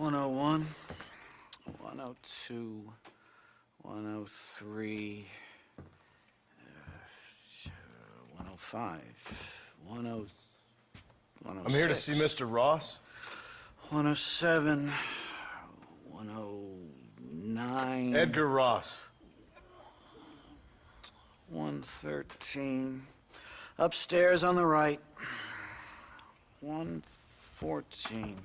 101, 102, 103, 105, 106. I'm here to see Mr. Ross. 107, 109. Edgar Ross. 113. Upstairs on the right. 114.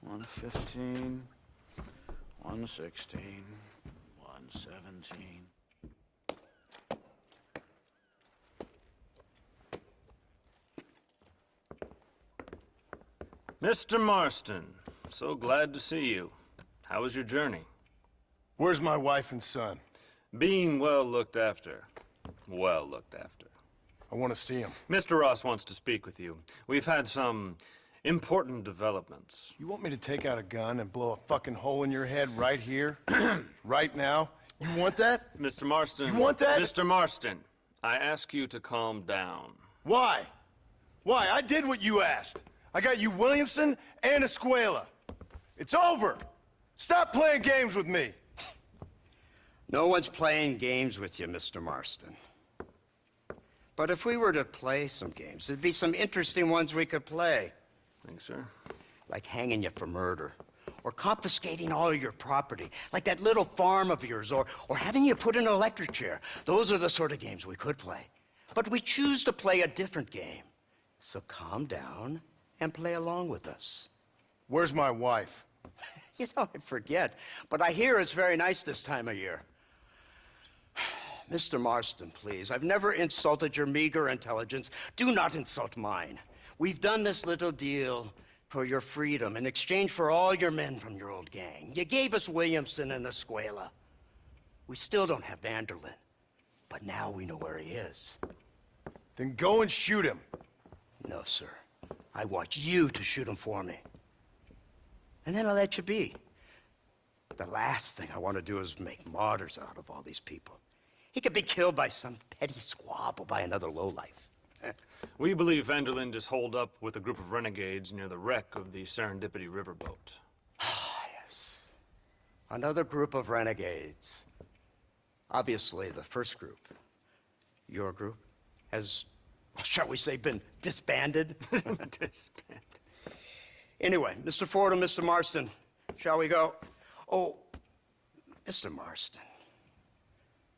115. 116. 117. Mr. Marston, so glad to see you. How was your journey? Where's my wife and son? Being well looked after. Well looked after. I want to see him. Mr. Ross wants to speak with you. We've had some important developments. You want me to take out a gun and blow a fucking hole in your head right here? Right now? You want that? Mr. Marston. You want that? Mr. Marston, I ask you to calm down. Why? Why? I did what you asked. I got you Williamson and Escuela. It's over. Stop playing games with me. No one's playing games with you, Mr. Marston. But if we were to play some games, there'd be some interesting ones we could play. Thanks, sir. Like hanging you for murder, or confiscating all your property, like that little farm of yours, or having you put in an electric chair. Those are the sort of games we could play. But we choose to play a different game. So calm down and play along with us. Where's my wife? You know, I forget, but I hear it's very nice this time of year. Mr. Marston, please, I've never insulted your meager intelligence. Do not insult mine. We've done this little deal for your freedom in exchange for all your men from your old gang. You gave us Williamson and Escuela. We still don't have Vanderlyn, but now we know where he is. Then go and shoot him. No, sir. I want you to shoot him for me. And then I'll let you be. The last thing I want to do is make martyrs out of all these people. He could be killed by some petty squabble by another lowlife. We believe Vanderlyn is holed up with a group of renegades near the wreck of the Serendipity riverboat. Ah, yes. Another group of renegades. Obviously, the first group, your group, has, shall we say, been disbanded? Disbanded. Anyway, Mr. Ford and Mr. Marston, shall we go? Oh, Mr. Marston,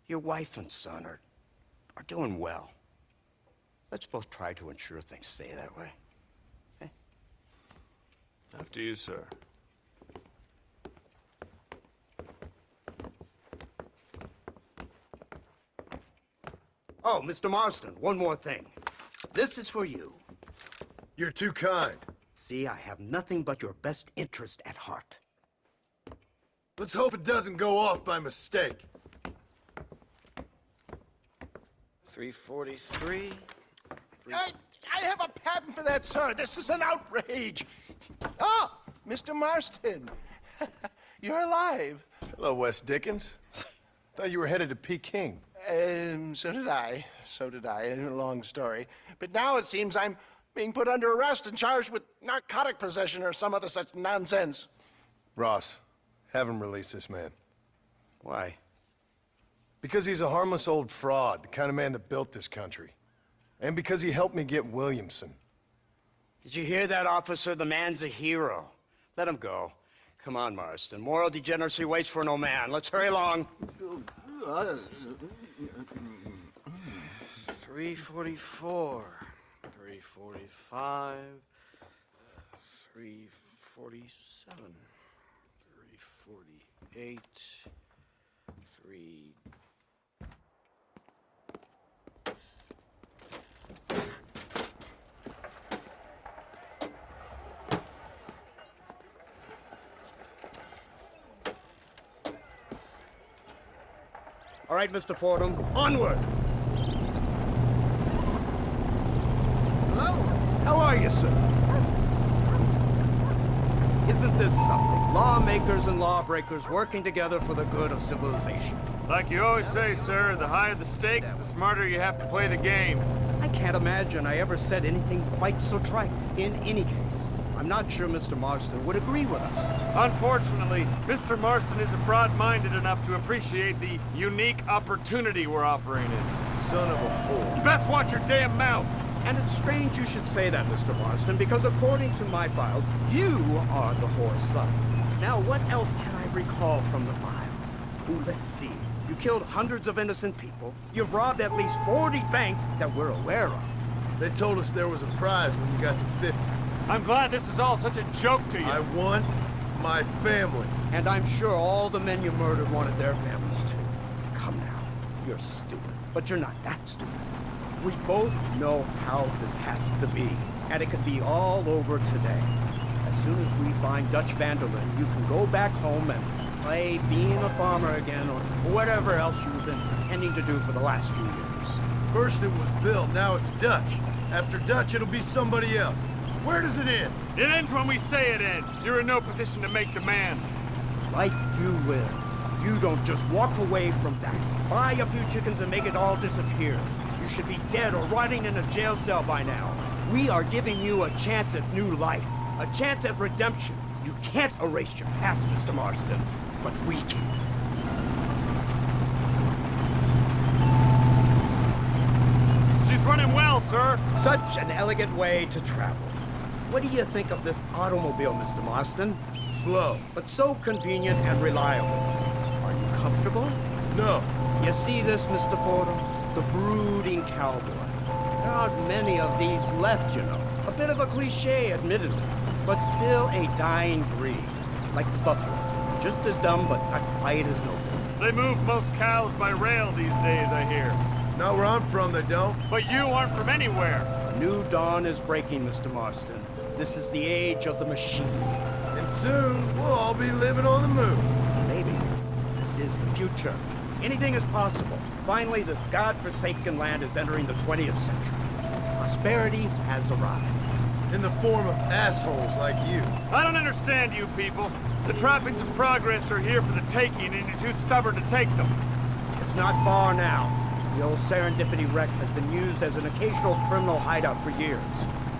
your wife and son are doing well. Let's both try to ensure things stay that way. Okay? After you, sir. Oh, Mr. Marston, one more thing. This is for you. You're too kind. See, I have nothing but your best interest at heart. Let's hope it doesn't go off by mistake. 343. I have a patent for that, sir. This is an outrage. Ah, Mr. Marston. You're alive. Hello, Wes Dickens. Thought you were headed to Peking. So did I. So did I. A long story. But now it seems I'm being put under arrest and charged with narcotic possession or some other such nonsense. Ross, have him release this man. Why? Because he's a harmless old fraud, the kind of man that built this country. And because he helped me get Williamson. Did you hear that, officer? The man's a hero. Let him go. Come on, Marston. Moral degeneracy waits for no man. Let's hurry along. 344. 345. 347. 348. 3... All right, Mr. Fordham, onward! Hello? How are you, sir? Isn't this something? Lawmakers and lawbreakers working together for the good of civilization. Like you always say, sir, the higher the stakes, the smarter you have to play the game. I can't imagine I ever said anything quite so trite. In any case, I'm not sure Mr. Marston would agree with us. Unfortunately, Mr. Marston isn't broad-minded enough to appreciate the unique opportunity we're offering him. Son of a whore. You best watch your damn mouth. And it's strange you should say that, Mr. Marston, because according to my files, you are the whore's son. Now, what else can I recall from the files? Ooh, let's see. You killed hundreds of innocent people. You've robbed at least 40 banks that we're aware of. They told us there was a prize when you got to 50. I'm glad this is all such a joke to you. I want my family. And I'm sure all the men you murdered wanted their families too. Come now, you're stupid. But you're not that stupid. We both know how this has to be. And it could be all over today. As soon as we find Dutch Vanderlyn, you can go back home and play being a farmer again, or whatever else you've been pretending to do for the last few years. First it was Bill, now it's Dutch. After Dutch, it'll be somebody else. Where does it end? It ends when we say it ends. You're in no position to make demands. Like you will. You don't just walk away from that. Buy a few chickens and make it all disappear. You should be dead or rotting in a jail cell by now. We are giving you a chance at new life. A chance at redemption. You can't erase your past, Mr. Marston. But we can. She's running well, sir. Such an elegant way to travel. What do you think of this automobile, Mr. Marston? Slow. But so convenient and reliable. Are you comfortable? No. You see this, Mr. Fordham? The brooding cowboy. There aren't many of these left, you know. A bit of a cliche, admittedly, but still a dying breed. Like the buffalo. Just as dumb, but not quite as noble. They move most cows by rail these days, I hear. Not where I'm from, they don't. But you aren't from anywhere. A new dawn is breaking, Mr. Marston. This is the age of the machine. And soon, we'll all be living on the moon. Maybe. This is the future. Anything is possible. Finally, this godforsaken land is entering the 20th century. Prosperity has arrived. In the form of assholes like you. I don't understand you people. The trappings of progress are here for the taking, and you're too stubborn to take them. It's not far now. The old Serendipity wreck has been used as an occasional criminal hideout for years.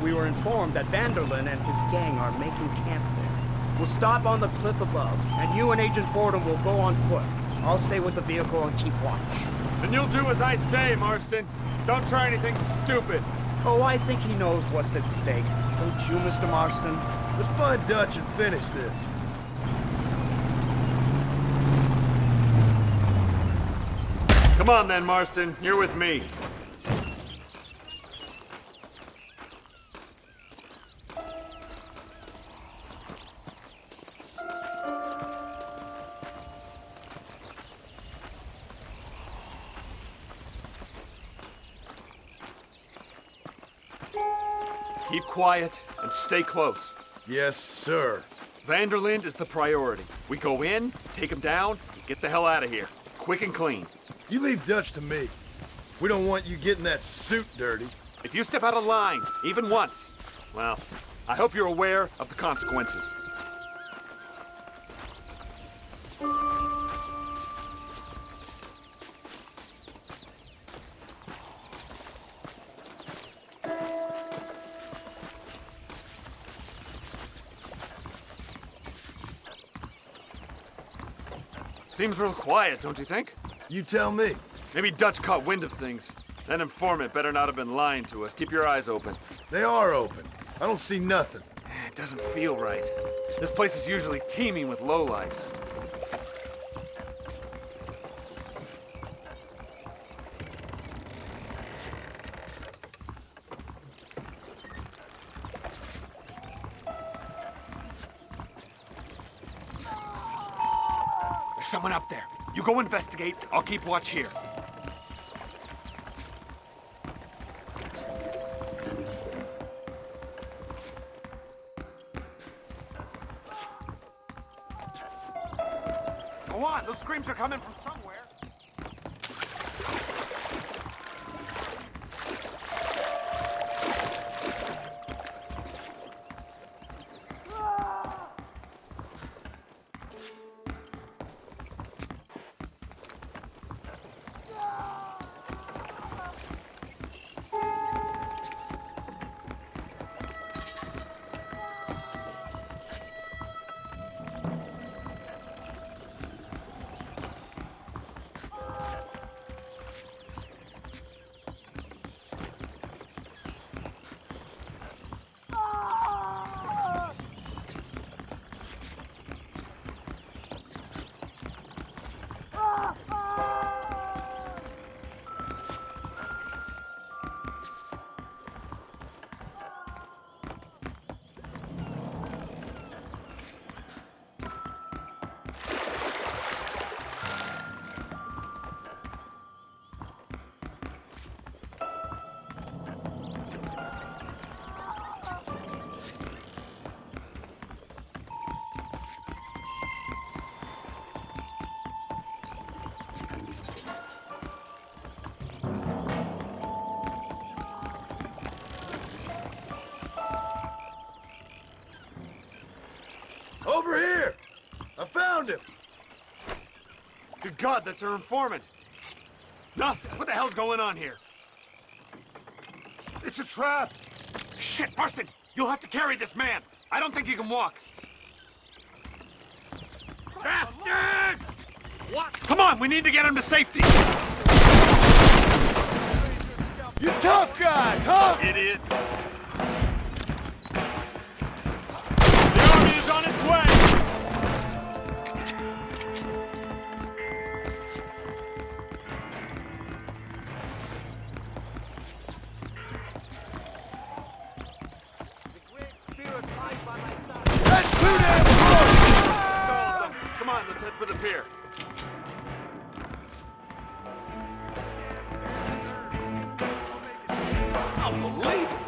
We were informed that Vanderlyn and his gang are making camp there. We'll stop on the cliff above, and you and Agent Fordham will go on foot. I'll stay with the vehicle and keep watch. Then you'll do as I say, Marston. Don't try anything stupid. Oh, I think he knows what's at stake. Don't you, Mr. Marston? Let's find Dutch and finish this. Come on then, Marston. You're with me. Keep quiet and stay close. Yes, sir. Vanderlyn is the priority. We go in, take him down, and get the hell out of here. Quick and clean. You leave Dutch to me. We don't want you getting that suit dirty. If you step out of line, even once, well, I hope you're aware of the consequences. Seems real quiet, don't you think? You tell me. Maybe Dutch caught wind of things. That informant better not have been lying to us. Keep your eyes open. They are open. I don't see nothing. It doesn't feel right. This place is usually teeming with lowlifes. There's someone up there. You go investigate. I'll keep watch here. Go on, those screams are coming from somewhere. found him! Good God, that's our informant. Gnostics, what the hell's going on here? It's a trap! Shit, Marston! You'll have to carry this man! I don't think he can walk! Bastard! What? Come on, we need to get him to safety! You tough guys, huh? Idiot! The army is on its way! That's too damn close! Come on, let's head for the pier. Unbelievable!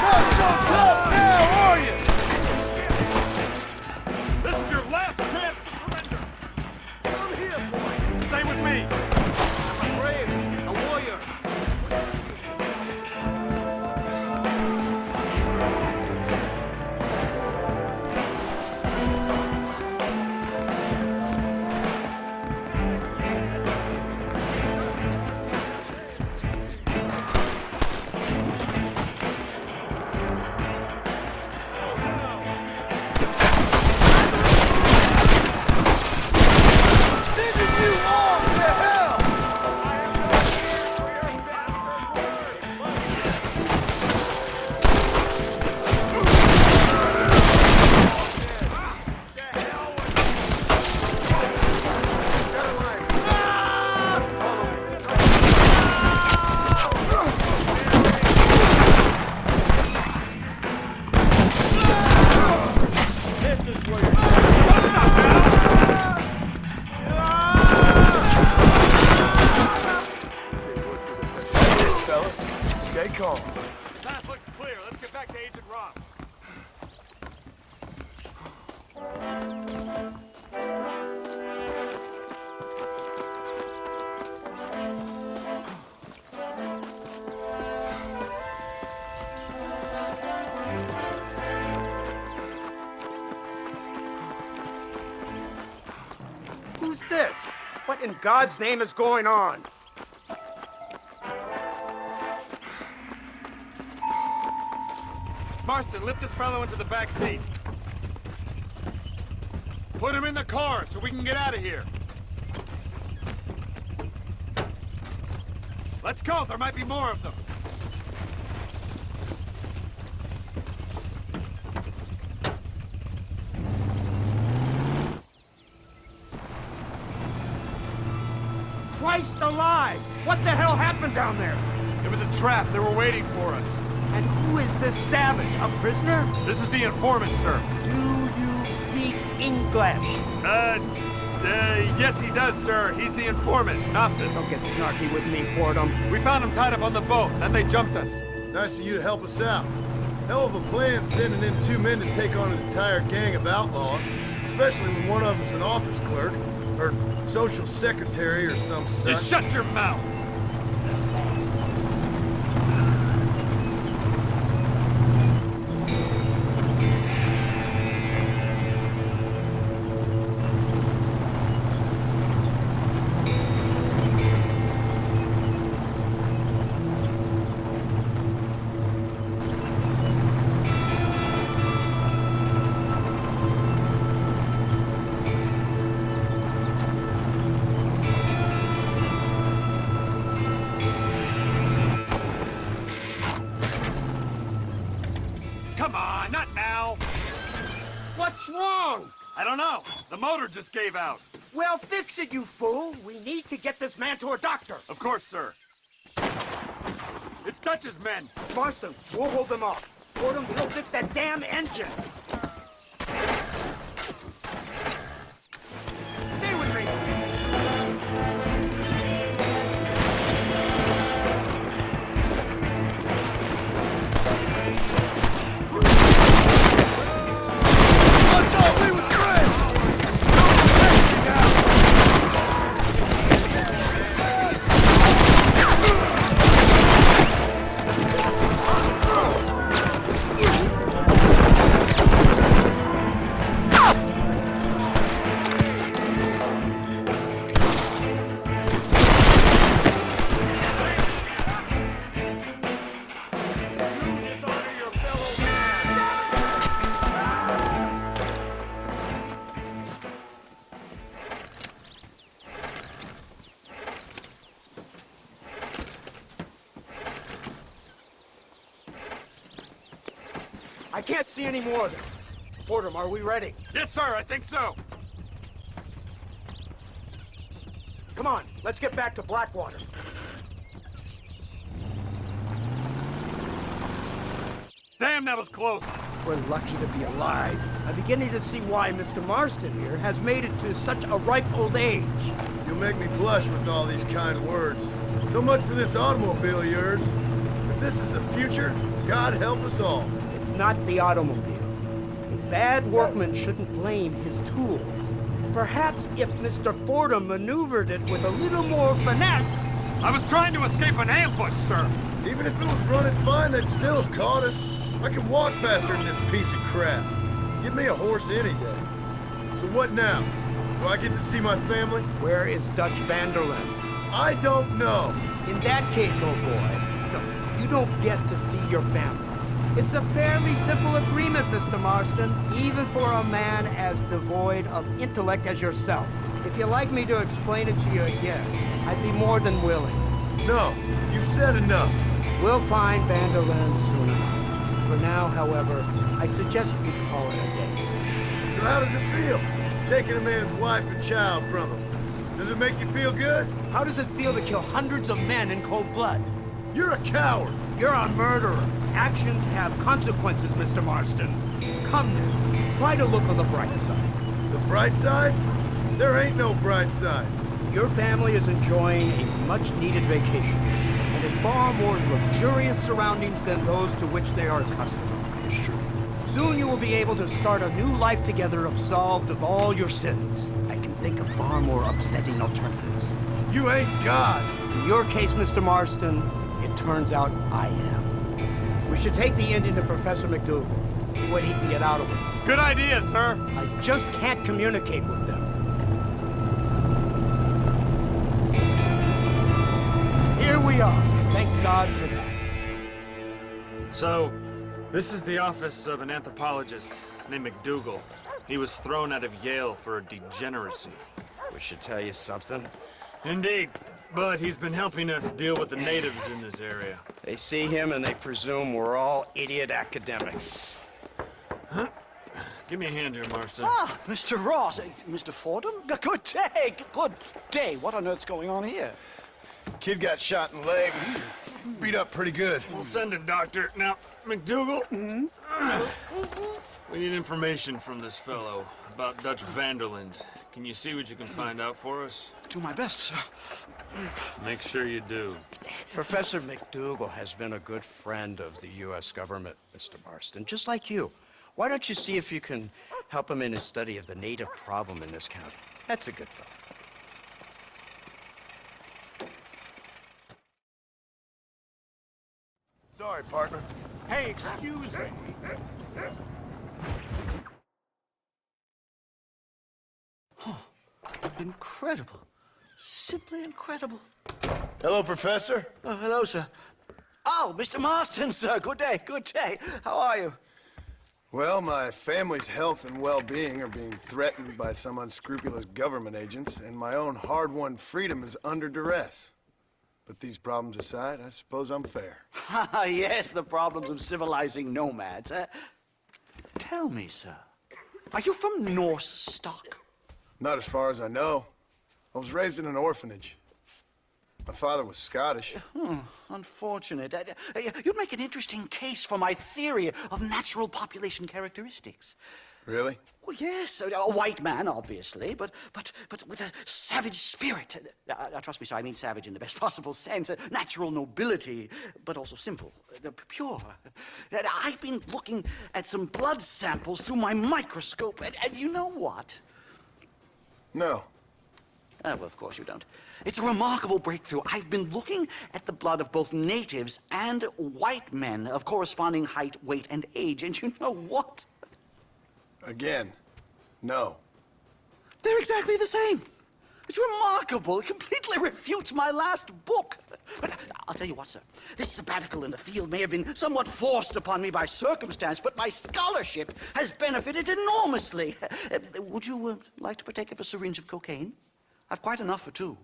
Not so tough now, are you? This is your last chance to surrender! I'm here, boy. Stay with me! I'm brave, a warrior. Sending you all to hell! Stay calm. Path looks clear. Let's get back to Agent Ross. Who's this? What in God's name is going on? Marston, lift this fellow into the back seat. Put him in the car so we can get out of here. Let's go. There might be more of them. Christ alive! What the hell happened down there? It was a trap. They were waiting for us. And who is this savage? A prisoner? This is the informant, sir. Do you speak English? Yes, he does, sir. He's the informant, Gnostis. Don't get snarky with me, Fordham. We found him tied up on the boat, then they jumped us. Nice of you to help us out. Hell of a plan sending in 2 men to take on an entire gang of outlaws, especially when one of them's an office clerk, or social secretary, or some such. Just shut your mouth! Come on, not now! What's wrong? I don't know. The motor just gave out. Well, fix it, you fool. We need to get this man to a doctor. Of course, sir. It's Dutch's men. Marston, we'll hold them off. Fordham, we'll fix that damn engine. Stay with me. I can't see any more of them. Fordham, are we ready? Yes, sir, I think so. Come on, let's get back to Blackwater. Damn, that was close. We're lucky to be alive. I'm beginning to see why Mr. Marston here has made it to such a ripe old age. You'll make me blush with all these kind words. So much for this automobile of yours. If this is the future, God help us all. It's not the automobile. A bad workman shouldn't blame his tools. Perhaps if Mr. Fordham maneuvered it with a little more finesse... I was trying to escape an ambush, sir. Even if it was running fine, they'd still have caught us. I can walk faster than this piece of crap. Give me a horse any day. So what now? Do I get to see my family? Where is Dutch Vanderlyn? I don't know. In that case, old boy, no, you don't get to see your family. It's a fairly simple agreement, Mr. Marston, even for a man as devoid of intellect as yourself. If you'd like me to explain it to you again, I'd be more than willing. No, you've said enough. We'll find Vanderlyn soon enough. For now, however, I suggest we call it a day. So how does it feel, taking a man's wife and child from him? Does it make you feel good? How does it feel to kill hundreds of men in cold blood? You're a coward. You're a murderer. Actions have consequences, Mr. Marston. Come now, try to look on the bright side. The bright side? There ain't no bright side. Your family is enjoying a much-needed vacation, and in far more luxurious surroundings than those to which they are accustomed, I assure you. Soon you will be able to start a new life together, absolved of all your sins. I can think of far more upsetting alternatives. You ain't God. In your case, Mr. Marston, it turns out I am. We should take the Indian to Professor McDougal, see what he can get out of him. Good idea, sir. I just can't communicate with them. Here we are. Thank God for that. So, this is the office of an anthropologist named McDougal. He was thrown out of Yale for a degeneracy. We should tell you something. Indeed, but he's been helping us deal with the natives in this area. They see him and they presume we're all idiot academics. Give me a hand here, Marston. Ah, Mr. Ross. Mr. Fordham? Good day. Good day. What on earth's going on here? Kid got shot in the leg. Beat up pretty good. We'll send a doctor. Now, McDougal, we need information from this fellow about Dutch Vanderlyn. Can you see what you can find out for us? Do my best, sir. Make sure you do. Professor McDougal has been a good friend of the U.S. government, Mr. Marston, just like you. Why don't you see if you can help him in his study of the native problem in this county? That's a good fellow. Sorry, partner. Hey, excuse me. Incredible. Simply incredible. Hello, Professor. Oh, hello, sir. Oh, Mr. Marston, sir. Good day. Good day. How are you? Well, my family's health and well-being are being threatened by some unscrupulous government agents, and my own hard-won freedom is under duress. But these problems aside, I suppose I'm fair. Ah, yes, the problems of civilizing nomads. Tell me, sir, are you from Norse stock? Not as far as I know. I was raised in an orphanage. My father was Scottish. Unfortunate. You'd make an interesting case for my theory of natural population characteristics. Really? Well, yes, a white man, obviously, but with a savage spirit. Trust me, sir, I mean savage in the best possible sense. Natural nobility, but also simple, pure. I've been looking at some blood samples through my microscope, and you know what? No. Well, of course you don't. It's a remarkable breakthrough. I've been looking at the blood of both natives and white men of corresponding height, weight, and age, and you know what? Again, no. They're exactly the same. It's remarkable. It completely refutes my last book. But I'll tell you what, sir. This sabbatical in the field may have been somewhat forced upon me by circumstance, but my scholarship has benefited enormously. Would you like to partake of a syringe of cocaine? I've quite enough for two.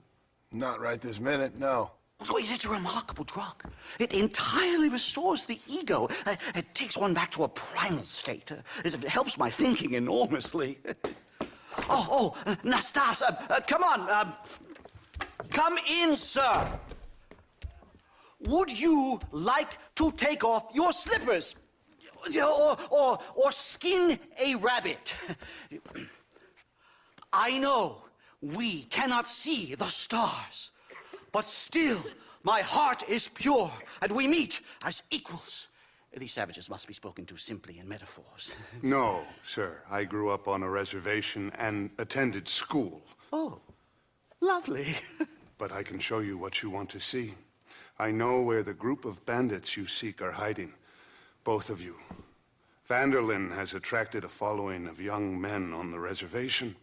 Not right this minute, no. So it's a remarkable drug. It entirely restores the ego. It takes one back to a primal state. It helps my thinking enormously. Nastas, come on. Come in, sir. Would you like to take off your slippers? Or skin a rabbit? I know we cannot see the stars, but still my heart is pure, and we meet as equals. These savages must be spoken to simply in metaphors. No, sir. I grew up on a reservation and attended school. Oh, lovely. But I can show you what you want to see. I know where the group of bandits you seek are hiding. Both of you. Vanderlyn has attracted a following of young men on the reservation.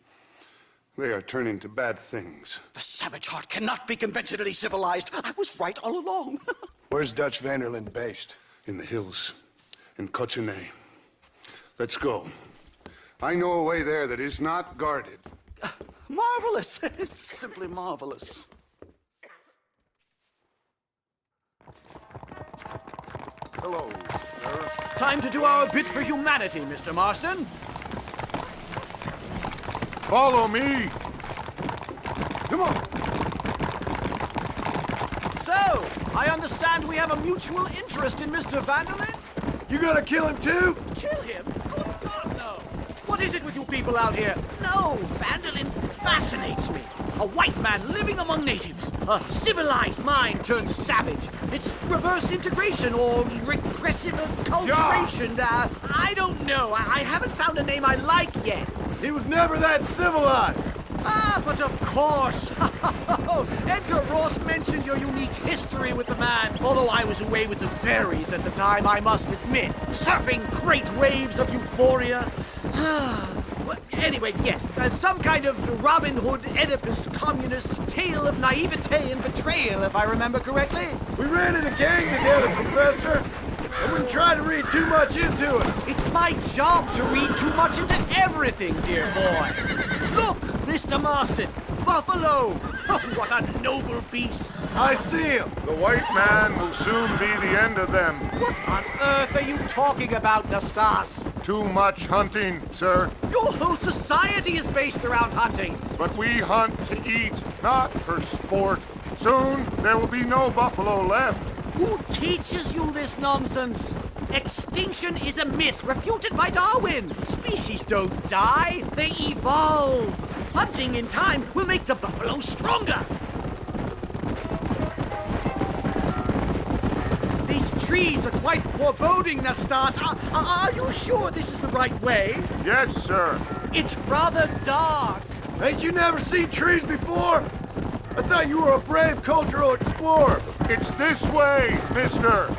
They are turning to bad things. The savage heart cannot be conventionally civilized. I was right all along. Where's Dutch Vanderlyn based? In the hills, in Cochene. Let's go. I know a way there that is not guarded. Marvelous. It's simply marvelous. Hello, sir. Time to do our bit for humanity, Mr. Marston. Follow me! Come on! So, I understand we have a mutual interest in Mr. Vanderlyn? You gonna kill him too? Kill him? Good God, no! What is it with you people out here? No, Vanderlyn fascinates me. A white man living among natives. A civilized mind turned savage. It's reverse integration or regressive acculturation. I don't know. I haven't found a name I like yet. He was never that civilized. Ah, but of course. Edgar Ross mentioned your unique history with the man. Although I was away with the fairies at the time, I must admit. Surfing great waves of euphoria. Well, anyway, yes. Some kind of Robin Hood, Oedipus, communist tale of naivete and betrayal, if I remember correctly. We ran in a gang together, Professor. I wouldn't try to read too much into it. It's my job to read too much into everything, dear boy. Look, Mr. Marston, buffalo. Oh, what a noble beast. I see him. The white man will soon be the end of them. What on earth are you talking about, Nastas? Too much hunting, sir. Your whole society is based around hunting. But we hunt to eat, not for sport. Soon there will be no buffalo left. Who teaches you this nonsense? Extinction is a myth refuted by Darwin. Species don't die, they evolve. Hunting in time will make the buffalo stronger. These trees are quite foreboding, Nastas. Are you sure this is the right way? Yes, sir. It's rather dark. Ain't you never seen trees before? I thought you were a brave cultural explorer. It's this way, mister.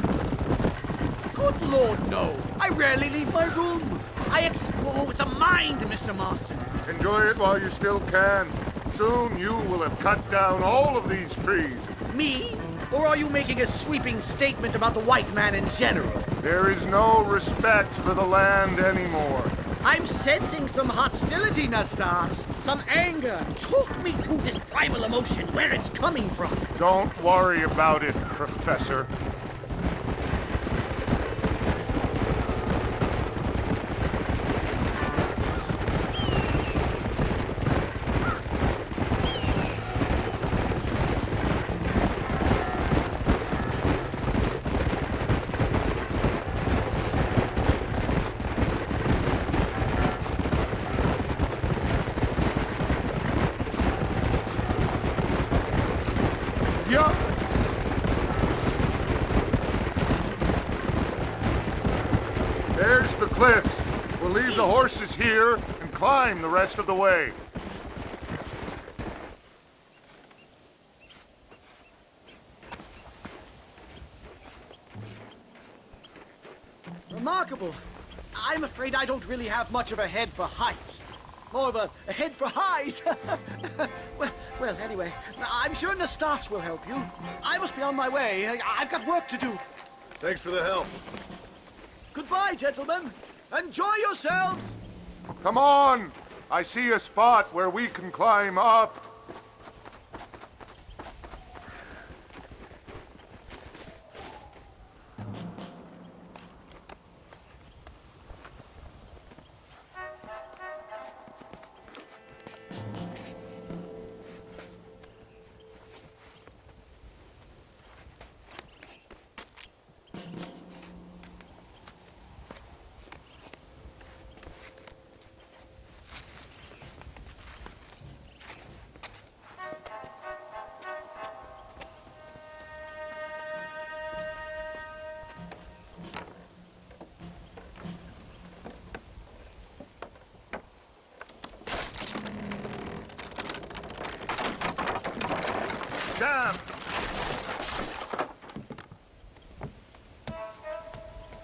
Good Lord, no. I rarely leave my room. I explore with the mind, Mr. Marston. Enjoy it while you still can. Soon you will have cut down all of these trees. Me? Or are you making a sweeping statement about the white man in general? There is no respect for the land anymore. I'm sensing some hostility, Nastas. Some anger. Talk me through this primal emotion, where it's coming from. Don't worry about it, Professor. Yeah. There's the cliffs. We'll leave the horses here and climb the rest of the way. Remarkable. I'm afraid I don't really have much of a head for heights. More of a head for highs. well, anyway, I'm sure Nastas will help you. I must be on my way. I've got work to do. Thanks for the help. Goodbye, gentlemen. Enjoy yourselves. Come on! I see a spot where we can climb up. can.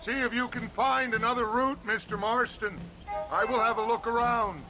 See if you can find another route, Mr. Marston. I will have a look around.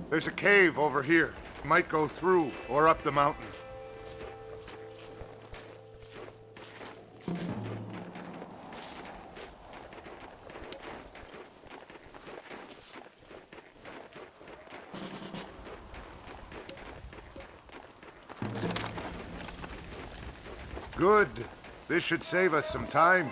There's a cave over here. Might go through or up the mountain. Good. This should save us some time.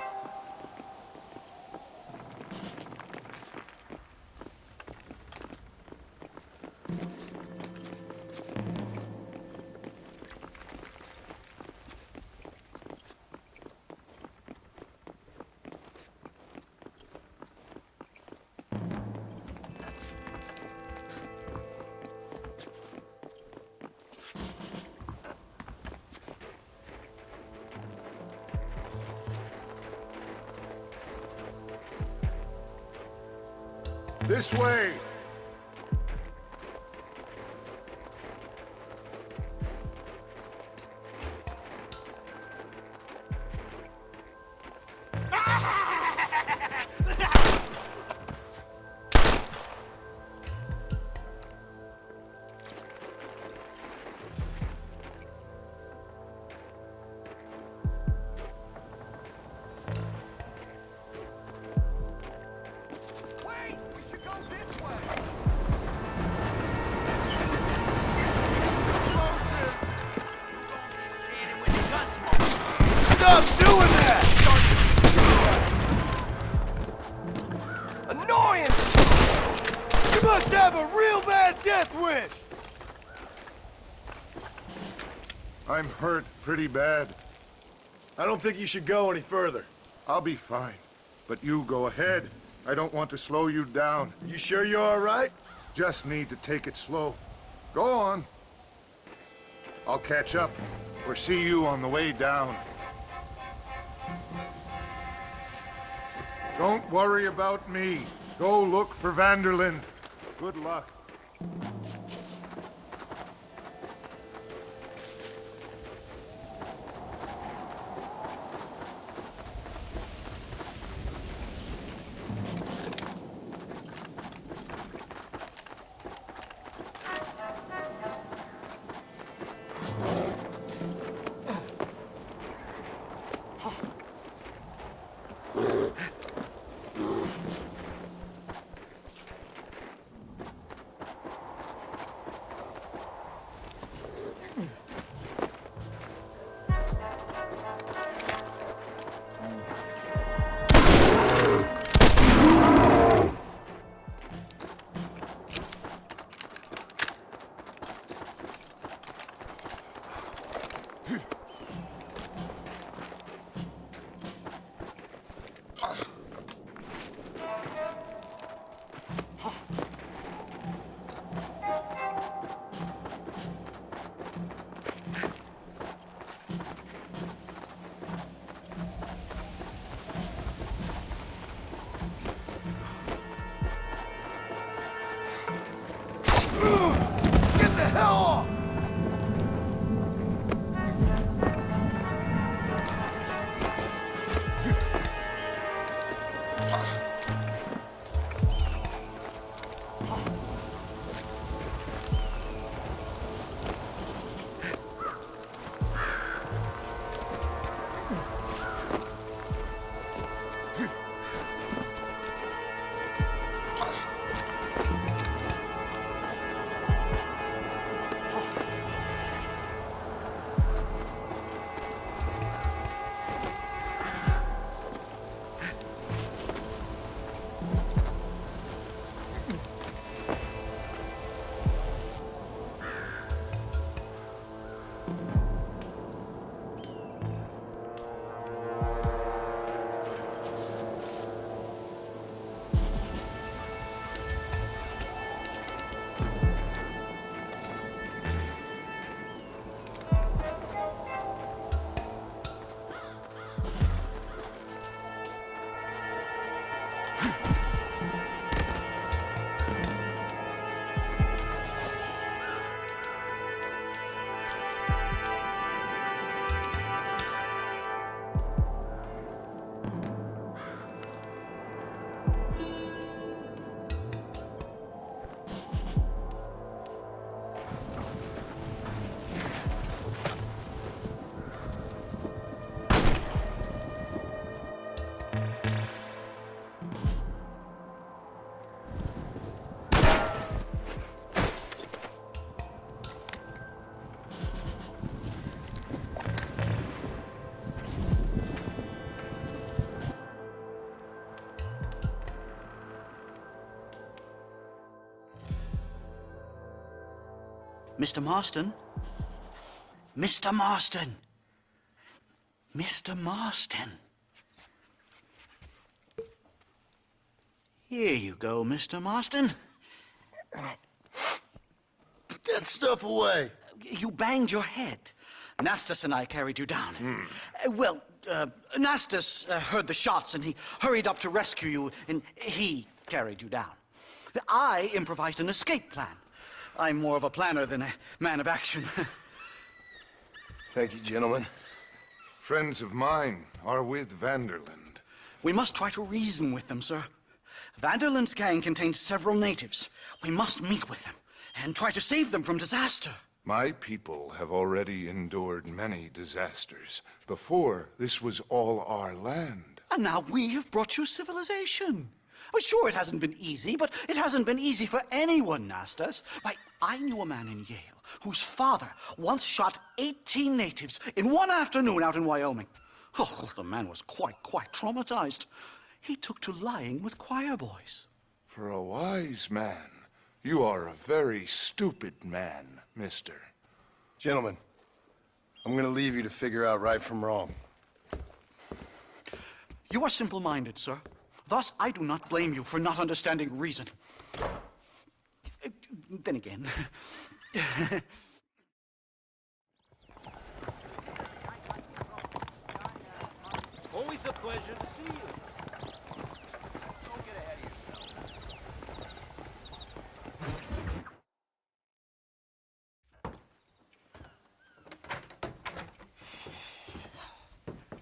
This way! Stop doing that! Annoying! You must have a real bad death wish! I'm hurt pretty bad. I don't think you should go any further. I'll be fine. But you go ahead. I don't want to slow you down. You sure you're all right? Just need to take it slow. Go on. I'll catch up or see you on the way down. Don't worry about me. Go look for Vanderlyn. Good luck. Mr. Marston. Mr. Marston. Mr. Marston. Here you go, Mr. Marston. Put that stuff away. You banged your head. Nastas and I carried you down. Nastas heard the shots and he hurried up to rescue you, and he carried you down. I improvised an escape plan. I'm more of a planner than a man of action. Thank you, gentlemen. Friends of mine are with Vanderland. We must try to reason with them, sir. Vanderland's gang contains several natives. We must meet with them and try to save them from disaster. My people have already endured many disasters. Before, this was all our land. And now we have brought you civilization. Well, sure, it hasn't been easy, but it hasn't been easy for anyone, Nastas. Why, I knew a man in Yale whose father once shot 18 natives in one afternoon out in Wyoming. Oh, the man was quite traumatized. He took to lying with choir boys. For a wise man, you are a very stupid man, mister. Gentlemen, I'm gonna leave you to figure out right from wrong. You are simple-minded, sir. Thus, I do not blame you for not understanding reason. Then again... Always a pleasure to see you. Don't get ahead of yourself.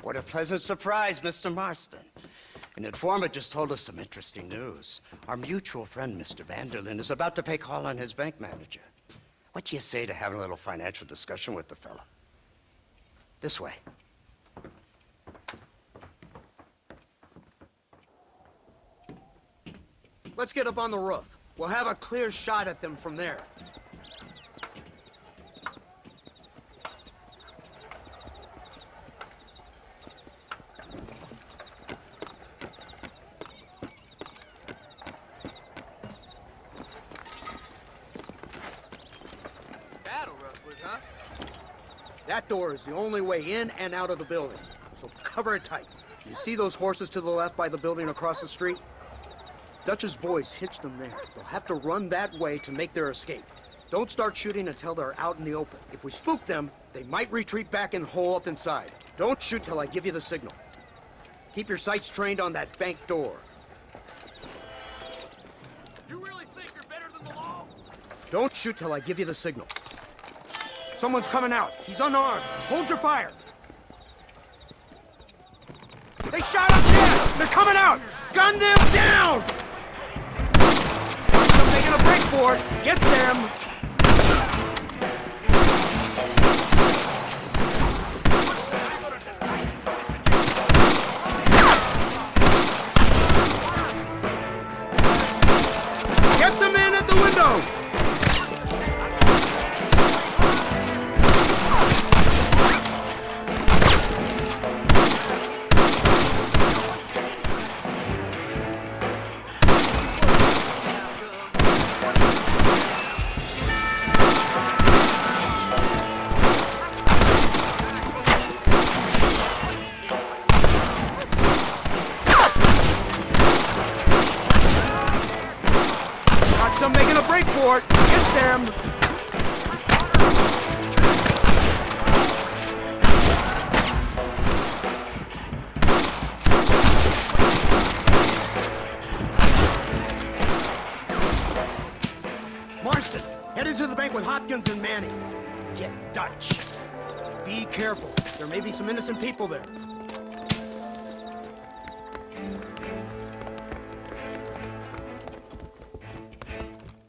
What a pleasant surprise, Mr. Marston. An informant just told us some interesting news. Our mutual friend, Mr. Vanderland, is about to pay call on his bank manager. What do you say to having a little financial discussion with the fella? This way. Let's get up on the roof. We'll have a clear shot at them from there. That door is the only way in and out of the building, so cover it tight. You see those horses to the left by the building across the street? Dutch's boys hitched them there. They'll have to run that way to make their escape. Don't start shooting until they're out in the open. If we spook them, they might retreat back and hole up inside. Don't shoot till I give you the signal. Keep your sights trained on that bank door. You really think you're better than the law? Don't shoot till I give you the signal. Someone's coming out. He's unarmed. Hold your fire. They shot up there! They're coming out! Gun them down! I'm making a break for it. Get them! Get them in at the window! I'm making a break for it. Get them. Marston, headed to the bank with Hopkins and Manning. Get Dutch. Be careful. There may be some innocent people there.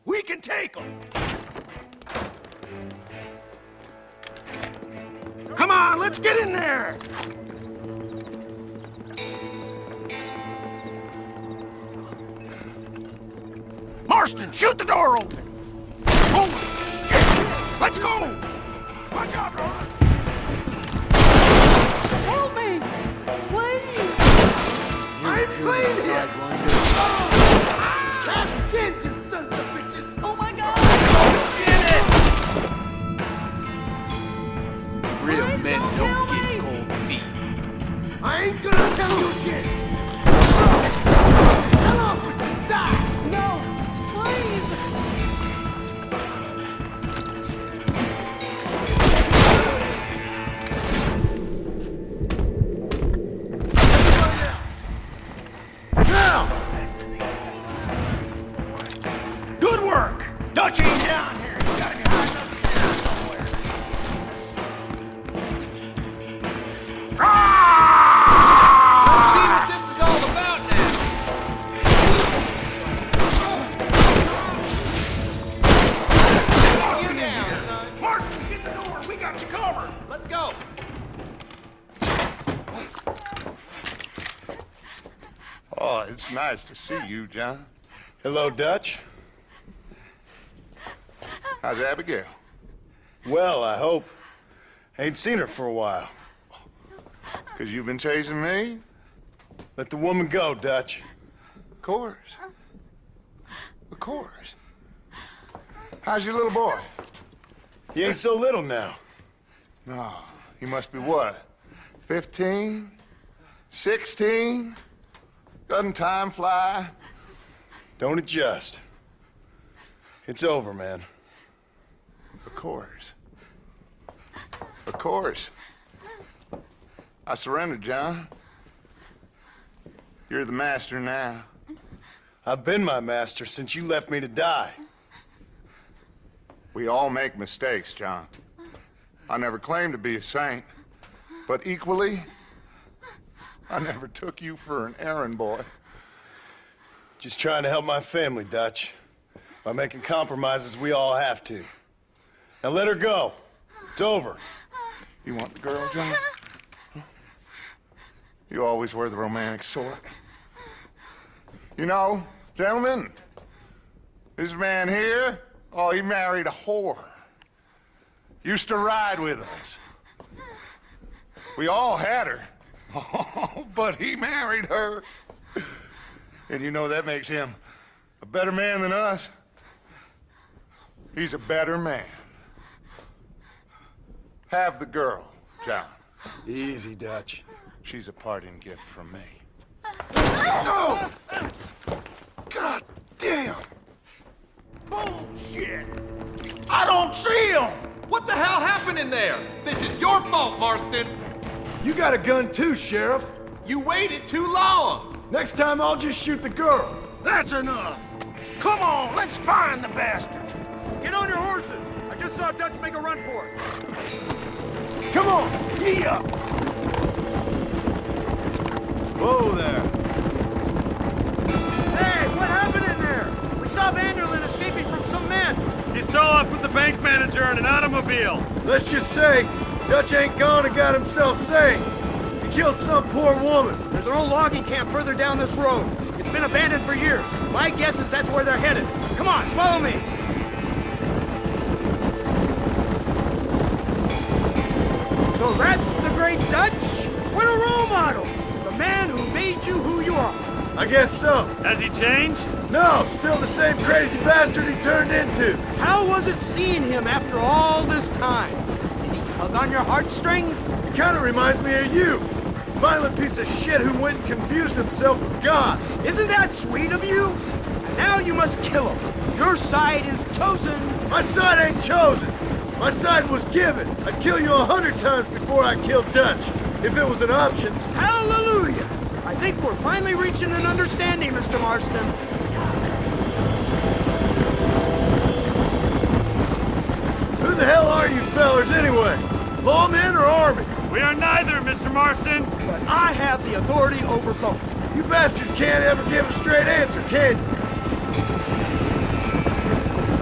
We can take them! Come on, let's get in there! Marston, shoot the door open! Holy shit! Let's go! Watch out, Ron! Help me! Please! I'm clean here! Last chance, you sons of bitches! Oh my God! Get it! Men don't get cold feet. I ain't gonna tell you shit! Hell off with you, die! No, please. Now! Good work! Dutch ain't down here. He's gotta be hiding upstairs somewhere. Let's see what this is all about now. You down, son. Marston, get the door. We got you covered. Let's go. Oh, it's nice to see you, John. Hello, Dutch. How's Abigail? Well, I hope. Ain't seen her for a while. 'Cause you've been chasing me? Let the woman go, Dutch. Of course. Of course. How's your little boy? He ain't so little now. No, he must be what? 15? 16? Doesn't time fly? Don't adjust. It's over, man. Of course. Of course. I surrendered, John. You're the master now. I've been my master since you left me to die. We all make mistakes, John. I never claimed to be a saint, but equally, I never took you for an errand boy. Just trying to help my family, Dutch. By making compromises we all have to. Now let her go. It's over. You want the girl, John? Huh? You always were the romantic sort. You know, gentlemen, this man here, oh, he married a whore. Used to ride with us. We all had her. Oh, but he married her. And you know that makes him a better man than us. He's a better man. Have the girl, John. Easy, Dutch. She's a parting gift from me. No! God damn! Bullshit! I don't see him! What the hell happened in there? This is your fault, Marston. You got a gun too, Sheriff. You waited too long. Next time I'll just shoot the girl. That's enough! Come on, let's find the bastard! Get on your horses! I just saw Dutch make a run for it. Come on, gee up! Whoa there. Hey, what happened in there? We saw Vanderlyn escaping from some men. He stole off with the bank manager in an automobile. Let's just say, Dutch ain't gone and got himself saved. He killed some poor woman. There's an old logging camp further down this road. It's been abandoned for years. My guess is that's where they're headed. Come on, follow me. So that's the great Dutch? What a role model! The man who made you who you are. I guess so. Has he changed? No, still the same crazy bastard he turned into. How was it seeing him after all this time? Did he tug on your heartstrings? He kind of reminds me of you. Violent piece of shit who went and confused himself with God. Isn't that sweet of you? And now you must kill him. Your side is chosen. My side ain't chosen. My side was given. I'd kill you 100 times before I killed Dutch, if it was an option. Hallelujah! I think we're finally reaching an understanding, Mr. Marston. Who the hell are you fellers anyway? Lawmen or army? We are neither, Mr. Marston. But I have the authority over both. You bastards can't ever give a straight answer, can you?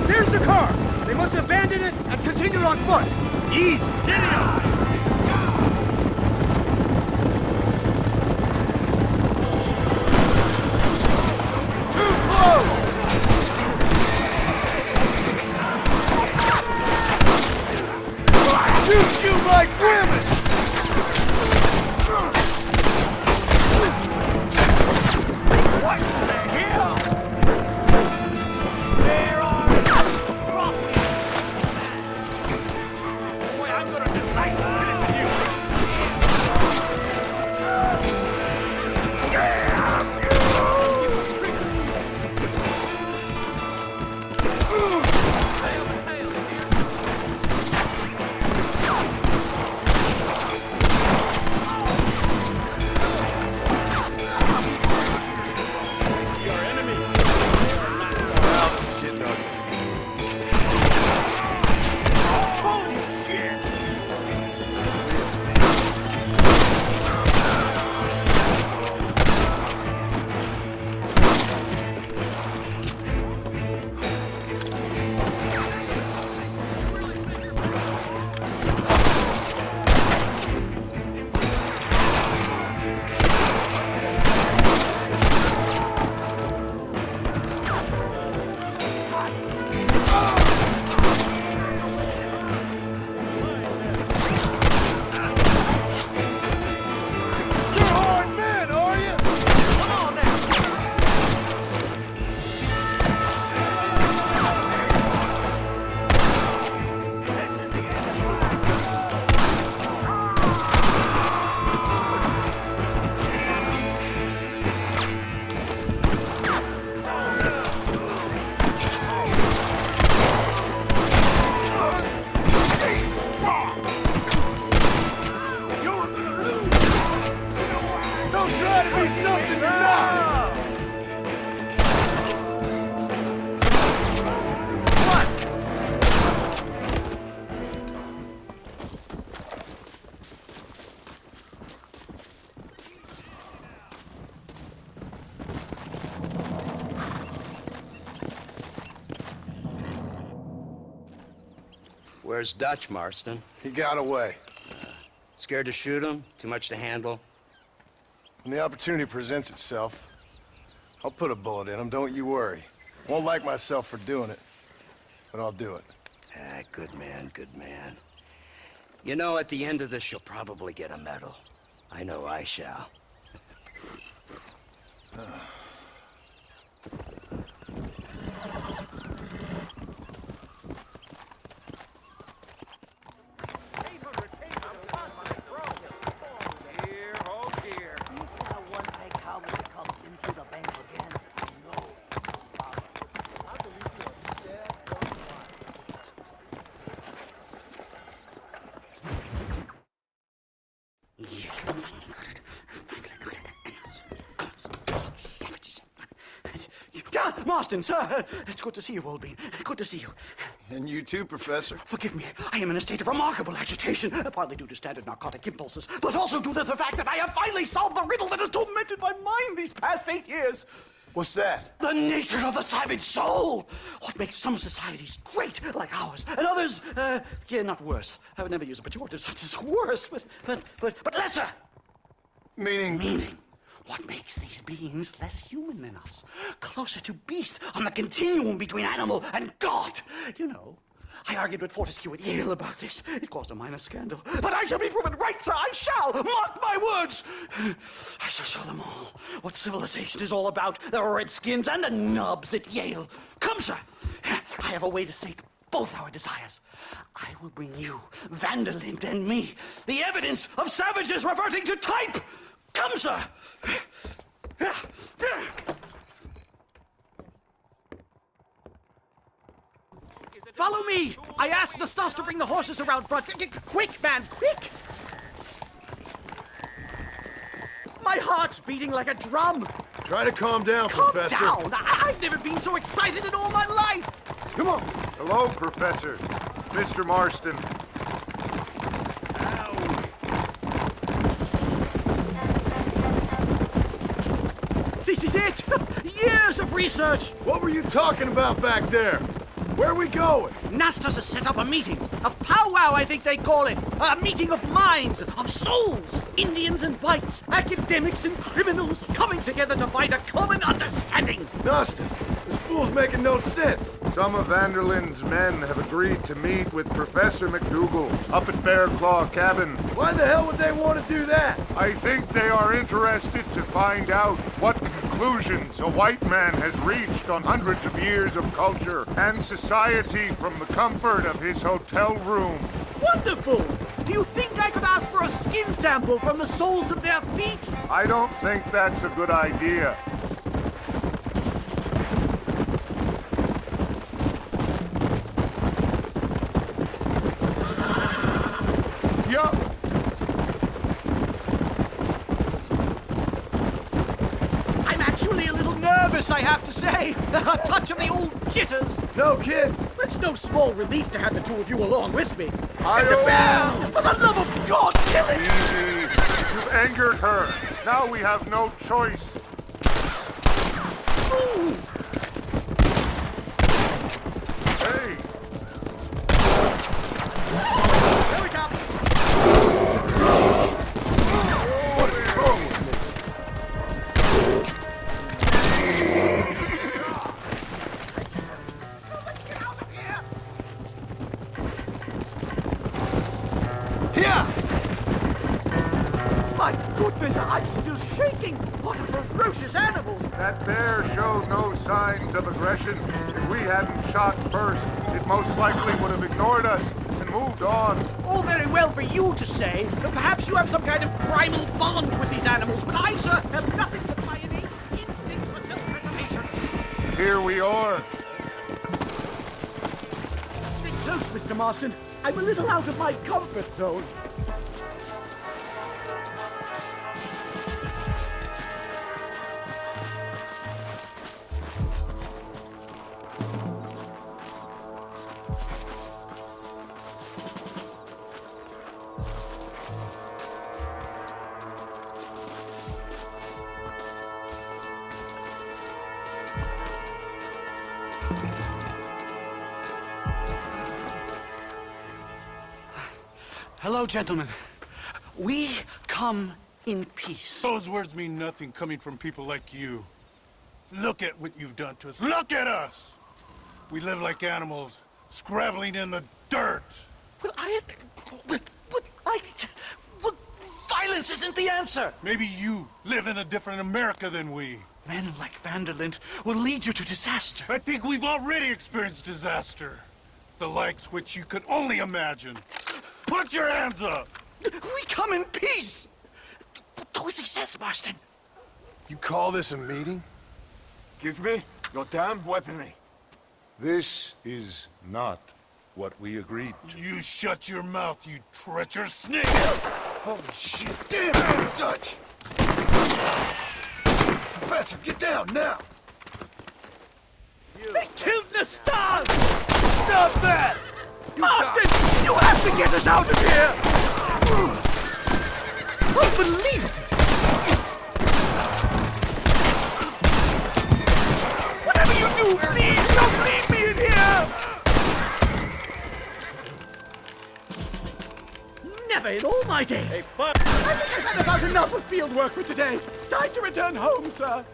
There's the car. They must abandon it and continue on foot. Easy. Giddy up. Too close! You shoot like women! What the hell? There are Boy, I'm gonna just like to finish you. Where's Dutch, Marston? He got away. Scared to shoot him? Too much to handle? When the opportunity presents itself, I'll put a bullet in him, don't you worry. Won't like myself for doing it, but I'll do it. Ah, good man, good man. You know, at the end of this, you'll probably get a medal. I know I shall. Yes, I finally got it. Marston, sir! It's good to see you, old bean. Good to see you. And you too, Professor. Forgive me. I am in a state of remarkable agitation, partly due to standard narcotic impulses, but also due to the fact that I have finally solved the riddle that has tormented my mind these past 8 years. What's that? The nature of the savage soul! What makes some societies great, like ours, and others, yeah, not worse. I would never use a pejorative such as worse, but lesser! Meaning. What makes these beings less human than us? Closer to beast on the continuum between animal and God. You know, I argued with Fortescue at Yale about this. It caused a minor scandal. But I shall be proven right, sir. I shall. Mark my words. I shall show them all what civilization is all about. The redskins and the nubs at Yale. Come, sir. I have a way to sate both our desires. I will bring you, Vanderlyn, and me, the evidence of savages reverting to type. Come, sir! Follow me! I asked Nastas to bring the horses around front. Quick, man, quick! My heart's beating like a drum. Try to calm down, Calm Professor. down! I've never been so excited in all my life! Come on! Hello, Professor. Mr. Marston. This is it! Years of research! What were you talking about back there? Where are we going? Nastas has set up a meeting. A powwow, I think they call it. A meeting of minds, of souls. Indians and whites, academics and criminals coming together to find a common understanding. Nastas, this fool's making no sense. Some of Vanderlyn's men have agreed to meet with Professor McDougal up at Bear Claw Cabin. Why the hell would they want to do that? I think they are interested to find out what conclusions a white man has reached on hundreds of years of culture and society from the comfort of his hotel room. Wonderful! Do you think I could ask for a skin sample from the soles of their feet? I don't think that's a good idea. I'm actually a little nervous, I have to say. A touch of the old jitters. No kid. It's no small relief to have the two of you along with me. Hi-yo! For the love of God, kill it! Easy. You've angered her. Now we have no choice. Move! Hey! Here we come. What is wrong with me? My goodness, I'm still shaking! What a ferocious animal! That bear showed no signs of aggression. If we hadn't shot first, it most likely would have ignored us and moved on. All very well for you to say, but perhaps you have some kind of primal bond with these animals, but I, sir, have nothing but my innate instinct for self-preservation. Here we are. Stay close, Mr. Marston. I'm a little out of my comfort zone. Hello, gentlemen. We come in peace. Those words mean nothing coming from people like you. Look at what you've done to us. Look at us! We live like animals, scrabbling in the dirt. Well, violence isn't the answer. Maybe you live in a different America than we. Men like Vanderlint will lead you to disaster. I think we've already experienced disaster. The likes which you could only imagine. Put your hands up! We come in peace! Do as he says, Marston. You call this a meeting? Give me your damn weaponry. This is not what we agreed to. You shut your mouth, you treacherous snake! Holy shit! Damn it, Dutch! Professor, get down now! They killed the stars! Stop that! Marston, you have to get us out of here! Unbelievable! Whatever you do, please don't leave me in here! Never in all my days! Hey, but I think I've had about enough of field work for today. Time to return home, sir.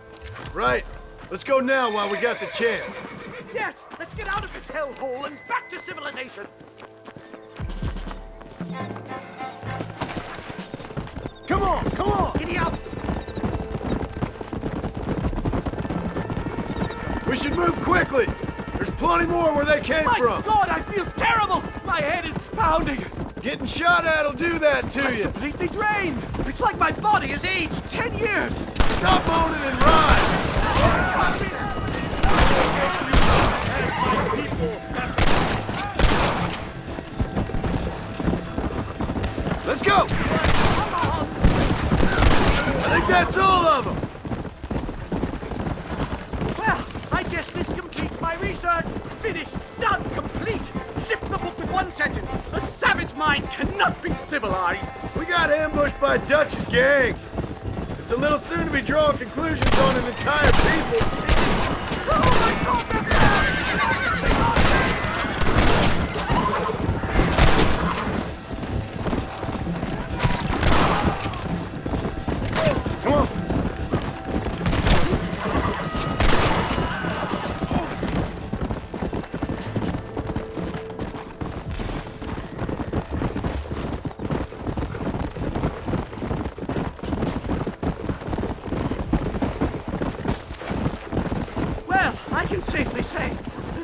Right. Let's go now while we got the chance. Yes, let's get out of this hellhole and back to civilization. Come on, come on! Giddy up! We should move quickly! There's plenty more where they came My from! God, I feel terrible! My head is pounding! Getting shot at'll do that to you! Completely drained! It's like my body has aged 10 years! Stop moaning and ride! Let's go! I think that's all of them! Well, I guess this completes my research. Finished, done, complete. Ship the book with one sentence. A savage mind cannot be civilized. We got ambushed by Dutch's gang. It's a little soon to be drawing conclusions on an entire people. Oh my God, they're Come on. Well, I can safely say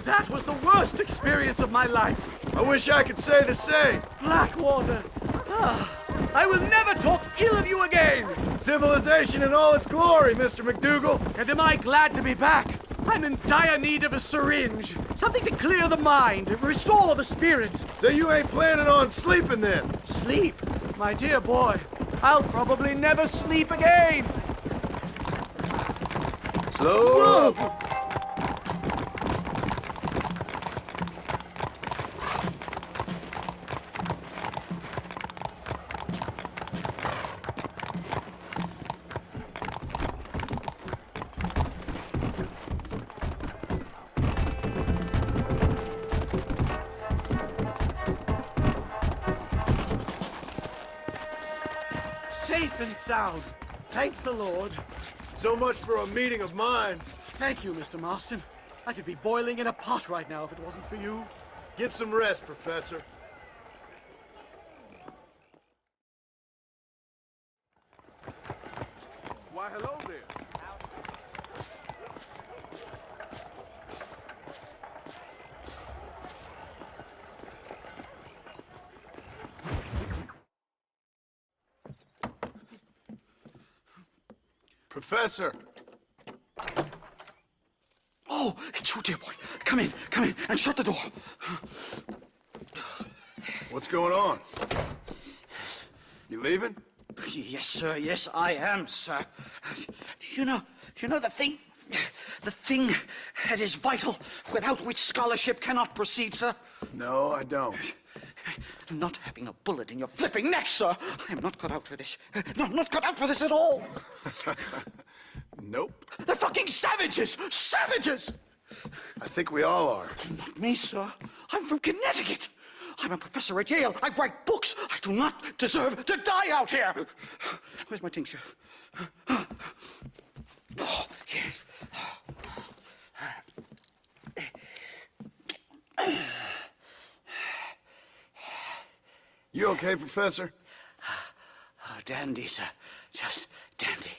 that was the worst experience of my life. I wish I could say the same. Blackwater. Ah, I will never talk ill of you again. Civilization in all its glory, Mr. McDougal. And am I glad to be back? I'm in dire need of a syringe. Something to clear the mind, restore the spirit. So you ain't planning on sleeping then? Sleep? My dear boy, I'll probably never sleep again. Slow. Safe and sound. Thank the Lord. So much for a meeting of minds. Thank you, Mr. Marston. I could be boiling in a pot right now if it wasn't for you. Get some rest, Professor. Why, hello there. Professor! Oh, it's you, dear boy. Come in, and shut the door. What's going on? You leaving? Yes, sir. Yes, I am, sir. Do you know the thing that is vital, without which scholarship cannot proceed, sir? No, I don't. Not having a bullet in your flipping neck, sir. I am not cut out for this. No, I'm not cut out for this at all. Nope. They're fucking savages! Savages! I think we all are. Not me, sir. I'm from Connecticut. I'm a professor at Yale. I write books. I do not deserve to die out here. Where's my tincture? Oh, yes. You okay, Professor? Oh, dandy, sir. Just dandy.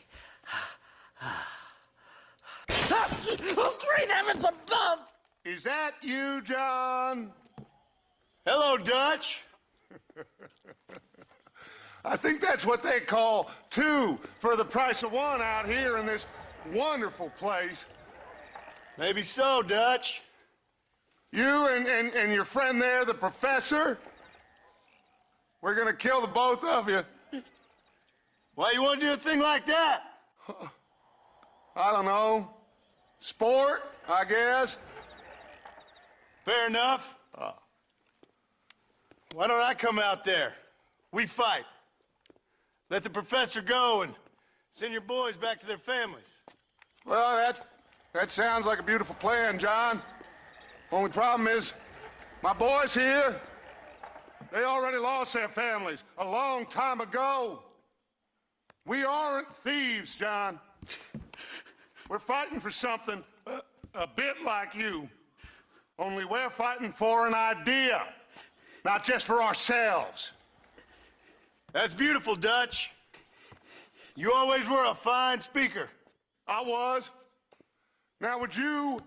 Oh, great heavens above! Is that you, John? Hello, Dutch. I think that's what they call two for the price of one out here in this wonderful place. Maybe so, Dutch. You and your friend there, the professor, we're gonna kill the both of you. Why you want to do a thing like that? I don't know. Sport, I guess. Fair enough. Why don't I come out there? We fight. Let the professor go and send your boys back to their families. Well, that sounds like a beautiful plan, John. Only problem is, my boys here, they already lost their families a long time ago. We aren't thieves, John. We're fighting for something a bit like you. Only we're fighting for an idea, not just for ourselves. That's beautiful, Dutch. You always were a fine speaker. I was. Now, would you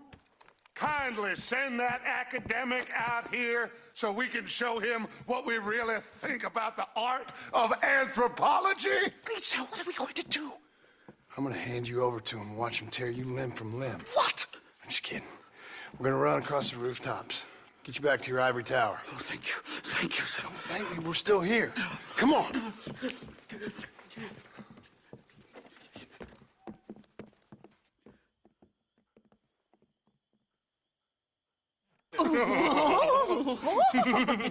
kindly send that academic out here so we can show him what we really think about the art of anthropology? Please, sir, what are we going to do? I'm gonna hand you over to him and watch him tear you limb from limb. What? I'm just kidding. We're gonna run across the rooftops. Get you back to your ivory tower. Oh, thank you. Thank you, sir. Thank me, we're still here. Come on.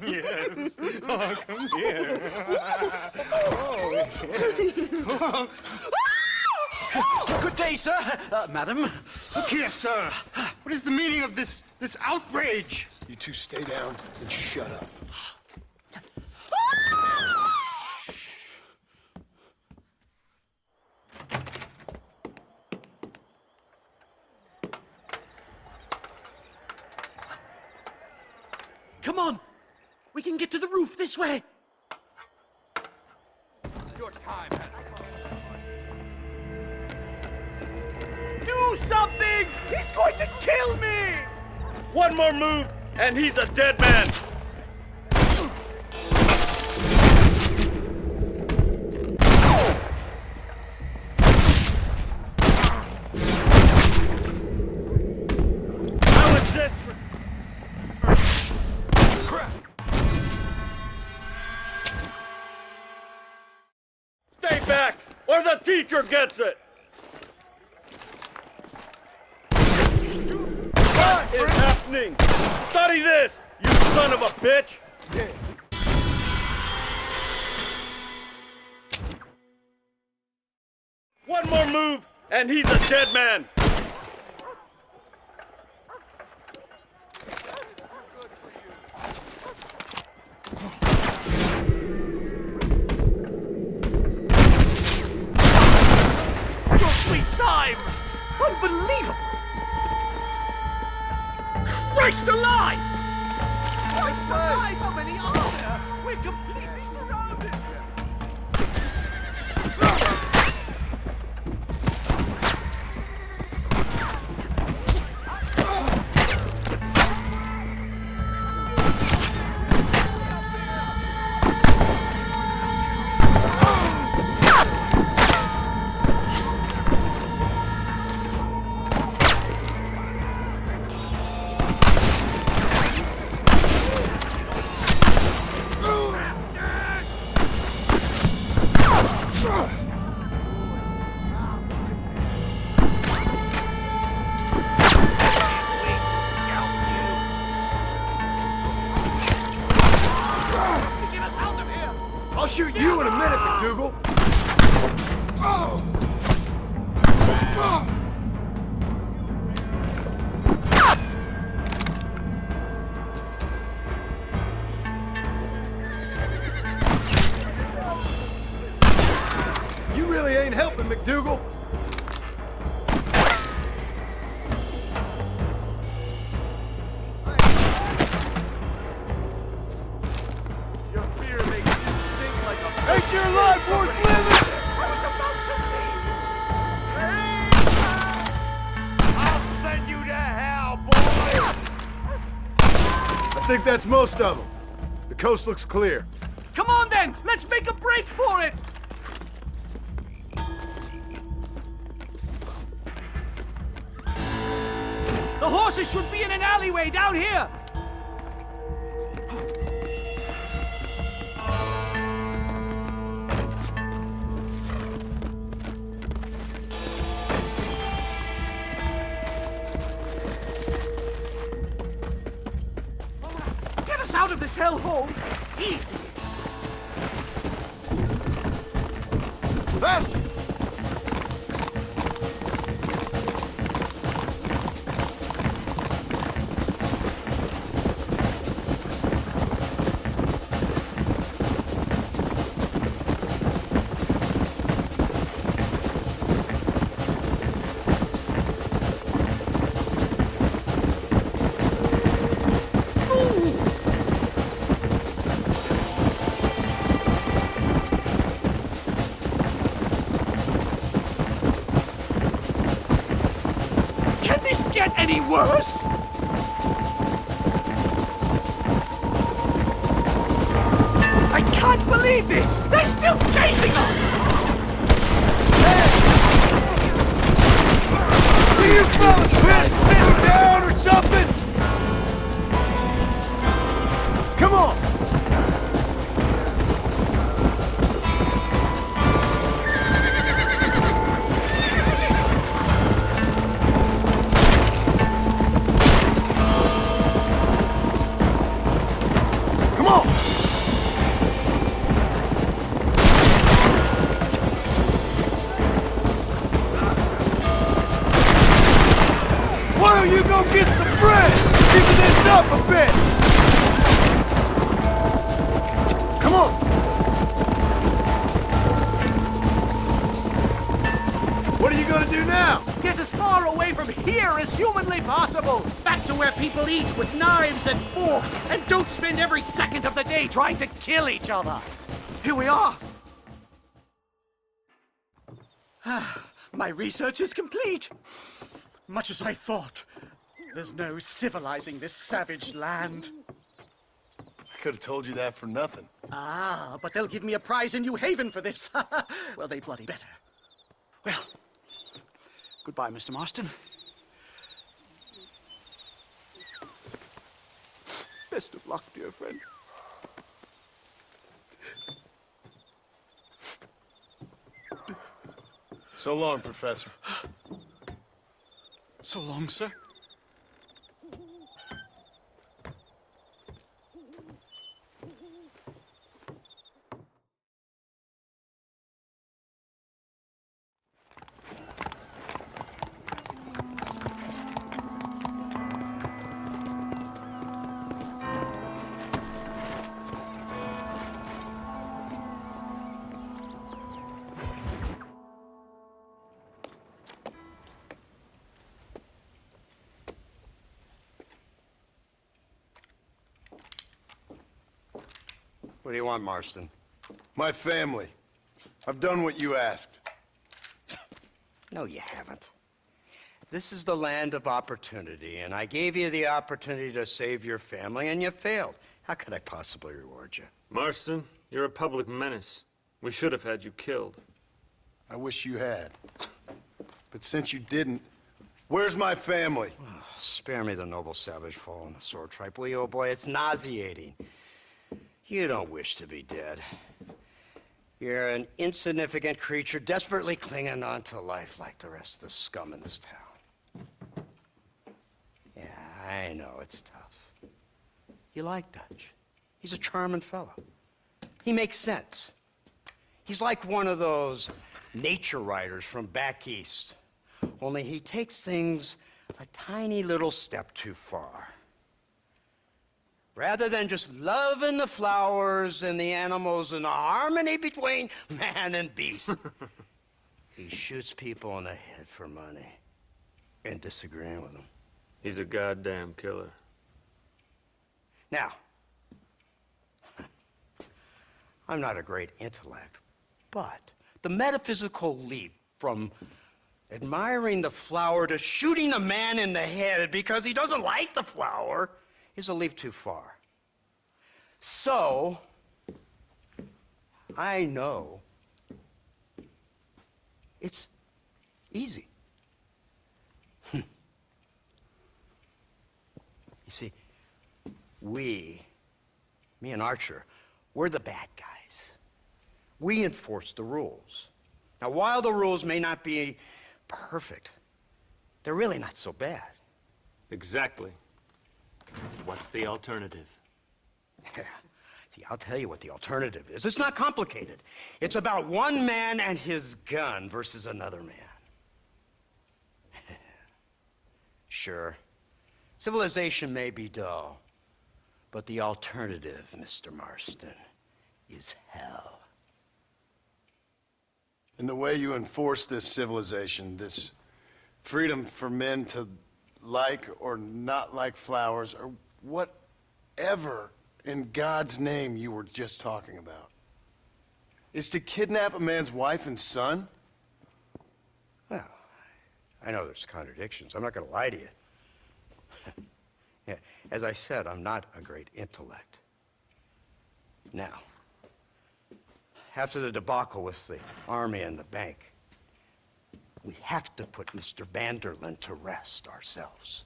Yes. Oh, come here. Good day, sir. Madam. Look here, sir. What is the meaning of this outrage? You two stay down and shut up. Come on. We can get to the roof this way. Your time has Do something! He's going to kill me! One more move, and he's a dead man! How is this? Crap! Stay back, or the teacher gets it! What is happening? Study this, you son of a bitch! One more move, and he's a dead man! Your sweet time! Unbelievable! Christ alive! Christ alive! How many are there? We're completely surrounded! I'll shoot you in a minute, McDougal. really ain't helping, McDougal. Your fear makes you stink like a... Ain't your life worth living? I'll send you to hell, boy! I think that's most of them. The coast looks clear. Come on then, let's make a break for it! The horses should be in an alleyway down here! Get us out of this hellhole! Easy! Faster! Can this get any worse? I can't believe this! They're still chasing us! See you fellas sitting down or something? Come on! Come on! Why don't you go get some bread? Keeping this up a bit. Come on. What are you gonna do now? Get as far away from here as humanly possible! Back to where people eat with knives and forks, and don't spend every second of the day trying to kill each other! Here we are! My research is complete! Much as I thought. There's no civilizing this savage land. I could have told you that for nothing. Ah, but they'll give me a prize in New Haven for this. Well, they bloody better. Well, goodbye, Mr. Marston. Best of luck, dear friend. So long, Professor. So long, sir. What do you want, Marston? My family. I've done what you asked. No, you haven't. This is the land of opportunity, and I gave you the opportunity to save your family, and you failed. How could I possibly reward you? Marston, you're a public menace. We should have had you killed. I wish you had. But since you didn't, where's my family? Oh, spare me the noble savage fall on the sword tripe, will you, old boy? It's nauseating. You don't wish to be dead. You're an insignificant creature desperately clinging on to life like the rest of the scum in this town. Yeah, I know it's tough. You like Dutch. He's a charming fellow. He makes sense. He's like one of those nature writers from back east. Only he takes things a tiny little step too far. Rather than just loving the flowers and the animals and the harmony between man and beast, He shoots people in the head for money and disagreeing with them. He's a goddamn killer. Now, I'm not a great intellect, but the metaphysical leap from admiring the flower to shooting a man in the head because he doesn't like the flower is a leap too far. So, I know it's easy. You see, me and Archer, we're the bad guys. We enforce the rules. Now, while the rules may not be perfect, they're really not so bad. Exactly. What's the alternative? Yeah. See, I'll tell you what the alternative is. It's not complicated. It's about one man and his gun versus another man. Sure, civilization may be dull, but the alternative, Mr. Marston, is hell. And the way you enforce this civilization, this freedom for men to like or not like flowers, or whatever in God's name you were just talking about, is to kidnap a man's wife and son? Well, I know there's contradictions. I'm not going to lie to you. Yeah, as I said, I'm not a great intellect. Now, after the debacle with the army and the bank, we have to put Mr. Vanderlyn to rest ourselves.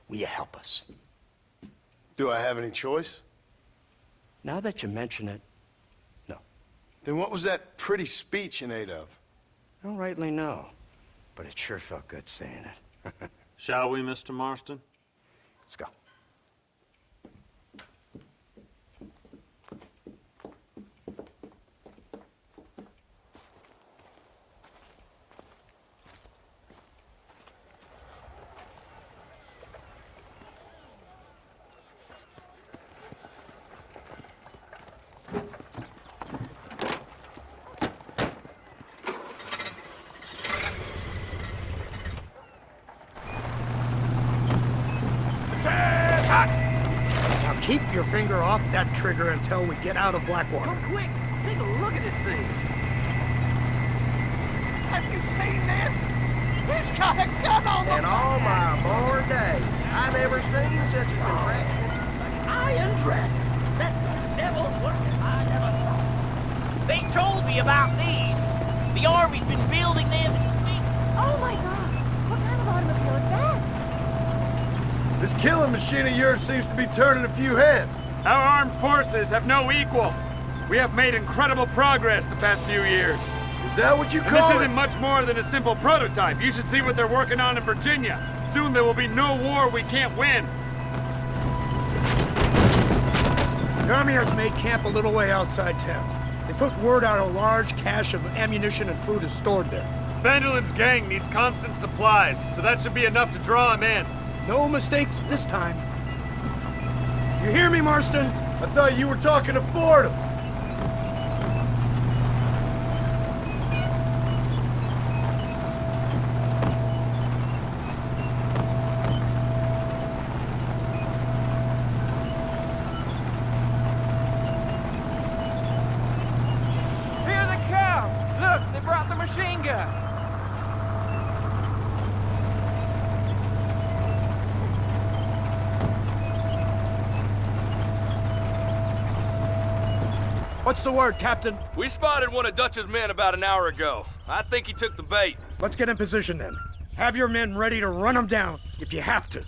Will you help us? Do I have any choice? Now that you mention it, no. Then what was that pretty speech in aid of? I don't rightly know, but it sure felt good saying it. Shall we, Mr. Marston? Let's go. Now keep your finger off that trigger until we get out of Blackwater. Come quick, take a look at this thing. Have you seen this? He's got a gun on the... In all my born days, I've never seen such a contraption. Iron Dragon. That's the devil's work I never saw. They told me about these. The Army's been building them in secret. Oh my god! What kind of automobile is that? This killing machine of yours seems to be turning a few heads. Our armed forces have no equal. We have made incredible progress the past few years. Is that what you And call this it? isn't much more than a simple prototype. You should see what they're working on in Virginia. Soon there will be no war we can't win. The Army has made camp a little way outside town. They put word out a large cache of ammunition and food is stored there. Vanderlyn's gang needs constant supplies, so that should be enough to draw him in. No mistakes this time. You hear me, Marston? I thought you were talking to Fordham. Here they come. Look, they brought the machine gun. What's the word, Captain? We spotted one of Dutch's men about an hour ago. I think he took the bait. Let's get in position then. Have your men ready to run them down if you have to.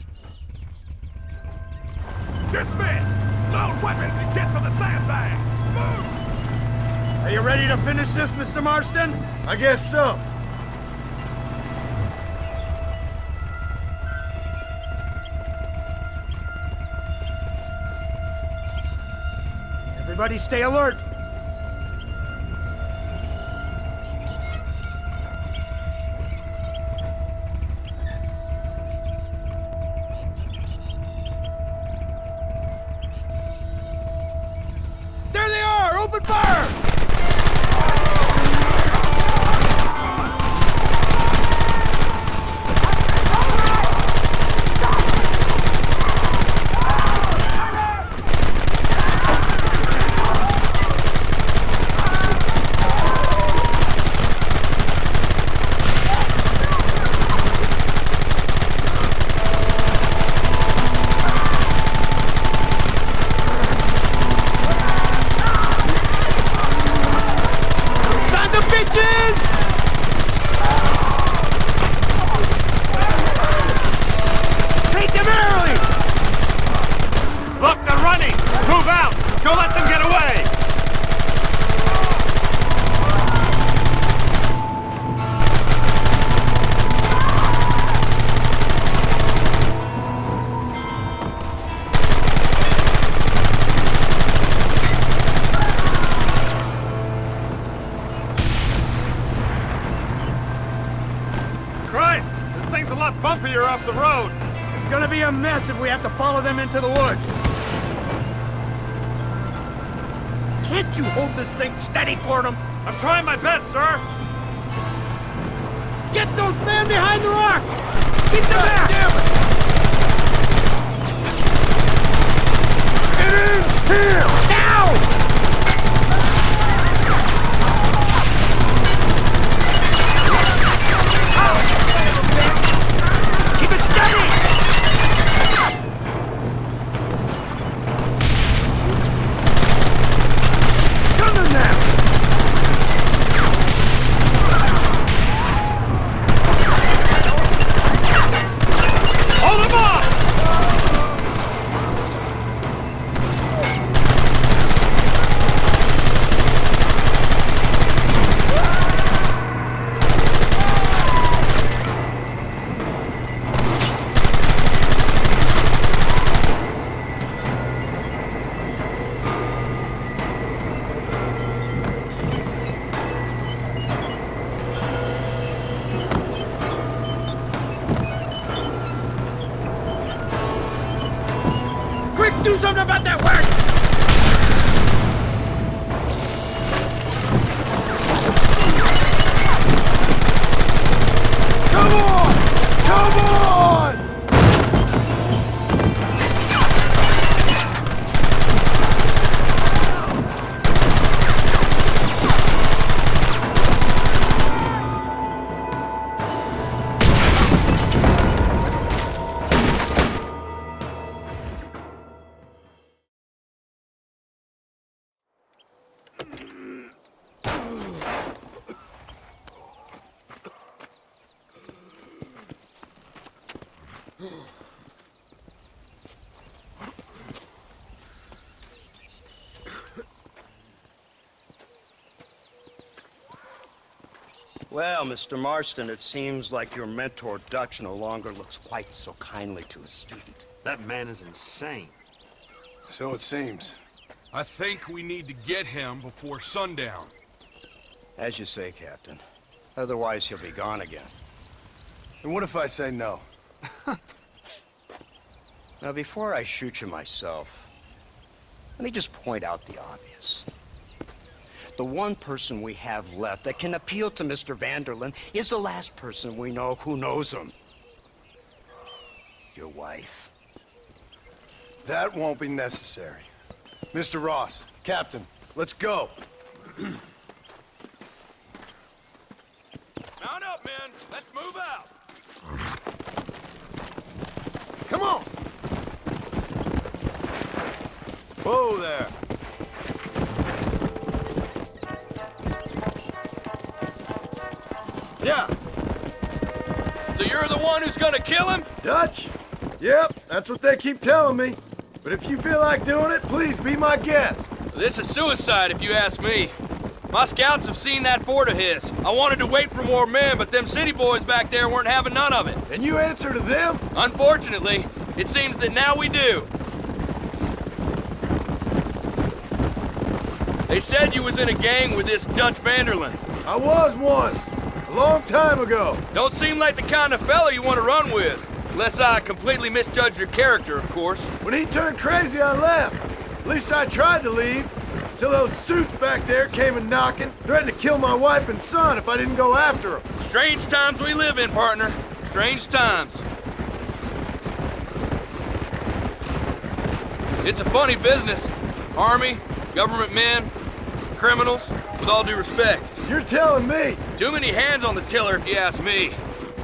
Dismiss! Load weapons and get to the sandbag! Move! Are you ready to finish this, Mr. Marston? I guess so. Everybody stay alert. There they are! Open fire! disappear off the road. It's gonna be a mess if we have to follow them into the woods. Can't you hold this thing steady for them? I'm trying my best, sir. Get those men behind the rocks! Keep them back! It is him! Now! Keep it steady! Coming now! Hold him off! Quick, do something about that wagon! Come on! Come on! Well, Mr. Marston, it seems like your mentor Dutch no longer looks quite so kindly to his student. That man is insane. So it seems. I think we need to get him before sundown. As you say, Captain. Otherwise, he'll be gone again. And what if I say no? Now, before I shoot you myself, let me just point out the obvious. The one person we have left that can appeal to Mr. Vanderlyn is the last person we know who knows him. Your wife. That won't be necessary. Mr. Ross, Captain, let's go. Mount up, men. Let's move out. Come on! Whoa there! Yeah, So you're the one who's gonna kill him? Dutch? Yep, that's what they keep telling me. But if you feel like doing it, please be my guest. This is suicide, if you ask me. My scouts have seen that fort of his. I wanted to wait for more men, but them city boys back there weren't having none of it. And you answer to them? Unfortunately, it seems that now we do. They said you was in a gang with this Dutch Vanderlyn. I was once, a long time ago. Don't seem like the kind of fella you want to run with. Unless I completely misjudged your character, of course. When he turned crazy, I left. At least I tried to leave, till those suits back there came a knocking, threatened to kill my wife and son if I didn't go after them. Strange times we live in, partner. Strange times. It's a funny business. Army, government men, criminals, with all due respect. You're telling me? Too many hands on the tiller, if you ask me.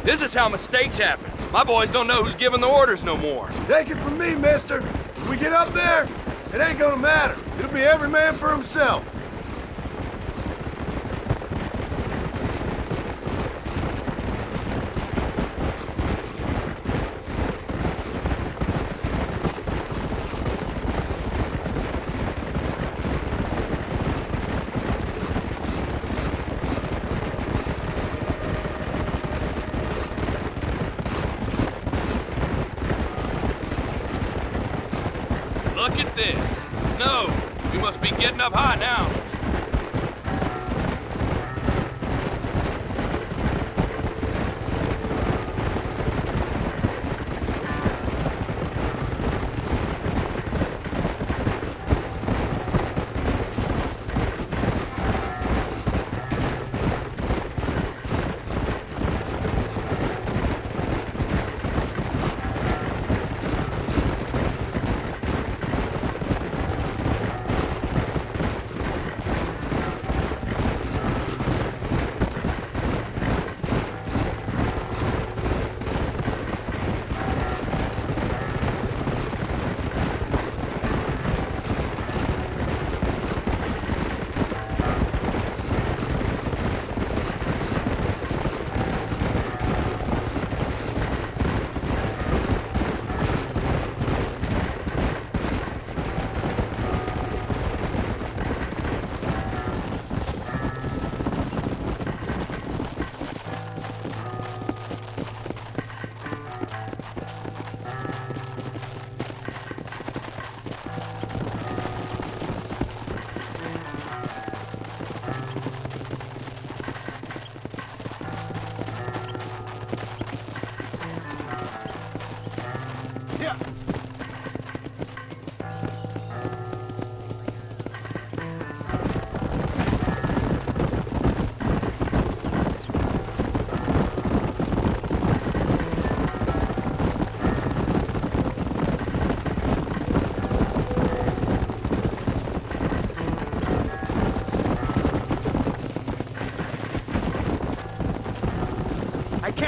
This is how mistakes happen. My boys don't know who's giving the orders no more. Take it from me, mister. When we get up there, it ain't gonna matter. It'll be every man for himself. Look at this. Snow. We must be getting up high now.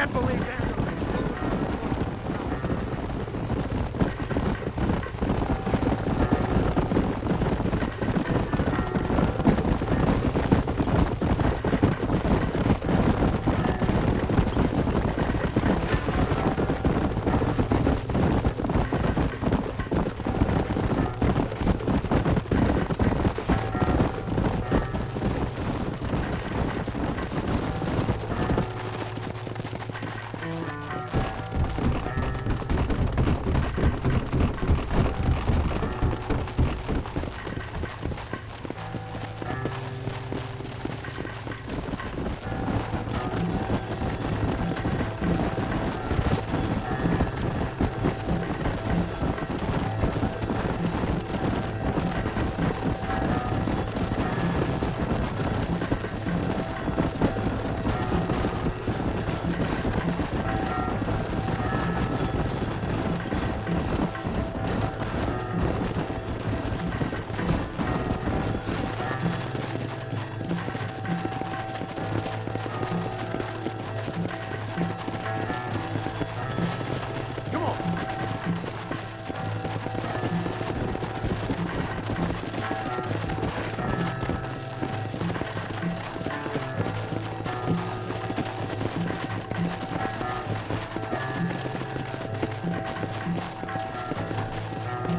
can't believe that.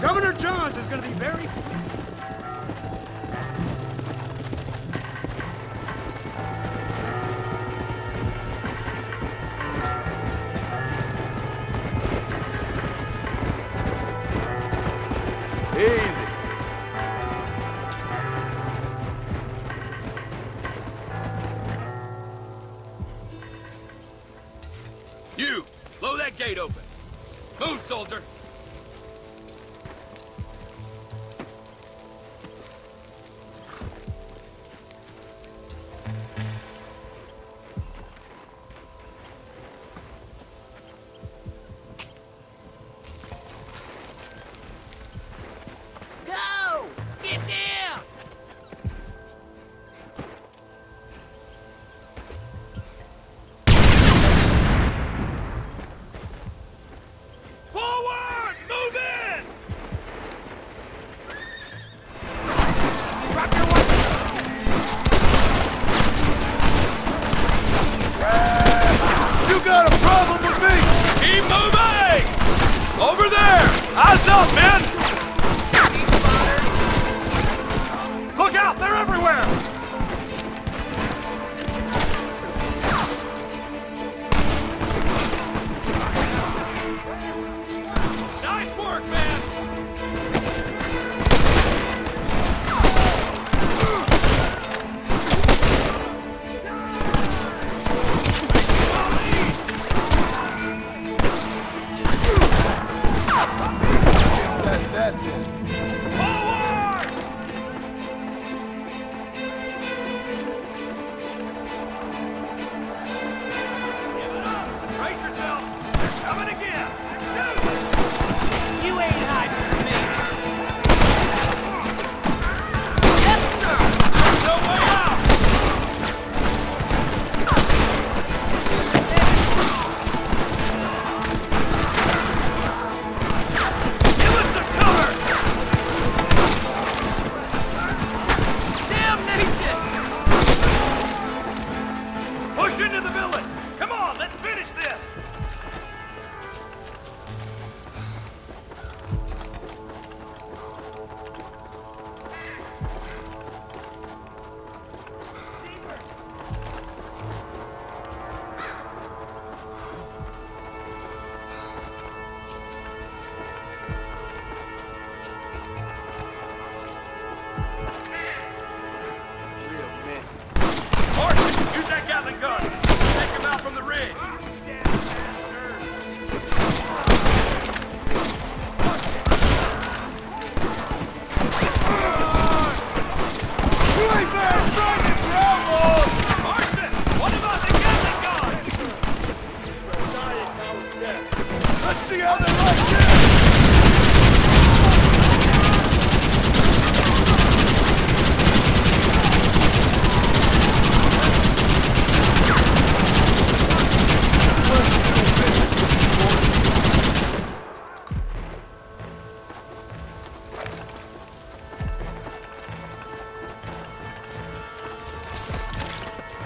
Governor Johns is going to be very... Easy. You, blow that gate open. Move, soldier. Go! Get down! Forward!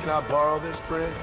Can I borrow this, friend?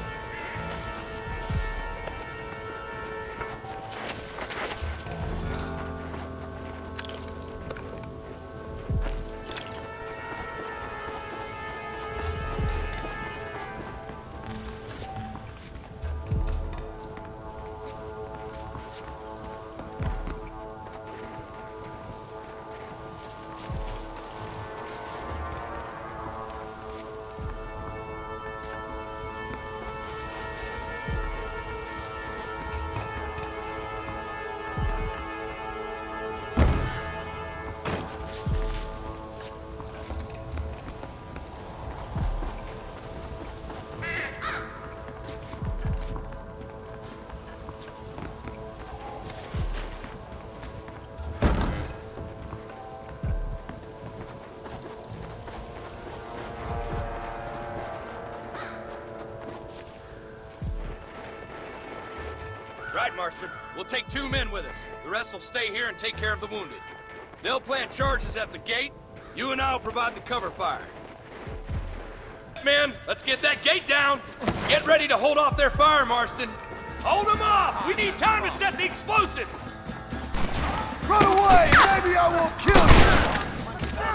Right, Marston. We'll take 2 men with us. The rest will stay here and take care of the wounded. They'll plant charges at the gate. You and I will provide the cover fire. Men, let's get that gate down. Get ready to hold off their fire, Marston. Hold them off! We need time to set the explosives! Run away! Maybe I won't kill you!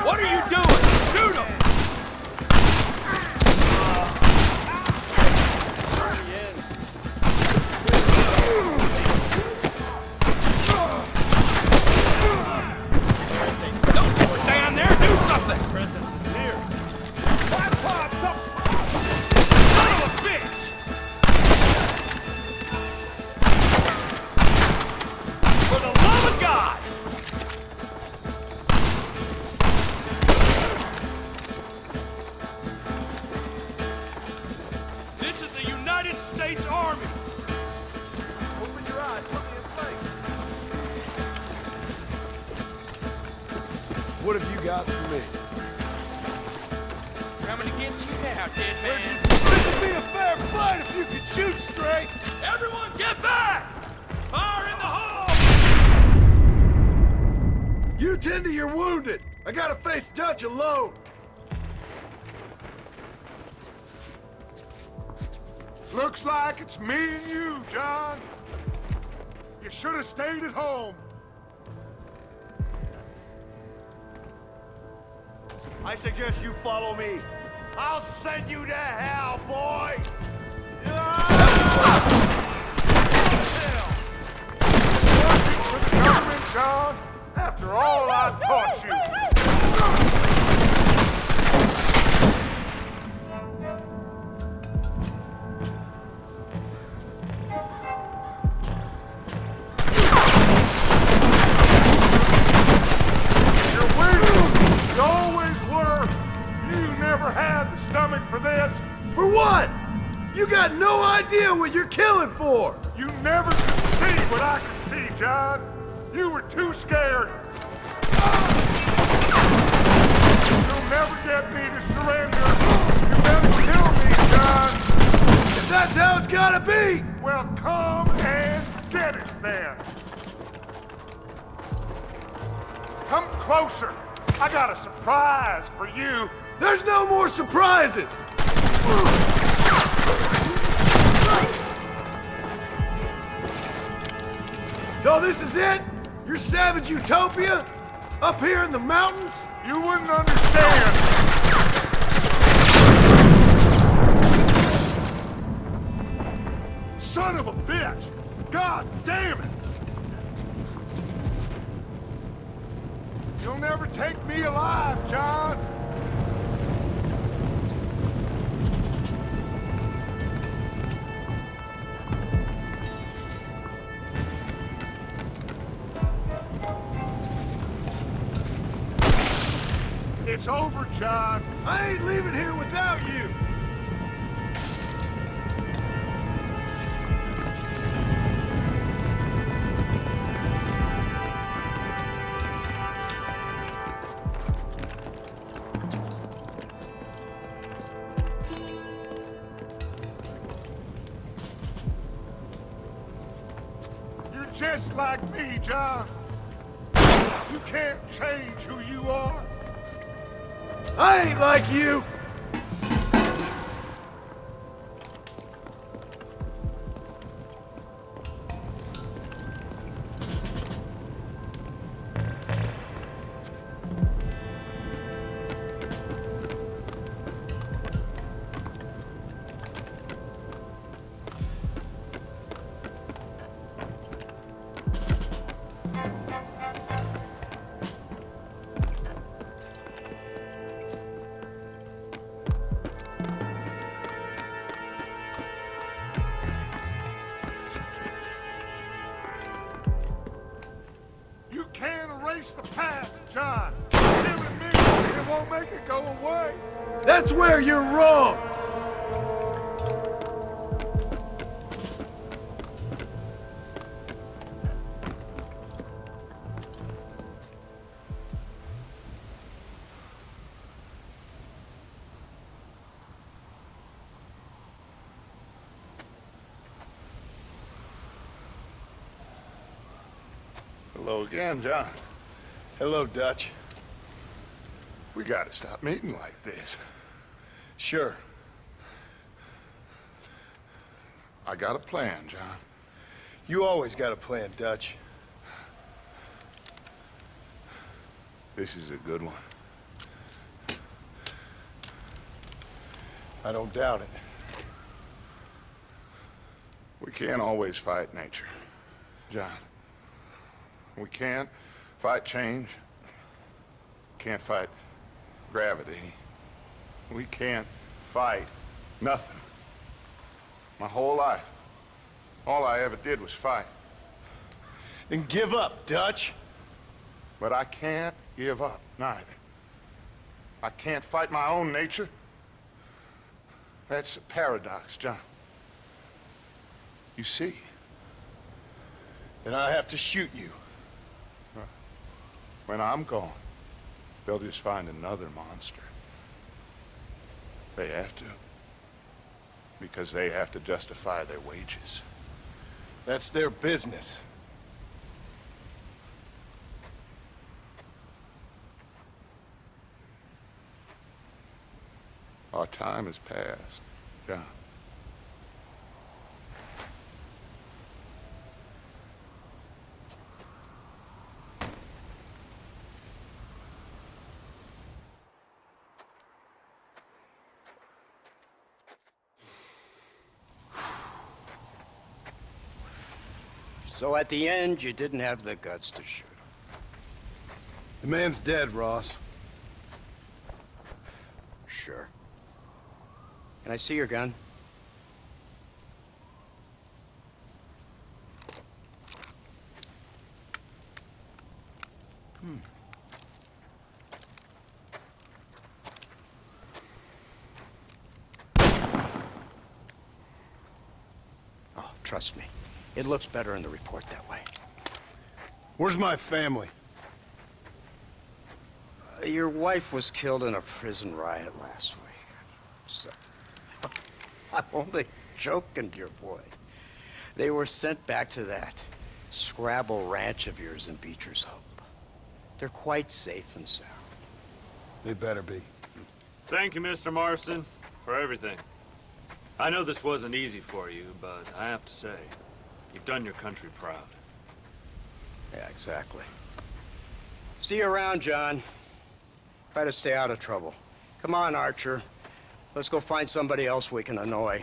What are you doing? Shoot them! Don't just stand there, do something! Here. Son of a bitch! For the love of God! This is the United States Army! Open your eyes, look me in the face. What have you got for me? Coming to get you now, dead man. This would be a fair fight if you could shoot straight! Everyone get back! Fire in the hole! You tend to your wounded! I gotta face Dutch alone! Looks like it's me and you, John. You should have stayed at home. I suggest you follow me. I'll send you to hell, boy! Working for the government, John, after all I've taught you. You're weak. You always were. You never had the stomach for this. For what? You got no idea what you're killing for! You never could see what I could see, John. You were too scared. You'll never get me to surrender. You better kill me, John. If that's how it's gotta be! Well, come and get it, then. Come closer. I got a surprise for you. There's no more surprises! So this is it? Your savage utopia? Up here in the mountains? You wouldn't understand. Son of a bitch! God damn it! You'll never take me alive, John! It's over, John. I ain't leaving here without you! You're just like me, John. You can't change who you are. I ain't like you! I could go away. That's where you're wrong. Hello again, John. Hello, Dutch. We gotta stop meeting like this. Sure. I got a plan, John. You always got a plan, Dutch. This is a good one. I don't doubt it. We can't always fight nature, John. We can't fight change. Can't fight gravity. We can't fight nothing. My whole life, all I ever did was fight. Then give up, Dutch. But I can't give up, neither. I can't fight my own nature. That's a paradox, John. You see? Then I have to shoot you. When I'm gone, they'll just find another monster. They have to. Because they have to justify their wages. That's their business. Our time has passed, John. So at the end, you didn't have the guts to shoot him. The man's dead, Ross. Sure. Can I see your gun? Oh, trust me. It looks better in the report that way. Where's my family? Your wife was killed in a prison riot last week. So, I'm only joking, dear boy. They were sent back to that Scrabble ranch of yours in Beecher's Hope. They're quite safe and sound. They better be. Thank you, Mr. Marston, for everything. I know this wasn't easy for you, but I have to say, you've done your country proud. Yeah, exactly. See you around, John. Try to stay out of trouble. Come on, Archer. Let's go find somebody else we can annoy.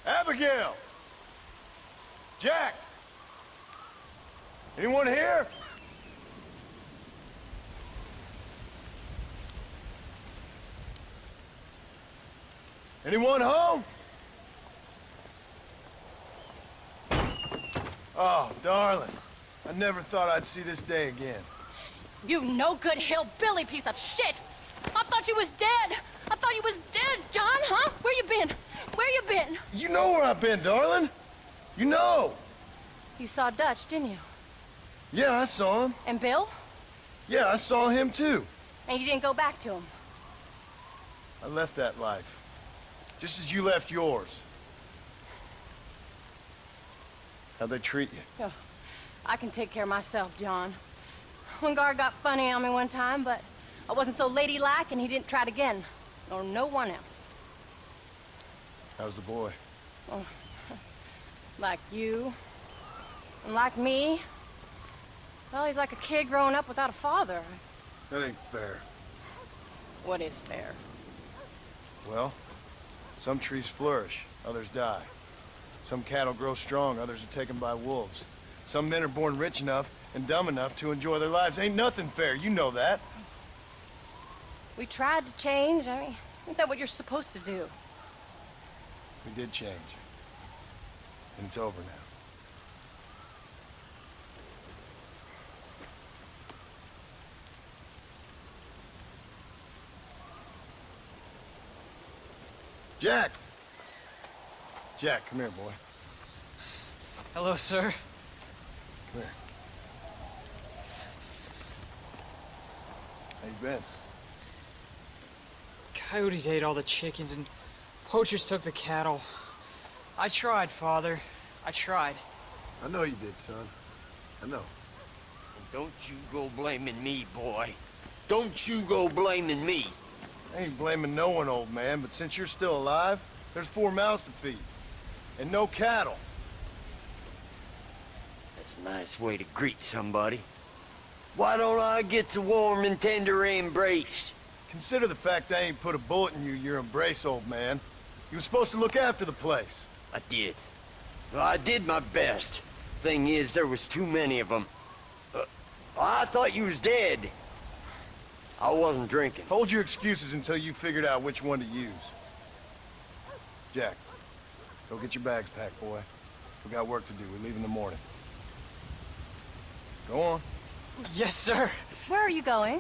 Abigail! Jack! Anyone here? Anyone home? Oh, darling. I never thought I'd see this day again. You no-good hillbilly piece of shit! I thought you was dead! I thought you was dead, John, huh? Where you been? Where you been? You know where I've been, darling. You know. You saw Dutch, didn't you? Yeah, I saw him. And Bill? Yeah, I saw him too. And you didn't go back to him? I left that life. Just as you left yours. How'd they treat you? Oh, I can take care of myself, John. One guard got funny on me one time, but I wasn't so ladylike and he didn't try it again. Nor no one else. How's the boy? Oh, like you, And like me, well, he's like a kid growing up without a father. That ain't fair. What is fair? Well, some trees flourish, others die. Some cattle grow strong, others are taken by wolves. Some men are born rich enough and dumb enough to enjoy their lives. Ain't nothing fair, you know that. We tried to change. I mean, isn't that what you're supposed to do? We did change. And it's over now. Jack! Jack, come here, boy. Hello, sir. Come here. How you been? Coyotes ate all the chickens and poachers took the cattle. I tried, Father. I tried. I know you did, son. I know. Don't you go blaming me, boy. Don't you go blaming me. I ain't blaming no one, old man, but since you're still alive, there's 4 mouths to feed. And no cattle. That's a nice way to greet somebody. Why don't I get a warm and tender embrace? Consider the fact I ain't put a bullet in your embrace, old man. You were supposed to look after the place. I did. Well, I did my best. Thing is, there was too many of them. I thought you was dead. I wasn't drinking. Hold your excuses until you figured out which one to use. Jack, go get your bags packed, boy. We got work to do. We leave in the morning. Go on. Yes, sir. Where are you going?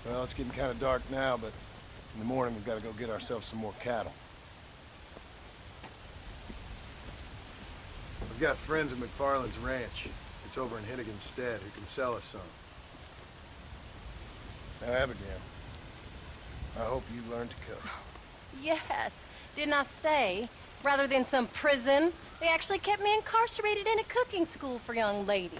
Well, it's getting kind of dark now, but in the morning we've got to go get ourselves some more cattle. I've got friends at McFarland's ranch. It's over in Hennigan's Stead who can sell us some. Now, Abigail, I hope you learn to cook. Yes. Didn't I say, rather than some prison, they actually kept me incarcerated in a cooking school for young ladies.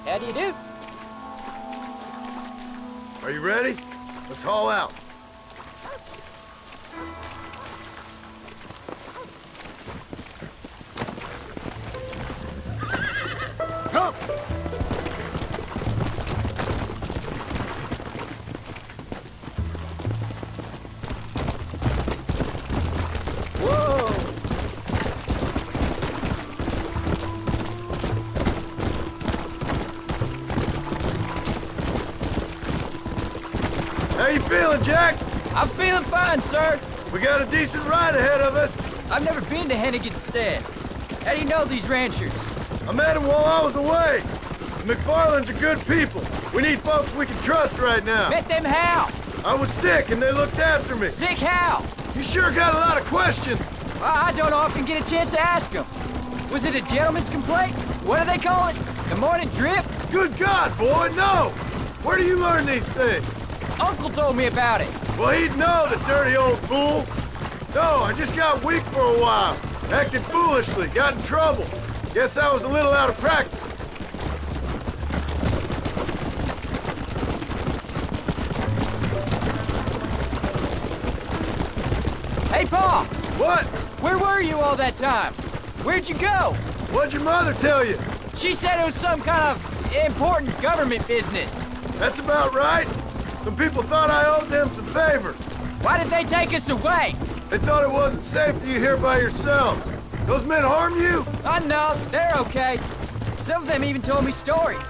How do you do? Are you ready? Let's haul out. Come! Whoa! How you feeling, Jack? I'm feeling fine, sir. We got a decent ride ahead of us. I've never been to Hennigan's Stead. How do you know these ranchers? I met them while I was away. The McFarlands are good people. We need folks we can trust right now. Met them how? I was sick and they looked after me. Sick how? You sure got a lot of questions. Well, I don't often get a chance to ask them. Was it a gentleman's complaint? What do they call it? The morning drip? Good God, boy, no! Where do you learn these things? Uncle told me about it. Well, he'd know, the dirty old fool. No, I just got weak for a while. Acted foolishly, got in trouble. Guess I was a little out of practice. Hey, Pa! What? Where were you all that time? Where'd you go? What'd your mother tell you? She said it was some kind of important government business. That's about right. Some people thought I owed them some favor. Why did they take us away? They thought it wasn't safe for you here by yourself. Those men harm you? Oh, no, they're okay. Some of them even told me stories.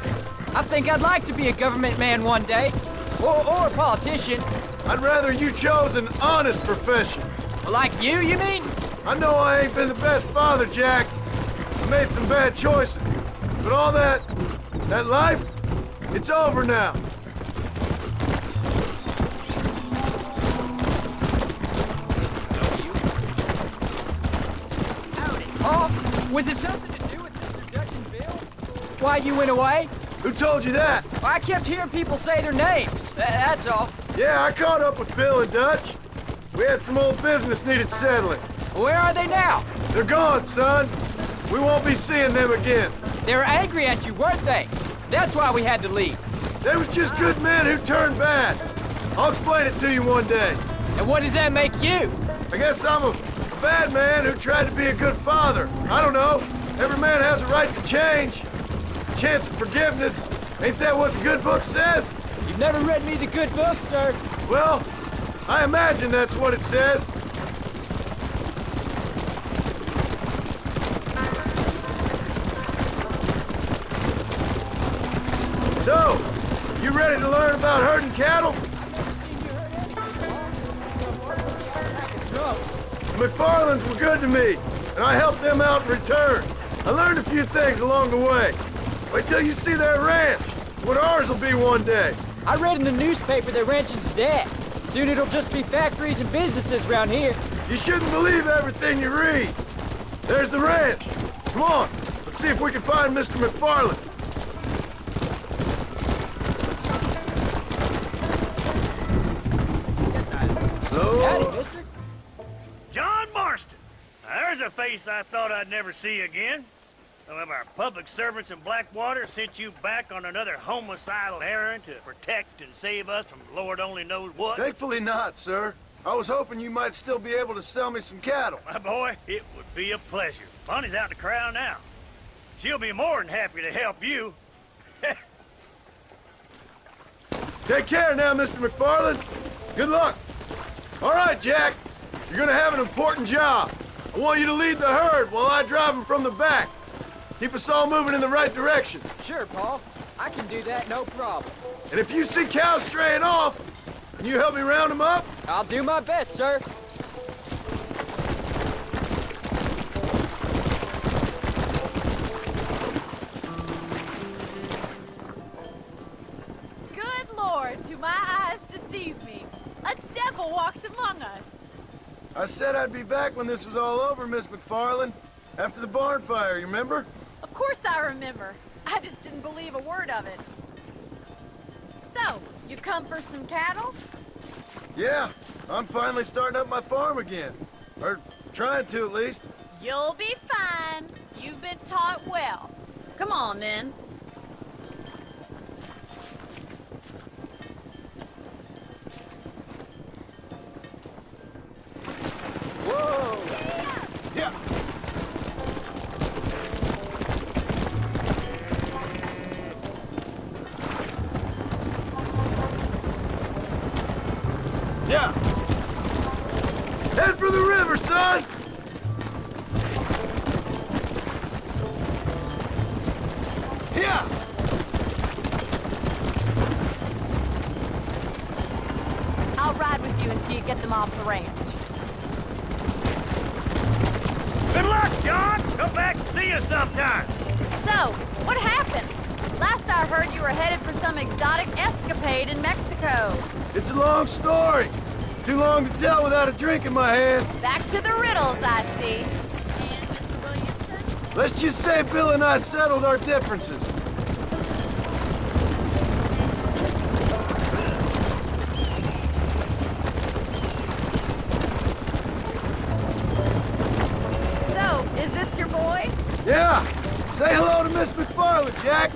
I think I'd like to be a government man one day. Or a politician. I'd rather you chose an honest profession. Like you mean? I know I ain't been the best father, Jack. I made some bad choices. But all that life, it's over now. Oh, was it something to do with Mr. Dutch and Bill? Why you went away? Who told you that? I kept hearing people say their names. That's all. Yeah, I caught up with Bill and Dutch. We had some old business needed settling. Where are they now? They're gone, son. We won't be seeing them again. They were angry at you, weren't they? That's why we had to leave. They was just good men who turned bad. I'll explain it to you one day. And what does that make you? I guess I'm a bad man who tried to be a good father. I don't know. Every man has a right to change. A chance of forgiveness. Ain't that what the good book says? You've never read me the good book, sir. Well, I imagine that's what it says. So, you ready to learn about herding cattle? The McFarlands were good to me, and I helped them out in return. I learned a few things along the way. Wait till you see their ranch. What ours will be one day. I read in the newspaper that ranching's dead. Soon it'll just be factories and businesses around here. You shouldn't believe everything you read. There's the ranch. Come on, let's see if we can find Mr. McFarland. Howdy, mister. John Marston. Now, there's a face I thought I'd never see again. Some of our public servants in Blackwater sent you back on another homicidal errand to protect and save us from Lord only knows what. Thankfully not, sir. I was hoping you might still be able to sell me some cattle. My boy, it would be a pleasure. Bonnie's out in the crowd now. She'll be more than happy to help you. Take care now, Mr. McFarland. Good luck. All right, Jack. You're gonna have an important job. I want you to lead the herd while I drive them from the back. Keep us all moving in the right direction. Sure, Paul. I can do that, no problem. And if you see cows straying off, can you help me round them up? I'll do my best, sir. Good Lord, do my eyes deceive me? A devil walks among us. I said I'd be back when this was all over, Miss McFarland. After the barn fire, you remember? Of course I remember. I just didn't believe a word of it. So, you've come for some cattle? Yeah, I'm finally starting up my farm again. Or trying to, at least. You'll be fine. You've been taught well. Come on, then. Whoa! Yeah! Yeah! Head for the river, son! Yeah! I'll ride with you until you get them off the ranch. Good luck, John! Come back and see us sometime. So, what happened? Last I heard you were headed for some exotic escapade in Mexico. It's a long story. Too long to tell without a drink in my hand. Back to the riddles, I see. And Mr. Williamson? Let's just say Bill and I settled our differences. So, is this your boy? Yeah! Say hello to Miss McFarland, Jack!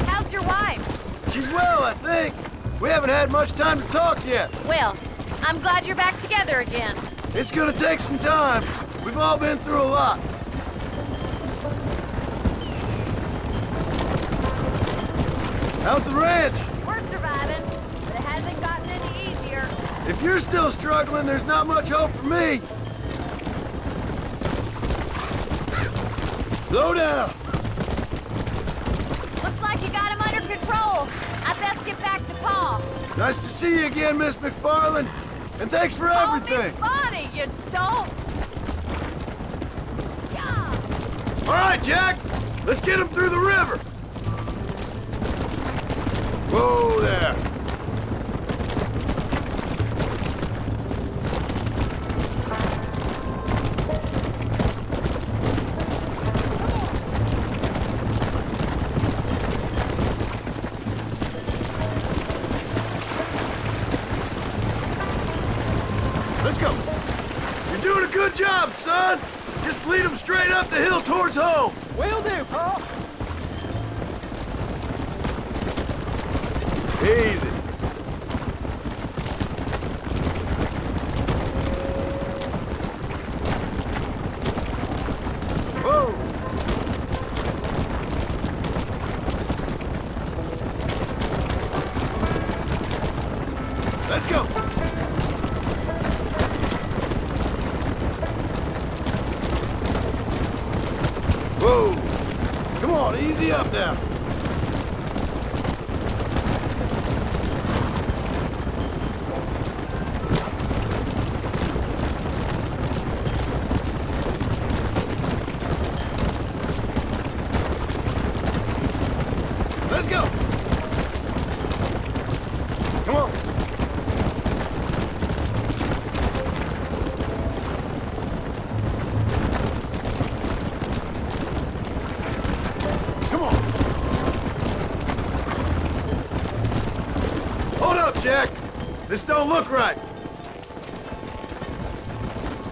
How's your wife? She's well, I think. We haven't had much time to talk yet. Well, I'm glad you're back together again. It's gonna take some time. We've all been through a lot. How's the ranch? We're surviving, but it hasn't gotten any easier. If you're still struggling, there's not much hope for me. Slow down. Looks like you got him under control. I best get back to Pa. Nice to see you again, Miss McFarland. And thanks for everything. Call me Bonnie, you don't. All right, Jack. Let's get him through the river. Whoa there. Let's go. You're doing a good job, son. Just lead them straight up the hill towards home. Will do, Pa. Easy. Whoa. Let's go. Whoa! Come on, easy up now. Let's go. Come on. Jack, this don't look right.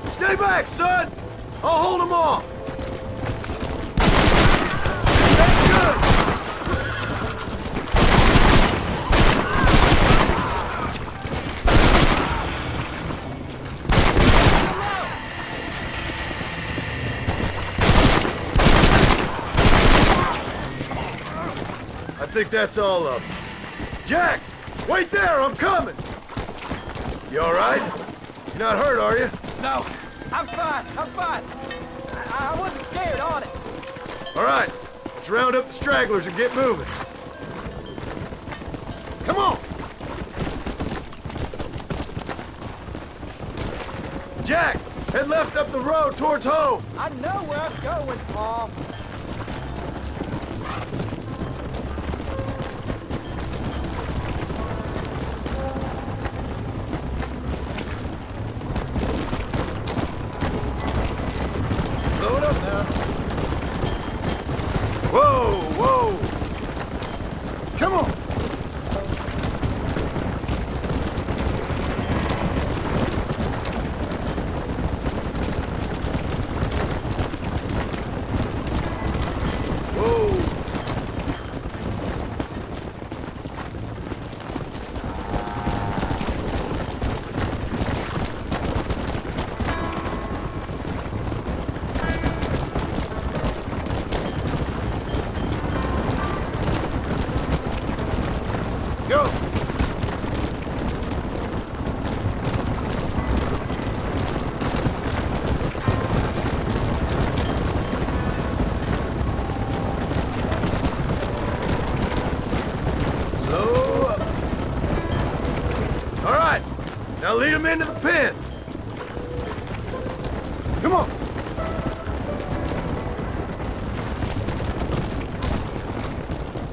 Stay back, son. I'll hold them off. That's good. I think that's all of them. Jack! Wait there, I'm coming! You all right? You're not hurt, are you? No, I'm fine, I'm fine. I wasn't scared, honest. All right, let's round up the stragglers and get moving. Come on! Jack, head left up the road towards home. I know where I'm going, Pa. Whoa, whoa! Come on! Whoa! Go! Slow up. All right, now lead them into the pen. Come on.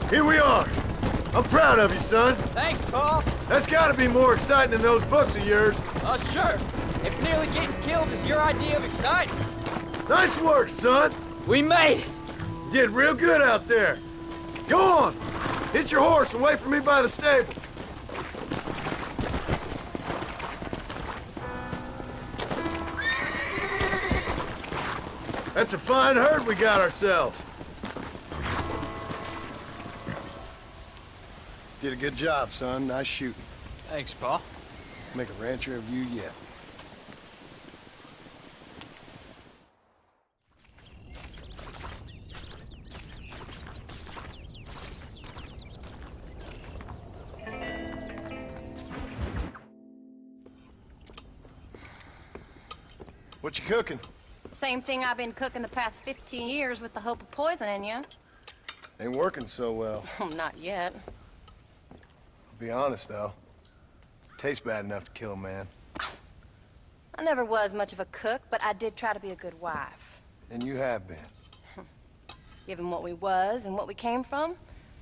Here we are. I'm proud of you, son. Thanks, Pa. That's gotta be more exciting than those books of yours. Sure. If nearly getting killed is your idea of excitement. Nice work, son. We made it. You did real good out there. Go on. Hit your horse and wait for me by the stable. That's a fine herd we got ourselves. Did a good job, son. Nice shooting. Thanks, Pa. Make a rancher of you yet. What you cooking? Same thing I've been cooking the past 15 years with the hope of poisoning you. Ain't working so well. Not yet. Be honest, though. Tastes bad enough to kill a man. I never was much of a cook, but I did try to be a good wife. And you have been. Given what we was and what we came from,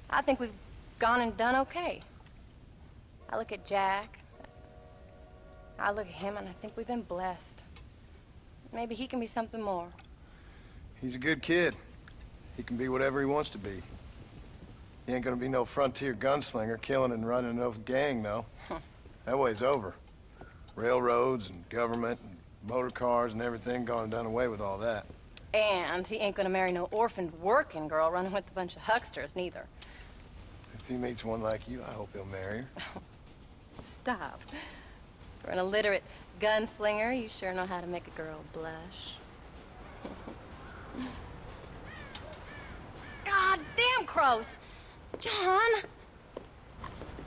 I think we've gone and done okay. I look at Jack. I look at him, and I think we've been blessed. Maybe he can be something more. He's a good kid. He can be whatever he wants to be. He ain't gonna be no frontier gunslinger killing and running no gang, though. That way's over. Railroads and government and motor cars and everything gone and done away with all that. And he ain't gonna marry no orphaned working girl running with a bunch of hucksters, neither. If he meets one like you, I hope he'll marry her. Stop. For an illiterate gunslinger, you sure know how to make a girl blush. God damn crows! John!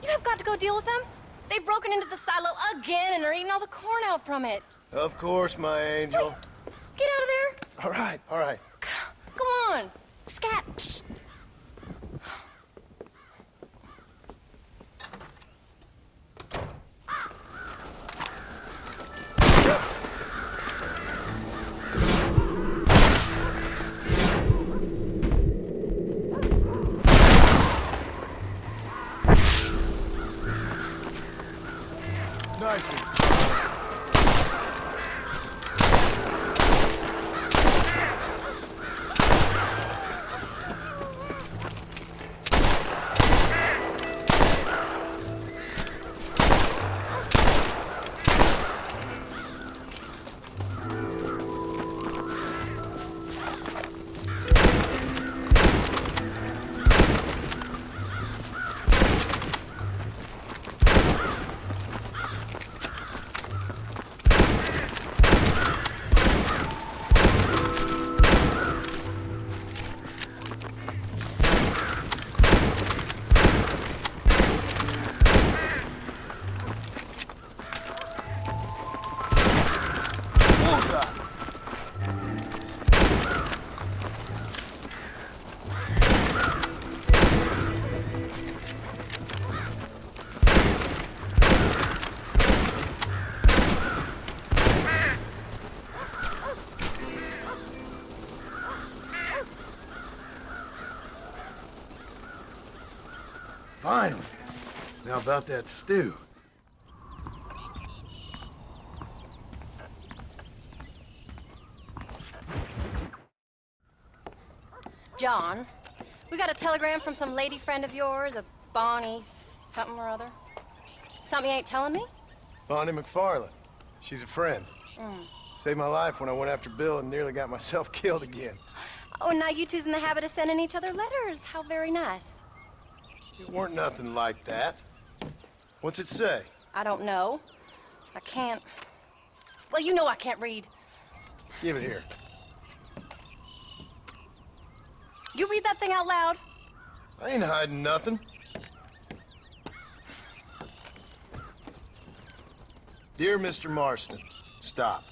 You have got to go deal with them. They've broken into the silo again and are eating all the corn out from it. Of course, my angel. Wait, get out of there! All right, all right. Go on! Scat! Shh. Nicely. Finally. Now about that stew. John, we got a telegram from some lady friend of yours, a Bonnie something or other. Something you ain't telling me? Bonnie McFarland. She's a friend. Saved my life when I went after Bill and nearly got myself killed again. Oh, now you two's in the habit of sending each other letters. How very nice. It weren't nothing like that. What's it say? I don't know. I can't. Well, you know I can't read. Give it here. You read that thing out loud? I ain't hiding nothing. Dear Mr. Marston, stop.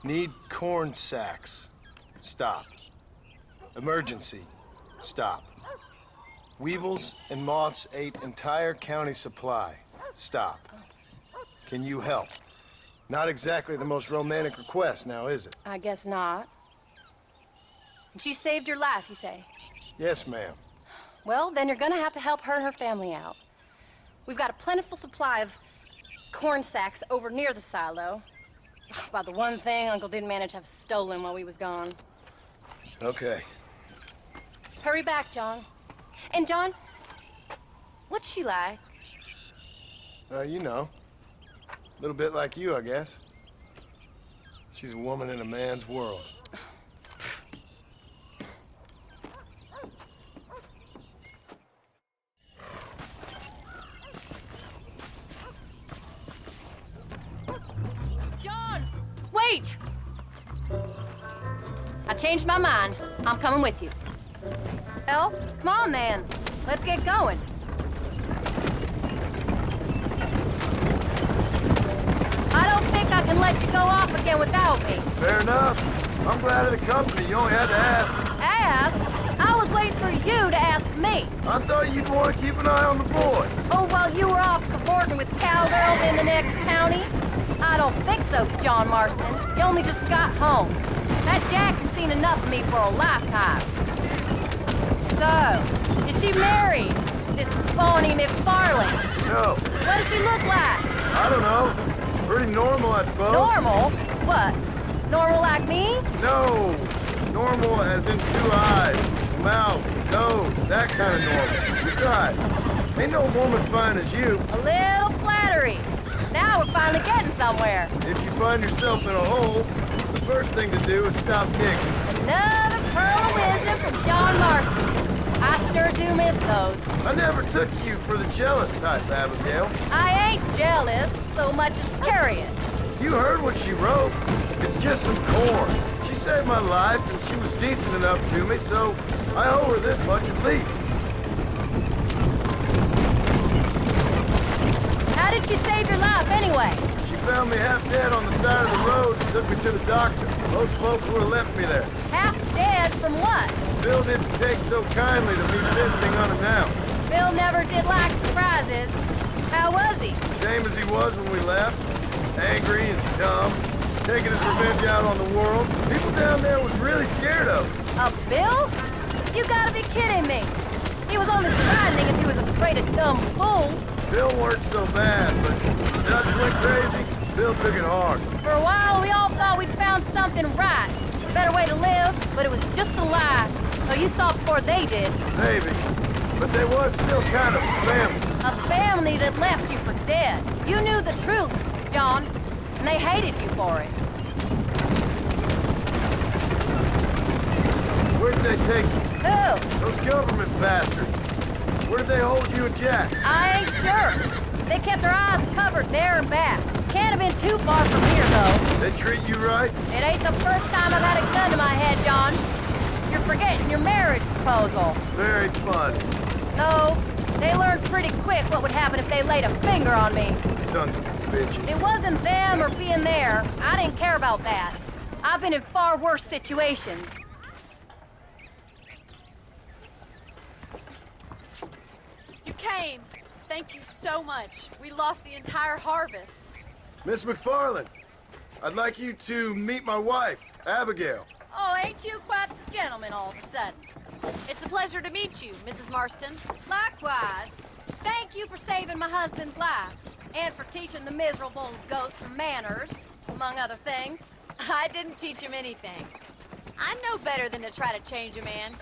Need corn sacks. Stop. Emergency. Stop. Weevils and moths ate entire county supply. Stop. Can you help? Not exactly the most romantic request, now is it? I guess not. She saved your life, you say? Yes, ma'am. Well, then you're gonna have to help her and her family out. We've got a plentiful supply of corn sacks over near the silo. About the one thing Uncle didn't manage to have stolen while we was gone. Okay. Hurry back, John. And John, what's she like? You know. A little bit like you, I guess. She's a woman in a man's world. changed my mind. I'm coming with you. Well, come on then. Let's get going. I don't think I can let you go off again without me. Fair enough. I'm glad of the company. You only had to ask. Ask? I was waiting for you to ask me. I thought you'd want to keep an eye on the boy. Oh, while you were off cavorting with cowgirls in the next county? I don't think so, John Marston. You only just got home. That Jack has seen enough of me for a lifetime. So, is she married? This phony McFarlane? No. What does she look like? I don't know. Pretty normal, I suppose. Normal? What? Normal like me? No. Normal as in 2 eyes, mouth, nose, that kind of normal. Besides, ain't no woman fine as you. A little flattery. Now we're finally getting somewhere. If you find yourself in a hole, the first thing to do is stop digging. Another pearl of wisdom from John Marston. I sure do miss those. I never took you for the jealous type, Abigail. I ain't jealous so much as curious. You heard what she wrote. It's just some corn. She saved my life, and she was decent enough to me, so I owe her this much at least. How did she save your life anyway? She found me half dead on the side of the road and took me to the doctor. Most folks would have left me there. Half dead from what? Bill didn't take so kindly to me visiting unannounced. Bill never did like surprises. How was he? Same as he was when we left. Angry and dumb. Taking his revenge out on the world. People down there was really scared of him. Of Bill? You gotta be kidding me. He was only frightening if he was afraid of dumb fools. Bill weren't so bad, but Dutch went crazy. Bill took it hard. For a while, we all thought we'd found something right. A better way to live, but it was just a lie. So you saw before they did. Maybe. But they was still kind of family. A family that left you for dead. You knew the truth, John, and they hated you for it. Where did they take you? Who? Those government bastards. Where did they hold you and Jack? I ain't sure. They kept their eyes covered there and back. Can't have been too far from here, though. They treat you right? It ain't the first time I've had a gun to my head, John. You're forgetting your marriage proposal. Very funny. No, they learned pretty quick what would happen if they laid a finger on me. Sons of bitches. It wasn't them or being there. I didn't care about that. I've been in far worse situations. You came. Thank you so much. We lost the entire harvest. Miss McFarlane, I'd like you to meet my wife, Abigail. Oh, ain't you quite the gentleman all of a sudden? It's a pleasure to meet you, Mrs. Marston. Likewise. Thank you for saving my husband's life. And for teaching the miserable goat some manners, among other things. I didn't teach him anything. I know better than to try to change a man.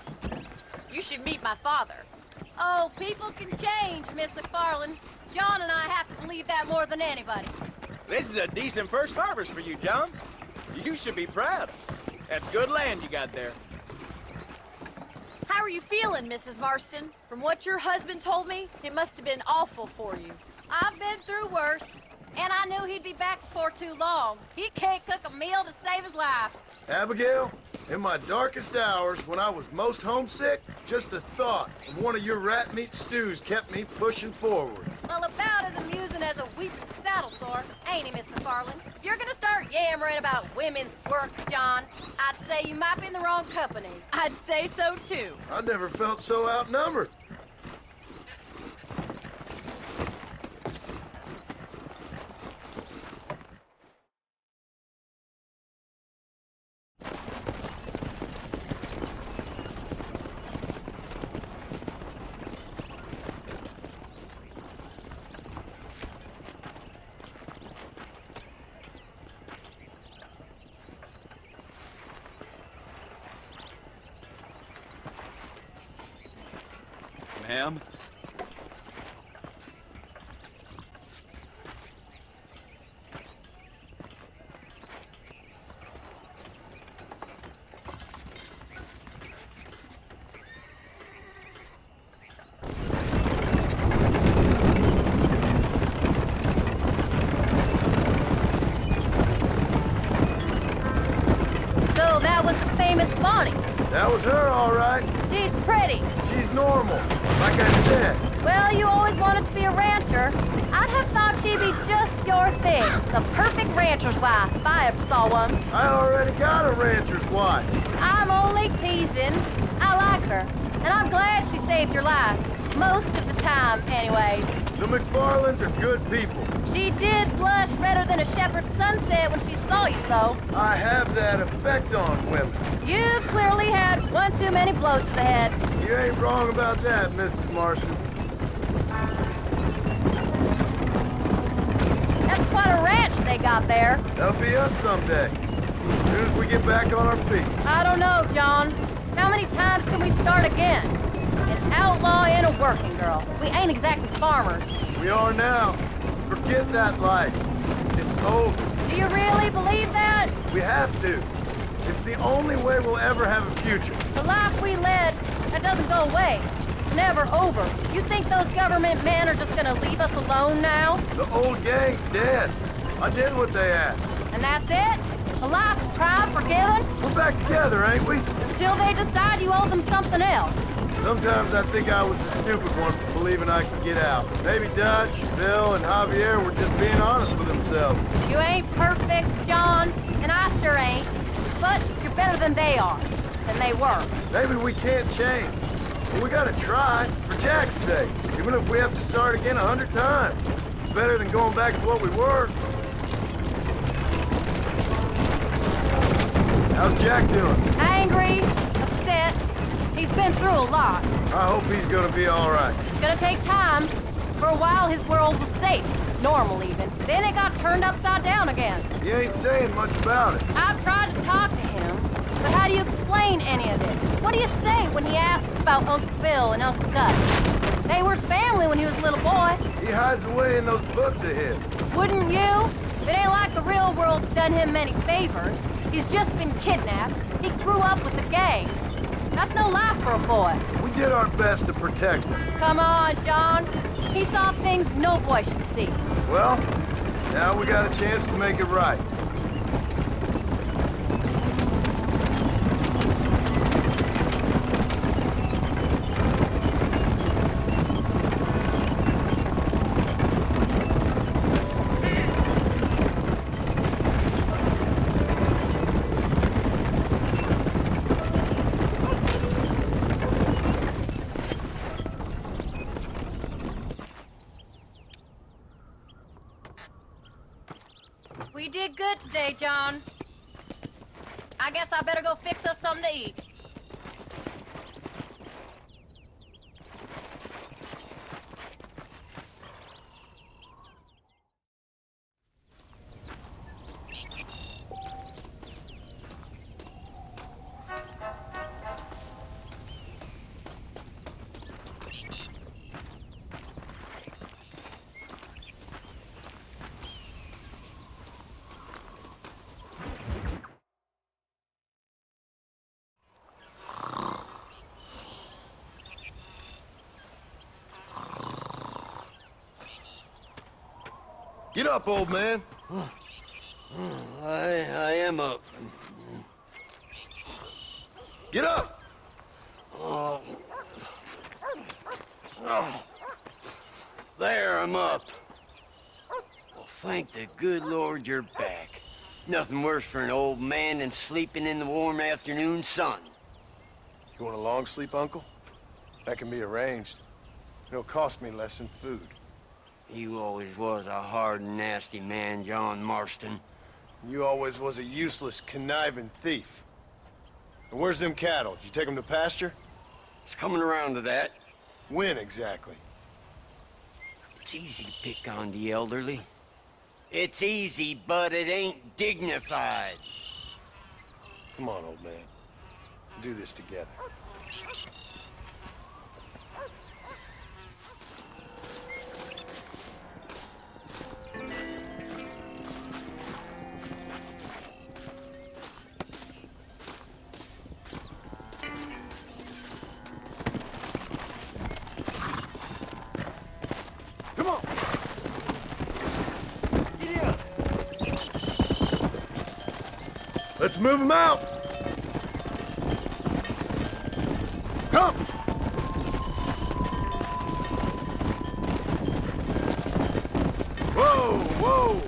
You should meet my father. Oh, people can change, Miss McFarlane. John and I have to believe that more than anybody. This is a decent first harvest for you, John. You should be proud. That's good land you got there. How are you feeling, Mrs. Marston? From what your husband told me, it must have been awful for you. I've been through worse, and I knew he'd be back before too long. He can't cook a meal to save his life. Abigail, in my darkest hours, when I was most homesick, just the thought of one of your rat meat stews kept me pushing forward. Well, about as amusing as a weeping saddle sore, ain't he, Miss McFarlane? If you're gonna start yammering about women's work, John, I'd say you might be in the wrong company. I'd say so, too. I never felt so outnumbered. Ma'am? So that was the famous farm. That was her, all right. She's pretty. She's normal, like I said. Well, you always wanted to be a rancher. I'd have thought she'd be just your thing. The perfect rancher's wife, if I ever saw one. I already got a rancher's wife. I'm only teasing. I like her, and I'm glad she saved your life. Most of the time, anyways. The McFarlands are good people. She did blush redder than a shepherd's sunset when she saw you, though. I have that effect on women. You've clearly had one too many blows to the head. You ain't wrong about that, Mrs. Marston. That's quite a ranch they got there. That'll be us someday. As soon as we get back on our feet. I don't know, John. How many times can we start again? An outlaw and a working girl. We ain't exactly farmers. We are now. Forget that life. It's over. Do you really believe that? We have to. It's the only way we'll ever have a future. The life we led, that doesn't go away. It's never over. You think those government men are just gonna leave us alone now? The old gang's dead. I did what they asked. And that's it? A life of crime forgiven? We're back together, ain't we? Until they decide you owe them something else. Sometimes I think I was the stupid one for believing I could get out. Maybe Dutch, Bill, and Javier were just being honest with themselves. You ain't perfect, John, and I sure ain't. But you're better than they are. And they were. Maybe we can't change. But we gotta try, for Jack's sake. Even if we have to start again 100 times. It's better than going back to what we were. How's Jack doing? Angry, upset. He's been through a lot. I hope he's gonna be all right. It's gonna take time. For a while, his world was safe. Normal, even. Then it got turned upside down again. You ain't saying much about it. I've tried to talk to him, but how do you explain any of it? What do you say when he asks about Uncle Bill and Uncle Dutch? They were his family when he was a little boy. He hides away in those books of his. Wouldn't you? It ain't like the real world's done him many favors. He's just been kidnapped. He grew up with the gang. That's no life for a boy. We did our best to protect him. Come on, John. He saw things no boy should see. Well, now we got a chance to make it right. We did good today, John. I guess I better go fix us something to eat. Get up, old man. I am up. Get up! Oh. There, I'm up. Well, thank the good Lord you're back. Nothing worse for an old man than sleeping in the warm afternoon sun. You want a long sleep, Uncle? That can be arranged. It'll cost me less than food. You always was a hard and nasty man, John Marston. You always was a useless, conniving thief. And where's them cattle? Did you take them to pasture? It's coming around to that. When exactly? It's easy to pick on the elderly. It's easy, but it ain't dignified. Come on, old man. We'll do this together. Come on! Get up! Let's move them out! go! Whoa, whoa!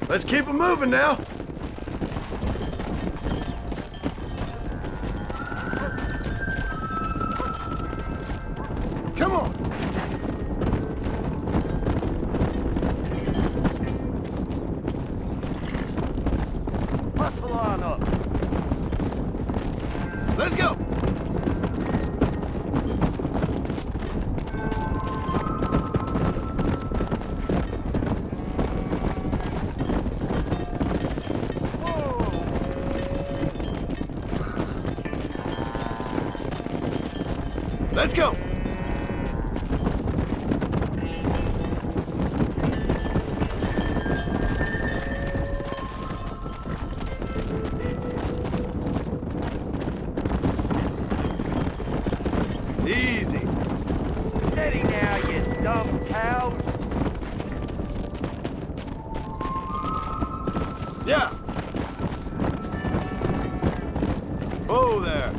Let's keep it moving now. Come on! Muscle on up. Let's go! Let's go! Easy. Steady now, you dumb cows. Yeah. Whoa there.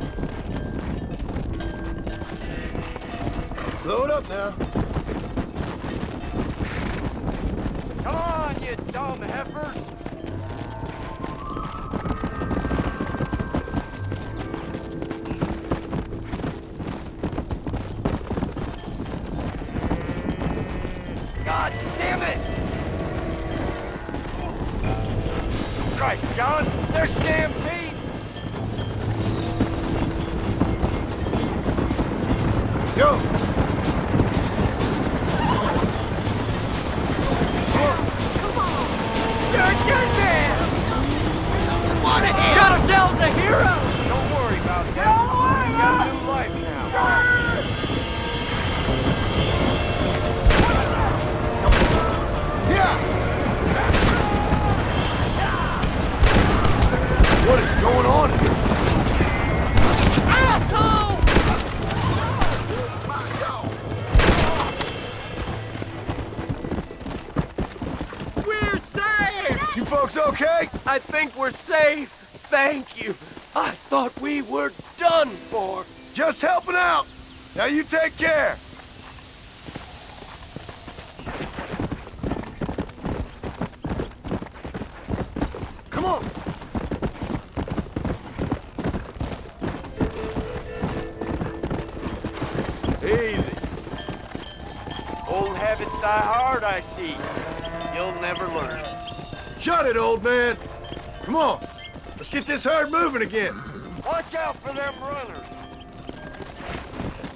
Slow it up now. Come on, you dumb heifers. God damn it! Christ, John, there's stampede! Go! You're a good man! What a hero! Got ourselves a hero! Don't worry about that. We got a new life now. What is going on here? Asshole! We're safe! You folks okay? I think we're safe. Thank you. I thought we were done for. Just helping out. Now you take care. Come on. Easy. Old habits die hard, I see. You'll never learn. Shut it, old man. Come on. Let's get this herd moving again. Watch out for them runners.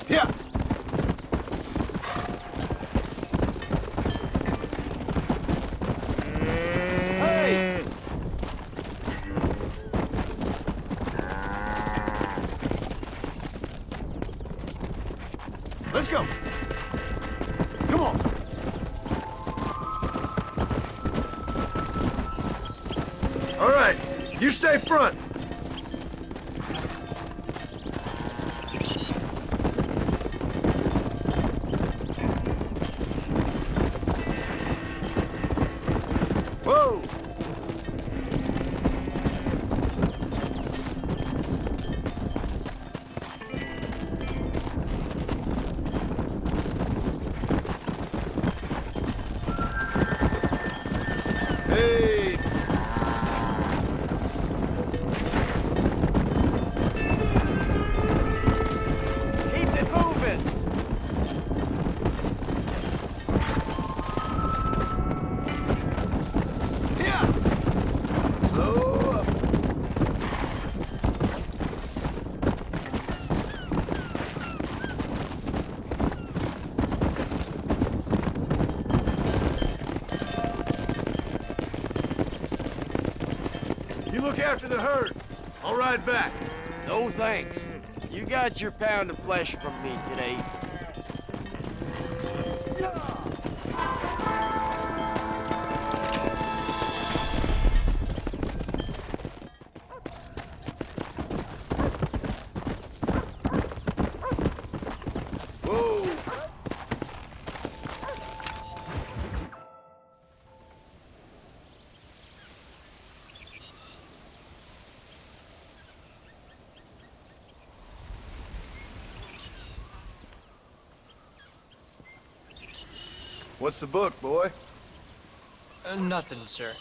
Yeah. Hey! Let's go. Come on. All right. You stay front. Whoa! Hey! Keep it moving. Yeah! Slow up. You look after the herd. I'll ride back. No thanks. You got your pound of flesh from me today. Whoa! What's the book, boy? Nothing, sir.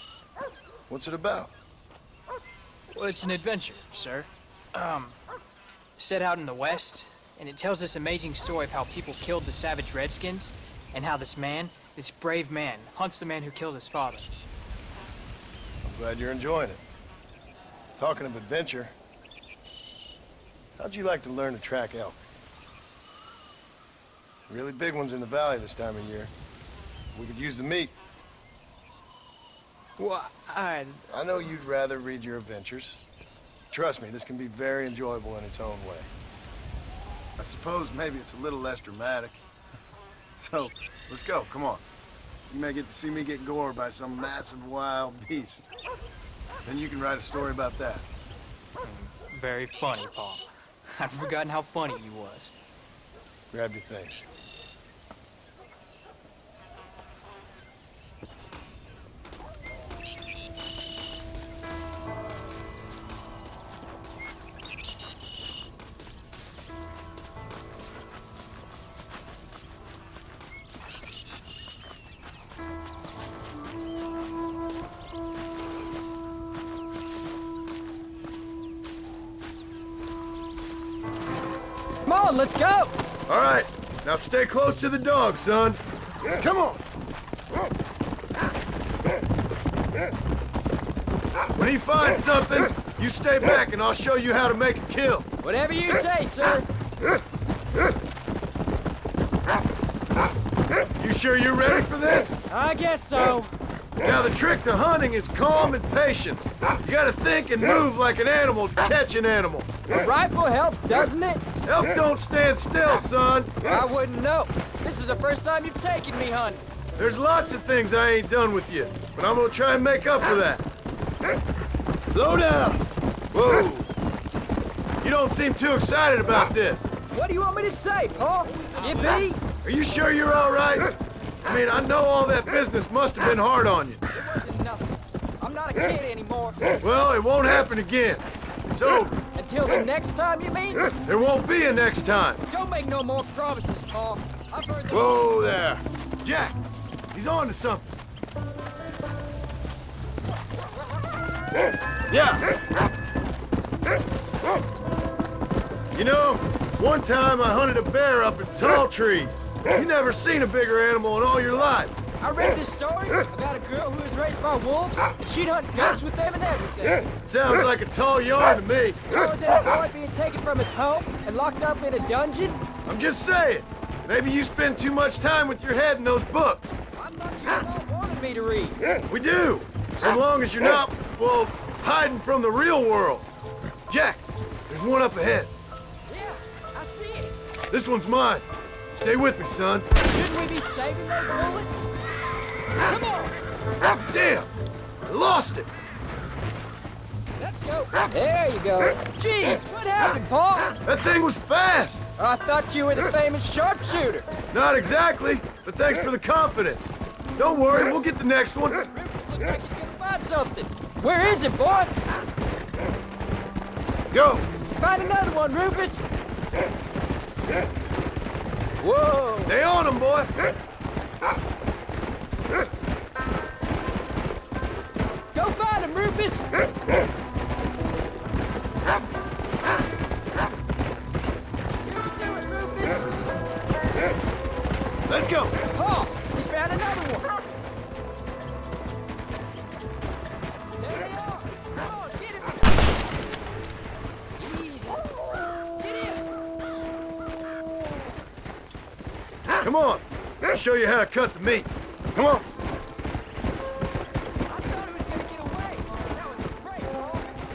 What's it about? Well, it's an adventure, sir. Set out in the West, and it tells this amazing story of how people killed the savage Redskins, and how this man, this brave man, hunts the man who killed his father. I'm glad you're enjoying it. Talking of adventure, how'd you like to learn to track elk? Really big ones in the valley this time of year. We could use the meat. Well, I know you'd rather read your adventures. Trust me, this can be very enjoyable in its own way. I suppose maybe it's a little less dramatic. So, let's go, come on. You may get to see me get gored by some massive wild beast. Then you can write a story about that. Very funny, Paul. I'd forgotten how funny you was. Grab your things. Come on, let's go! All right, now stay close to the dog, son. Come on. When he finds something, you stay back and I'll show you how to make a kill. Whatever you say, sir. You sure you're ready for this? I guess so. Now, the trick to hunting is calm and patience. You gotta think and move like an animal to catch an animal. A rifle helps, doesn't it? Elk don't stand still, son. I wouldn't know. This is the first time you've taken me hunting. There's lots of things I ain't done with you, but I'm gonna try and make up for that. Slow down. Whoa. You don't seem too excited about this. What do you want me to say, Paul? Yippee? Are you sure you're all right? I mean, I know all that business must have been hard on you. It wasn't nothing. I'm not a kid anymore. Well, it won't happen again. It's over. Until the next time, you mean? There won't be a next time. Don't make no more promises, Paul. I've heard that. Whoa there. Jack, he's on to something. Yeah. You know, one time I hunted a bear up in tall trees. You never seen a bigger animal in all your life. I read this story about a girl who was raised by wolves, and she'd hunt goats with them and everything. Sounds like a tall yarn to me. More than a boy being taken from his home and locked up in a dungeon. I'm just saying. Maybe you spend too much time with your head in those books. I thought you all wanted me to read. We do. So long as you're not, well, hiding from the real world. Jack, there's one up ahead. Yeah, I see it. This one's mine. Stay with me, son. Shouldn't we be saving those bullets? Come on! Damn! I lost it! Let's go. There you go. Jeez, what happened, Paul? That thing was fast! I thought you were the famous sharpshooter. Not exactly, but thanks for the confidence. Don't worry, we'll get the next one. Rufus looks like he's gonna find something. Where is it, boy? Go! Find another one, Rufus. Whoa! Stay on him, boy! Go find him, Rufus! Let's go! Paul, he's found another one! There they are! Come on, get him! Easy! Get in! Come on! I'll show you how to cut the meat. Come on!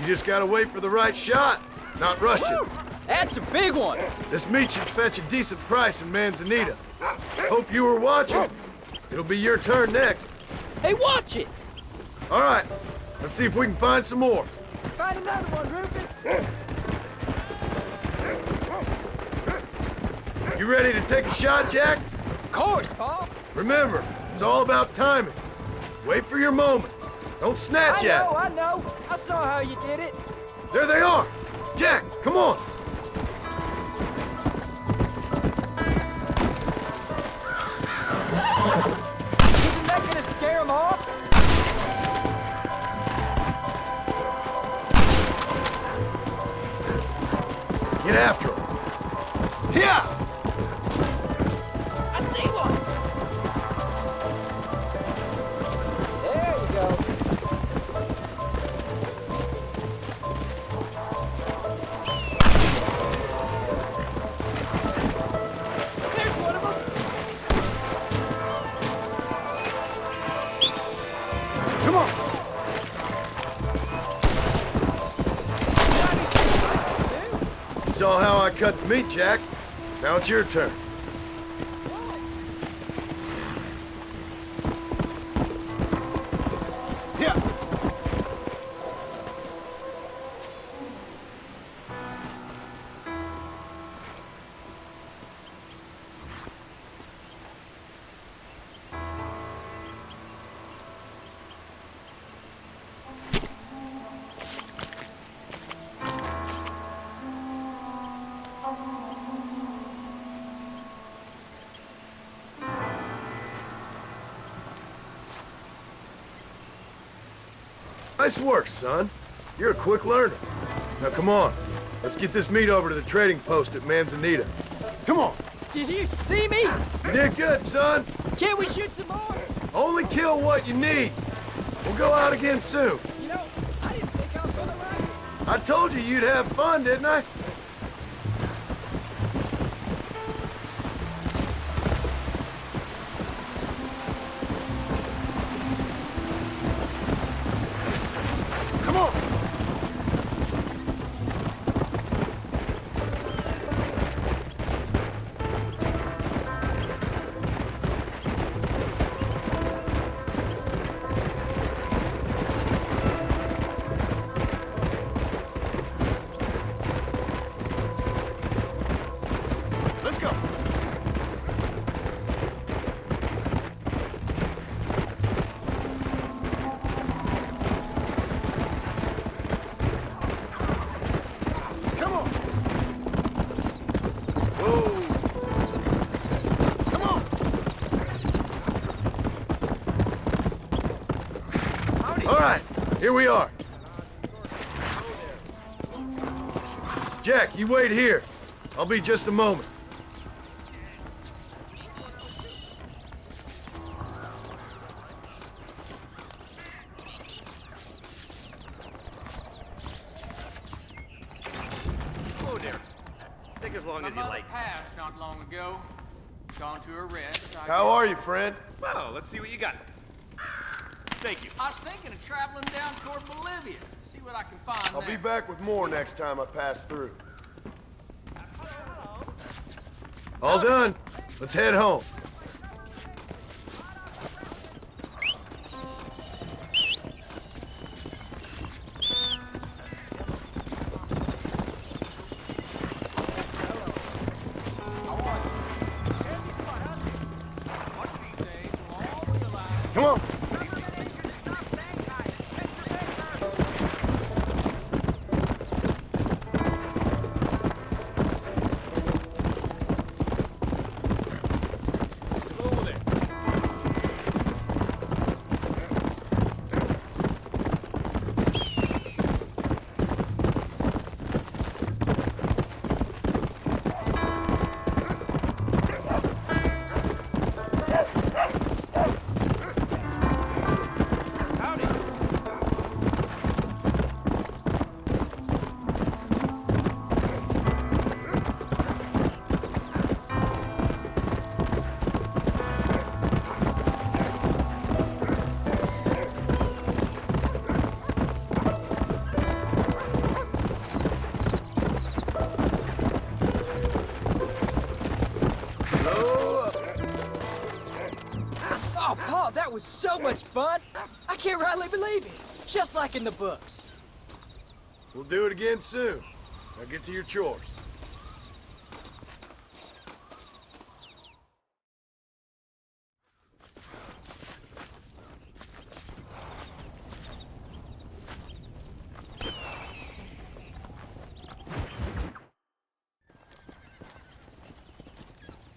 You just gotta wait for the right shot, not rush it. That's a big one! This meat should fetch a decent price in Manzanita. Hope you were watching. It'll be your turn next. Hey, watch it! All right, let's see if we can find some more. Find another one, Rufus! You ready to take a shot, Jack? Of course, Paul! Remember, it's all about timing. Wait for your moment. Don't snatch at it. I know. I saw how you did it. There they are. Jack, come on. cut the meat, Jack. Now it's your turn. Yeah. Nice work, son. You're a quick learner. Now come on. Let's get this meat over to the trading post at Manzanita. Come on. Did you see me? You did good, son. Can't we shoot some more? Only kill what you need. We'll go out again soon. You know, I didn't think I was gonna like it. I told you you'd have fun, didn't I? Come on. Let's go. Come on. Whoa. Come on. All right, here we are. Jack, you wait here. I'll be just a moment. Whoa there. Take as long as you like. Passed not long ago. Gone to a rest. How are you, friend? Well, let's see what you got. Thank you. I was thinking of traveling down toward Bolivia. See what I can find I'll be back with more next time I pass through. All done. Let's head home. Come on. Oh, Paul, that was so much fun. I can't rightly believe it. Just like in the books. We'll do it again soon. Now get to your chores.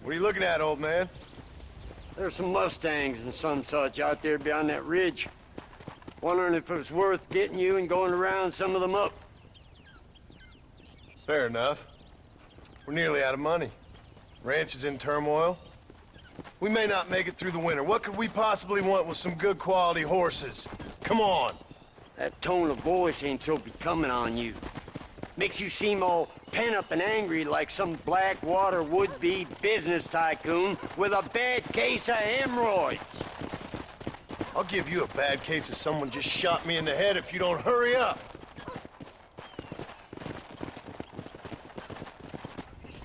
What are you looking at, old man? There's some Mustangs and some such out there beyond that ridge. Wondering if it was worth getting you and going around some of them up. Fair enough. We're nearly out of money. Ranch is in turmoil. We may not make it through the winter. What could we possibly want with some good quality horses? Come on. That tone of voice ain't so becoming on you. Makes you seem all pent up and angry like some Blackwater would-be business tycoon with a bad case of hemorrhoids. I'll give you a bad case of someone just shot me in the head if you don't hurry up.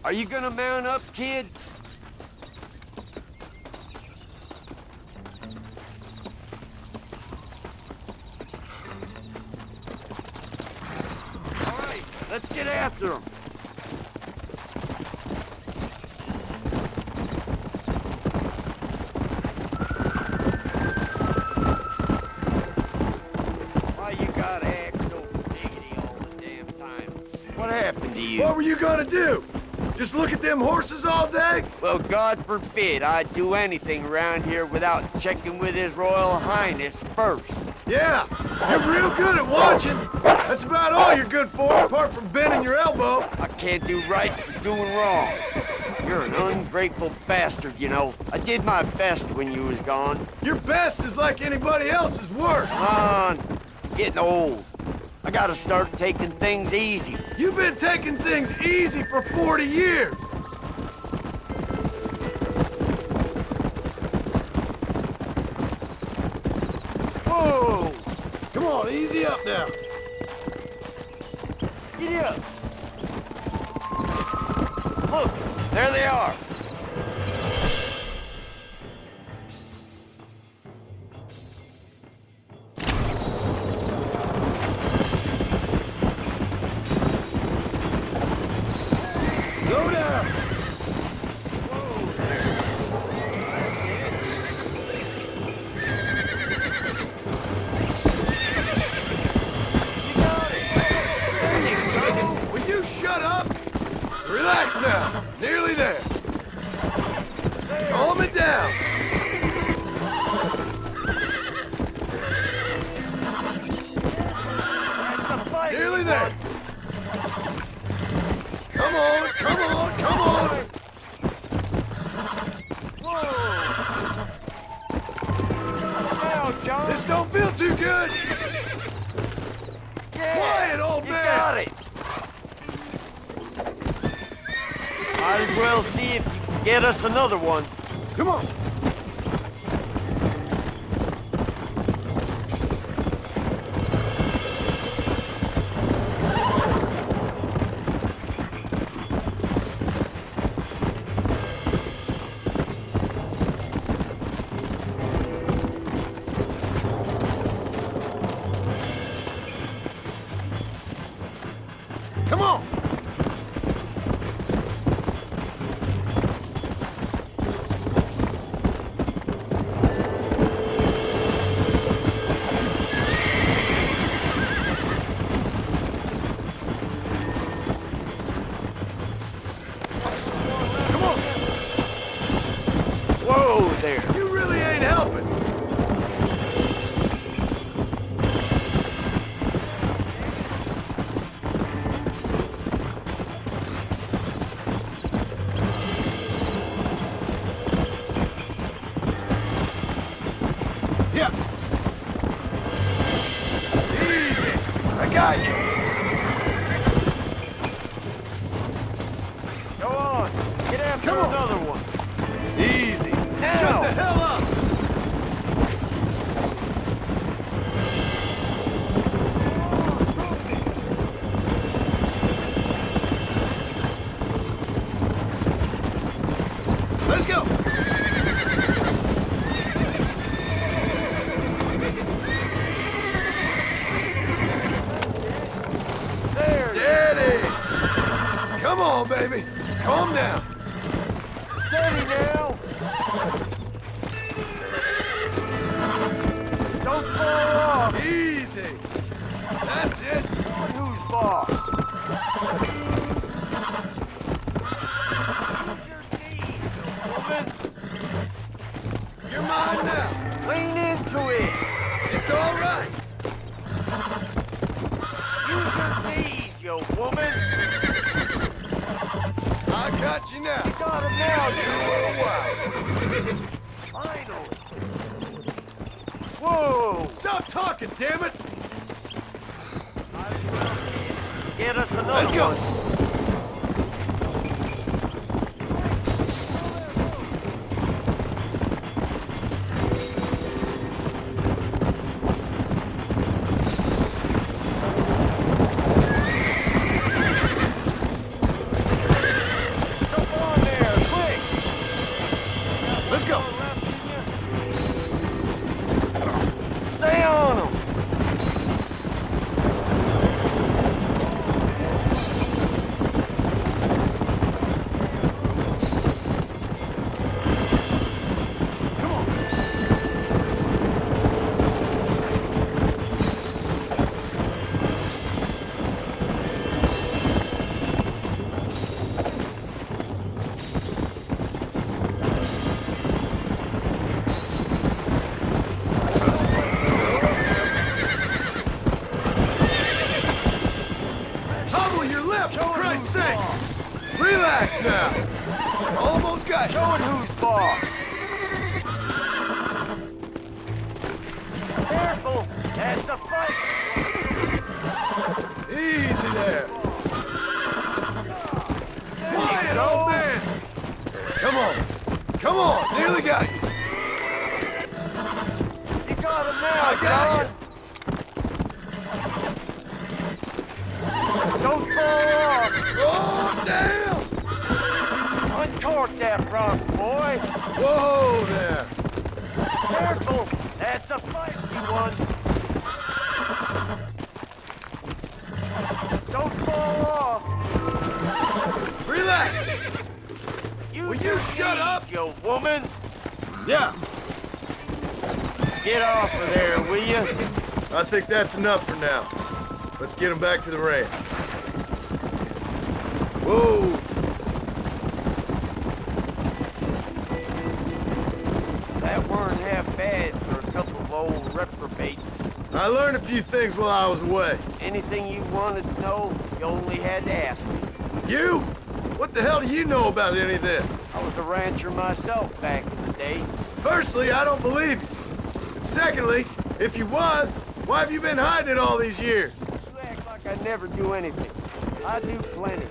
Are you gonna mount up, kid? All right, let's get after him. Why you gotta act so diggity all the damn time? What happened to you? What were you gonna do? Just look at them horses all day? Well, God forbid I'd do anything around here without checking with His Royal Highness first. Yeah, you're real good at watching. That's about all you're good for, apart from bending your elbow. I can't do right for doing wrong. You're an ungrateful bastard, you know. I did my best when you was gone. Your best is like anybody else's worst. Come on, getting old. I gotta start taking things easy. You've been taking things easy for 40 years. Whoa! Come on, easy up now. Get up! Look, there they are. Slow down. Will you shut up? Relax now. Nearly there. Calm it down. Nearly there. Come on, come on, come on. Now, John. This don't feel too good. Yeah, Quiet, old you man. got it. Might as well see if you can get us another one. Come on. Come on. Come on. Whoa there. You really ain't helping. Yeah. Easy. I got you. Go on. Get after Come on. another one. Easy. Now. Shut the hell up. Let's go. There. Steady. Come on, baby. Calm down. Steady now. Don't fall off. Easy. That's it. Who's boss? You're mine now. Lean into it. It's all right. Use your knees, you woman. I got you now. You got him now, you. Finally. Whoa. Stop talking, damn it. Get us another Let's go. one. guy! Showing who's boss. Careful! That's a fight! Easy there! Quiet, old man! Come on! Come on! Nearly got you! You got him now, I got you! Don't fall off! Oh, damn! Uncork that bronc, boy! Whoa there! Careful! That's a feisty one! Don't fall off! Relax! Will you shut up? You woman! Yeah. Get off of there, will you? I think that's enough for now. Let's get him back to the ranch. Whoa! That weren't half bad for a couple of old reprobates. I learned a few things while I was away. Anything you wanted to know, you only had to ask me. You? What the hell do you know about any of this? I was a rancher myself back in the day. Firstly, I don't believe you. And secondly, if you was, why have you been hiding it all these years? You act like I never do anything. I do plenty.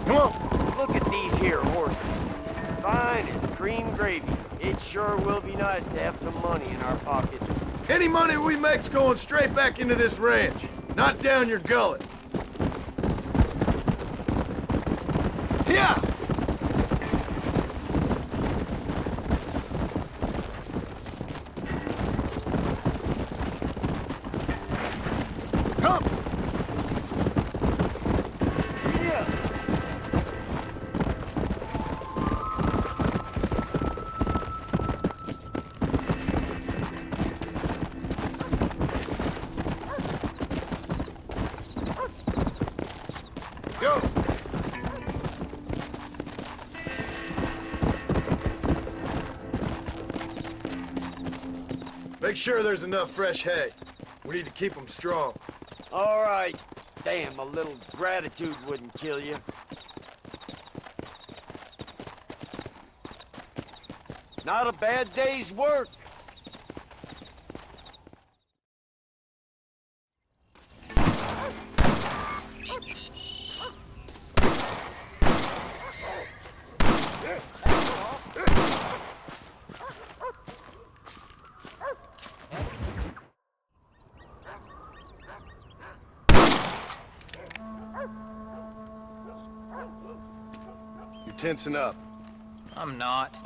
Come on. Look at these here horses. Fine as cream gravy. It sure will be nice to have some money in our pockets. Any money we make's going straight back into this ranch, not down your gullet. Yeah! Come! Yeah. Go! Make sure there's enough fresh hay. We need to keep them strong. All right. Damn, a little gratitude wouldn't kill you. Not a bad day's work. You're tensing up. I'm not.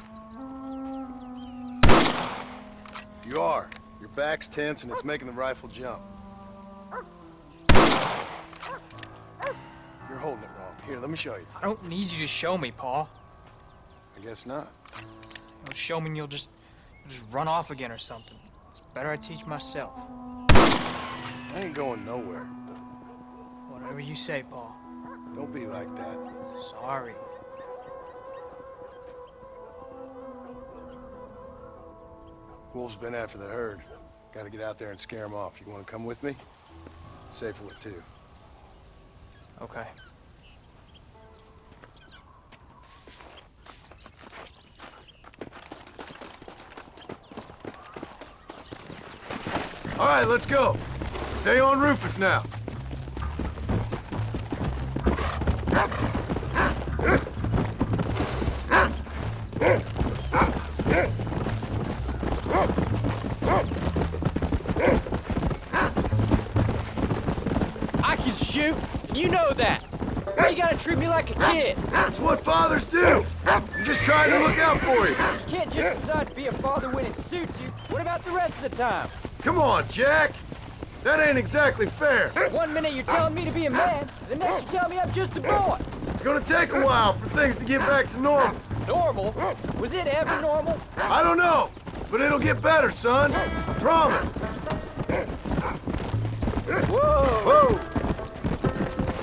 You are. Your back's tense and it's making the rifle jump. You're holding it wrong. Here, let me show you. I don't need you to show me, Paul. I guess not. You'll show me and you'll just run off again or something. It's better I teach myself. I ain't going nowhere. Whatever you say, Paul. Don't be like that. Sorry. Wolf's been after the herd. Gotta get out there and scare them off. You wanna come with me? Safer with two. Okay. All right, let's go. Stay on Rufus now. I can shoot. You know that. Why you gotta treat me like a kid? That's what fathers do. I'm just trying to look out for you. You can't just decide to be a father when it suits you. What about the rest of the time? Come on, Jack. That ain't exactly fair. One minute you're telling me to be a man, the next you tell me I'm just a boy. It's gonna take a while for things to get back to normal. Normal? Was it ever normal? I don't know, but it'll get better, son. I promise. Whoa!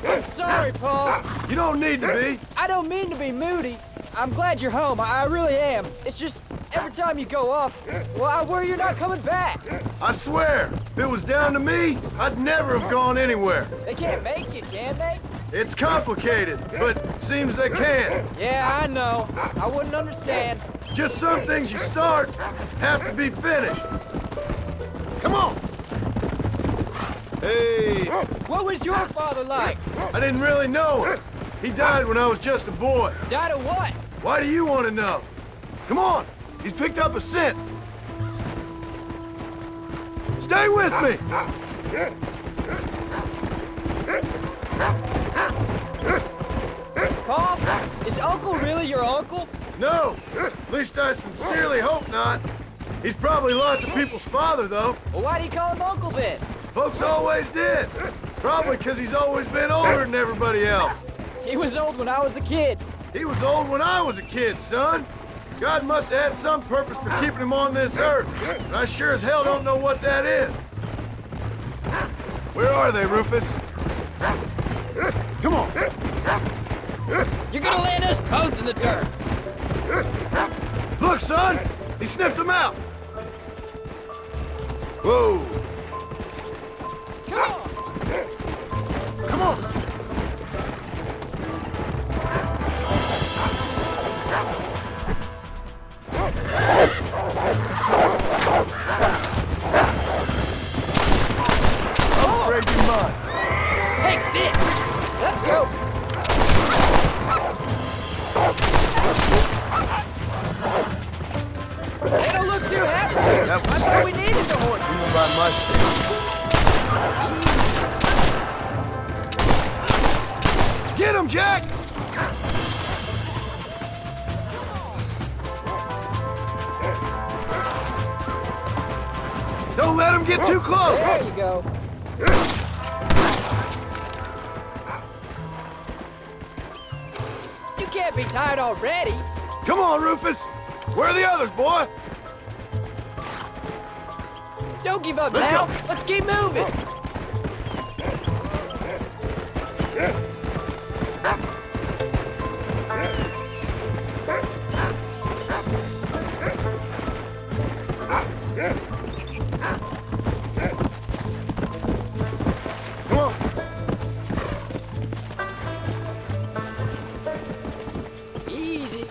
I'm sorry, Paul. You don't need to be. I don't mean to be moody. I'm glad you're home. I really am. It's just every time you go off, well, I worry you're not coming back. I swear, if it was down to me, I'd never have gone anywhere. They can't make you, can they? It's complicated, but seems they can. Yeah, I know. I wouldn't understand. Just some things you start have to be finished. Come on! Hey! What was your father like? I didn't really know him. He died when I was just a boy. Died of what? Why do you want to know? Come on! He's picked up a scent. Stay with me! Paul, is Uncle really your uncle? No! At least I sincerely hope not. He's probably lots of people's father, though. Well, why do you call him Uncle then? Folks always did. Probably because he's always been older than everybody else. He was old when I was a kid. He was old when I was a kid, son. God must have had some purpose for keeping him on this earth, and I sure as hell don't know what that is. Where are they, Rufus? Come on. You're gonna land us both in the dirt. Look, son! He sniffed them out! Whoa! Come on! Come on! I'm afraid you might. Take this! Let's go! They don't look too happy. That was That's what we needed the horse. even by my standards. Get him, Jack! Don't let him get too close! There you go. You can't be tired already. Come on, Rufus! Where are the others, boy? Don't give up Let's now. go. Let's keep moving. Come on! Easy.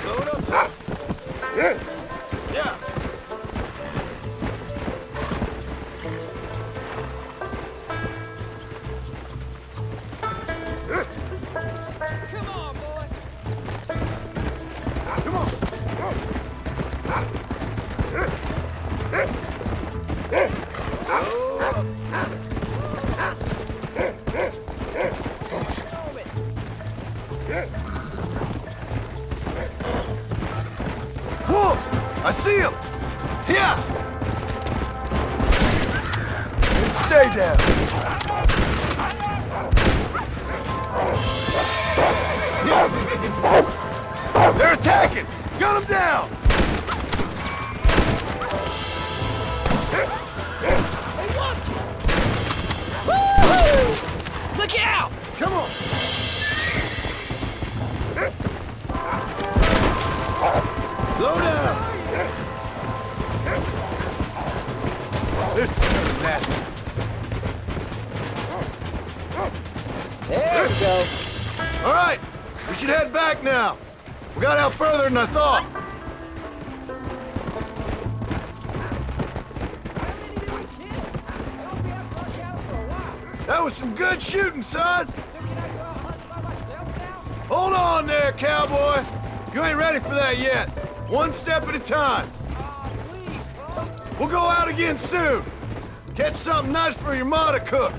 Load up. Yeah. Come on, boy. Come on. Wolves! I see them! Here! And stay down! Yeah. They're attacking! Gun them down! Woo-hoo! Look out! Come on! Slow down! This is fantastic. There we go. All right, we should head back now. We got out further than I thought. That was some good shooting, son. Hold on there, cowboy. You ain't ready for that yet. One step at a time. We'll go out again soon. Catch something nice for your ma to cook.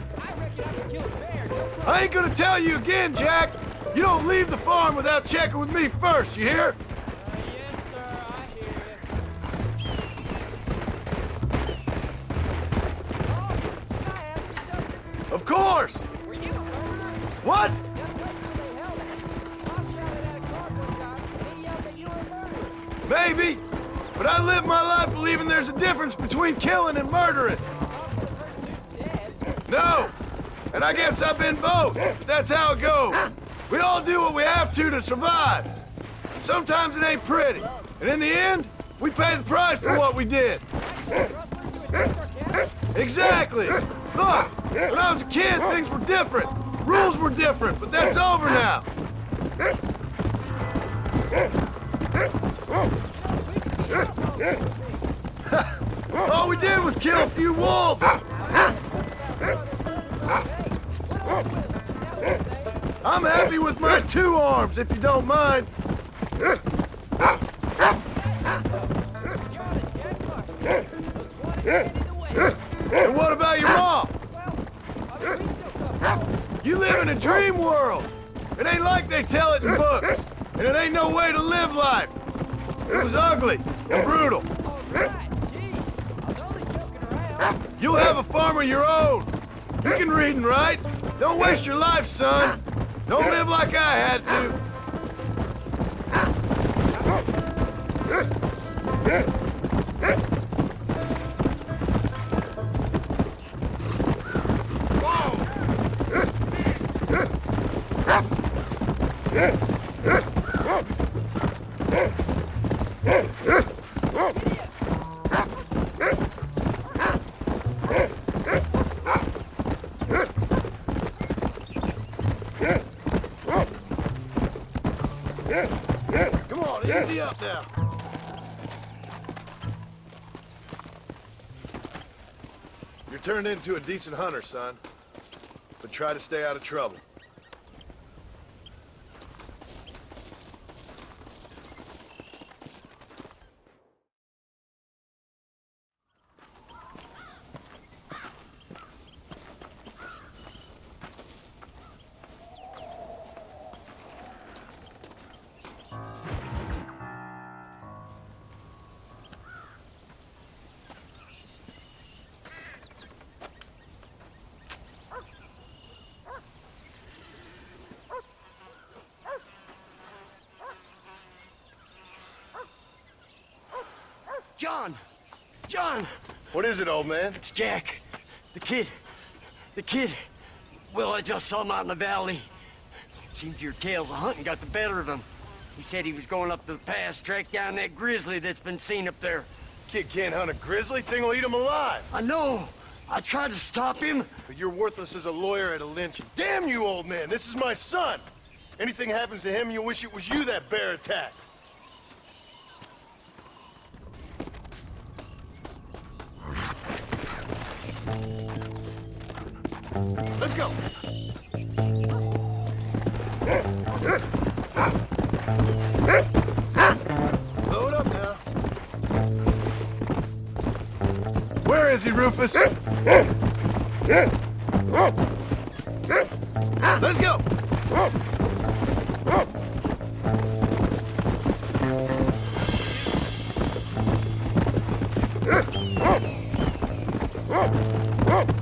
I ain't gonna tell you again, Jack. You don't leave the farm without checking with me first, you hear? Yes, sir, I hear you. Of course. Were you a murderer? What? That's what they held me. Mom shouted at a cardboard guy, and he yelled that you were a murderer. Maybe. But I live my life believing there's a difference between killing and murdering. Dead. No. And I guess I've been both. But that's how it goes. We all do what we have to survive. And sometimes it ain't pretty. And in the end, we pay the price for what we did. Exactly. Look, when I was a kid, things were different. Rules were different, but that's over now. All we did was kill a few wolves. I'm happy with my 2 arms, if you don't mind. And what about your mom? You live in a dream world. It ain't like they tell it in books. And it ain't no way to live life. It was ugly and brutal. You'll have a farm of your own. You can read and write. Don't waste your life, son. Don't live like I had to. Come on, easy up now. You're turned into a decent hunter, son. But try to stay out of trouble. John! John! What is it, old man? It's Jack. The kid. Well, I just saw him out in the valley. Seems your tales of hunting got the better of him. He said he was going up to the pass, track down that grizzly that's been seen up there. Kid can't hunt a grizzly. Thing will eat him alive. I know. I tried to stop him. But you're worthless as a lawyer at a lynching. Damn you, old man. This is my son. Anything happens to him, you'll wish it was you that bear attacked. Let's go. Load up now. Where is he, Rufus? Let's go.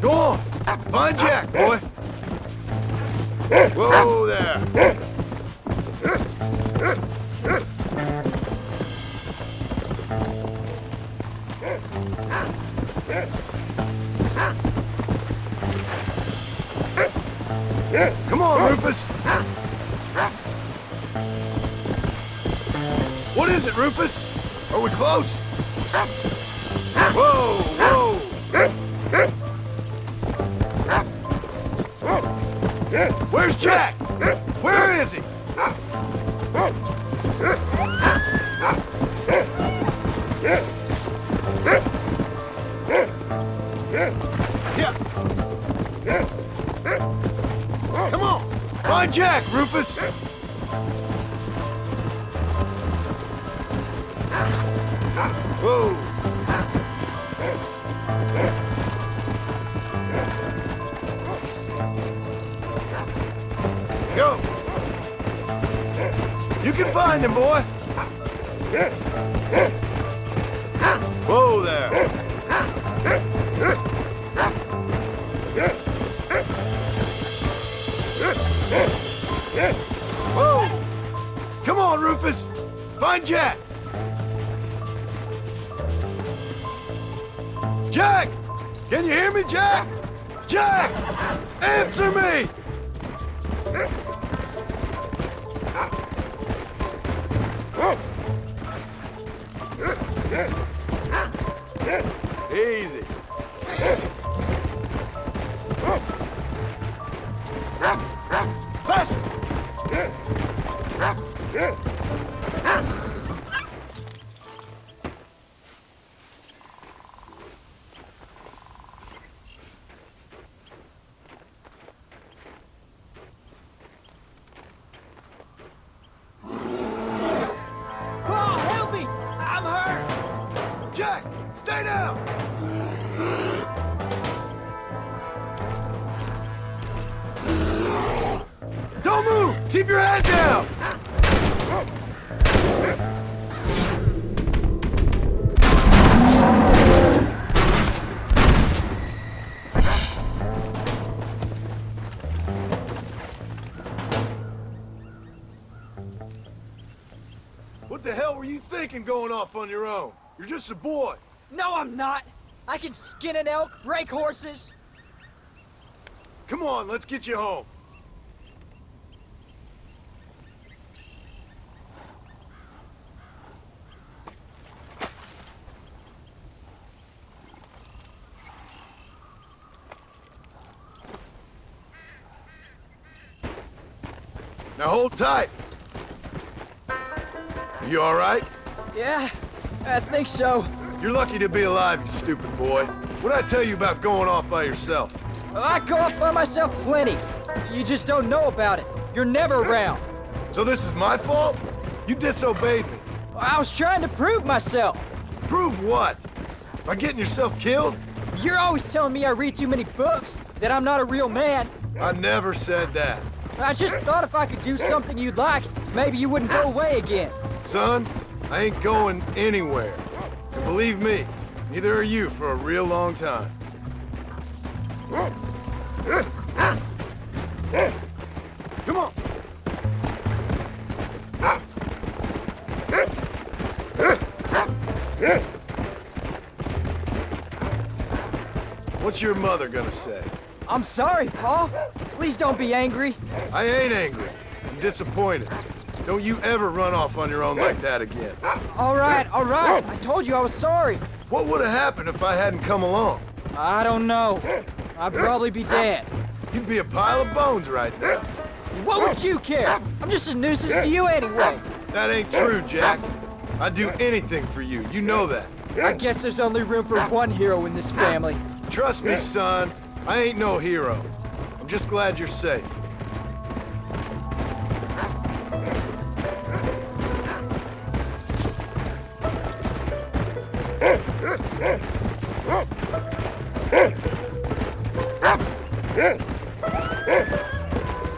Go on. Find Jack, boy. Whoa there. Come on, Rufus. What is it, Rufus? Are we close? Whoa, whoa. Where's Jack? Where is he? Yeah. Come on, find Jack, Rufus. Whoa. Go. You can find him, boy. Whoa there. Whoa. Come on, Rufus. Find Jack. Jack! Can you hear me, Jack? Jack! Answer me! Easy. Faster! Oh, help me! I'm hurt! Jack, stay down! Don't move! Keep your head down! What the hell were you thinking going off on your own? You're just a boy. No, I'm not. I can skin an elk, break horses. Come on, let's get you home. Now hold tight. You all right? Yeah, I think so. You're lucky to be alive, you stupid boy. What'd I tell you about going off by yourself? I go off by myself plenty. You just don't know about it. You're never around. So this is my fault? You disobeyed me. I was trying to prove myself. Prove what? By getting yourself killed? You're always telling me I read too many books, that I'm not a real man. I never said that. I just thought if I could do something you'd like, maybe you wouldn't go away again. Son, I ain't going anywhere. And believe me, neither are you for a real long time. Come on. What's your mother gonna say? I'm sorry, Pa. Please don't be angry. I ain't angry. I'm disappointed. Don't you ever run off on your own like that again. All right. I told you I was sorry. What would have happened if I hadn't come along? I don't know. I'd probably be dead. You'd be a pile of bones right now. What would you care? I'm just a nuisance to you anyway. That ain't true, Jack. I'd do anything for you. You know that. I guess there's only room for one hero in this family. Trust me, son. I ain't no hero. I'm just glad you're safe.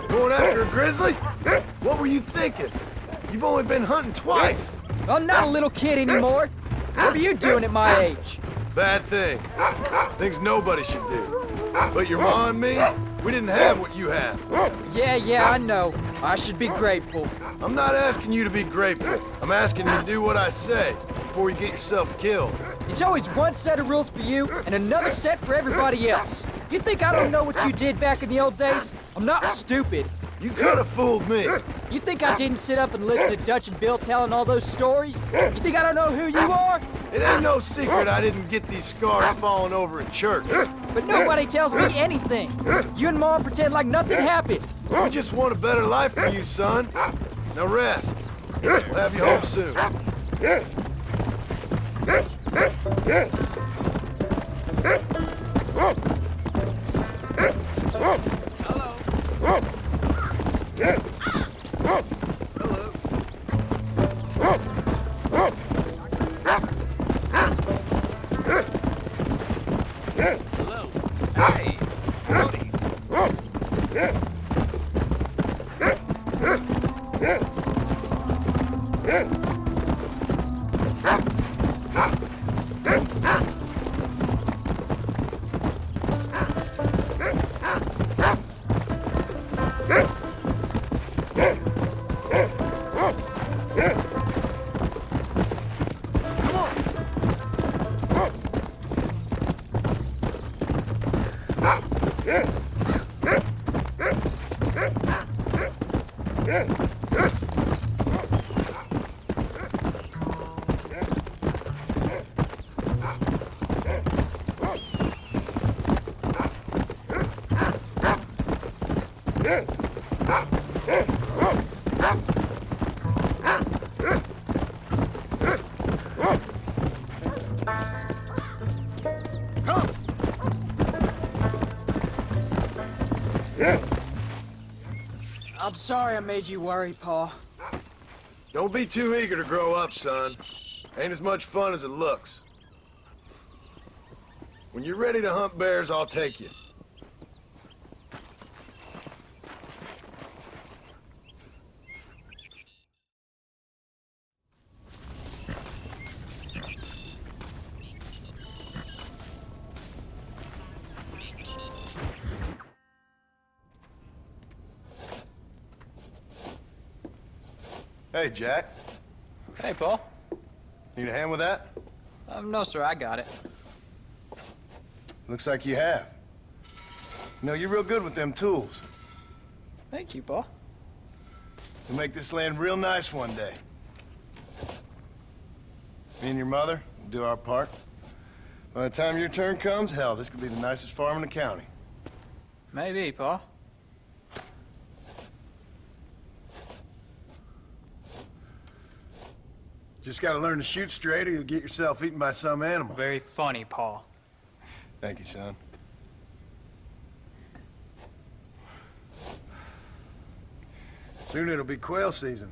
Going after a grizzly? What were you thinking? You've only been hunting twice. I'm not a little kid anymore. What are you doing at my age? Bad thing. Things nobody should do. But your ma and me, we didn't have what you have. Yeah, I know. I should be grateful. I'm not asking you to be grateful. I'm asking you to do what I say before you get yourself killed. It's always one set of rules for you and another set for everybody else. You think I don't know what you did back in the old days? I'm not stupid. You could have fooled me. You think I didn't sit up and listen to Dutch and Bill telling all those stories? You think I don't know who you are? It ain't no secret I didn't get these scars falling over in church. But nobody tells me anything. You and Mom pretend like nothing happened. We just want a better life for you, son. Now rest. We'll have you home soon. I'm sorry I made you worry, Pa. Don't be too eager to grow up, son. Ain't as much fun as it looks. When you're ready to hunt bears, I'll take you. Hey, Jack. Hey, Paul. Need a hand with that? No, sir, I got it. Looks like you have. You know, you're real good with them tools. Thank you, Paul. You'll make this land real nice one day. Me and your mother will do our part. By the time your turn comes, hell, this could be the nicest farm in the county. Maybe, Paul. Just gotta learn to shoot straight or you'll get yourself eaten by some animal. Very funny, Paul. Thank you, son. Soon it'll be quail season.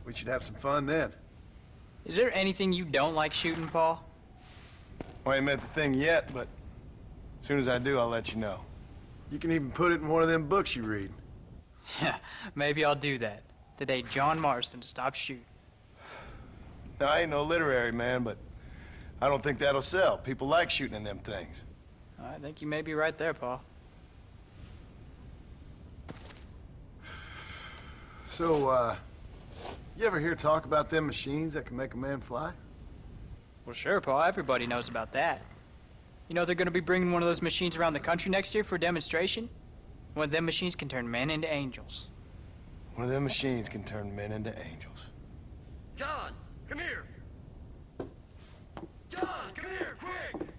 We should have some fun then. Is there anything you don't like shooting, Paul? Well, I ain't met the thing yet, but as soon as I do, I'll let you know. You can even put it in one of them books you read. Yeah, maybe I'll do that. The day John Marston stopped shooting. Now, I ain't no literary man, but I don't think that'll sell. People like shooting in them things. I think you may be right there, Paul. So, you ever hear talk about them machines that can make a man fly? Well, sure, Paul. Everybody knows about that. You know they're gonna be bringing one of those machines around the country next year for a demonstration? One of them machines can turn men into angels. One of them machines can turn men into angels. John, come here. John, come here, quick.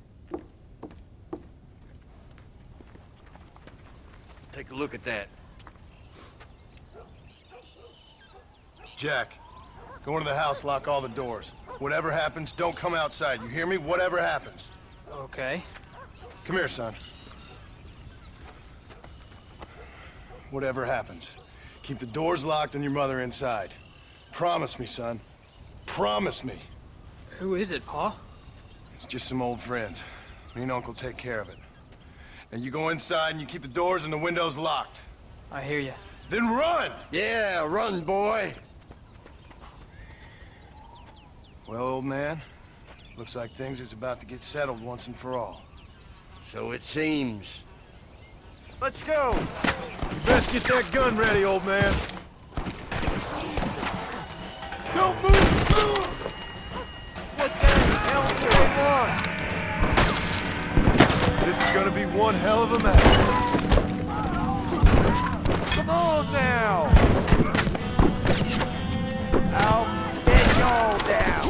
Take a look at that. Jack, go into the house, lock all the doors. Whatever happens, don't come outside. You hear me? Whatever happens. Okay. Come here, son. Whatever happens, keep the doors locked and your mother inside. Promise me, son. Promise me. Who is it, Paul? It's just some old friends. Me and Uncle take care of it. And you go inside and you keep the doors and the windows locked. I hear you. Then run! Yeah, run, boy. Well, old man, looks like things is about to get settled once and for all. So it seems. Let's go! You best get that gun ready, old man. Don't move! What the hell is going on? This is gonna be one hell of a match. Come on now! I'll get y'all down!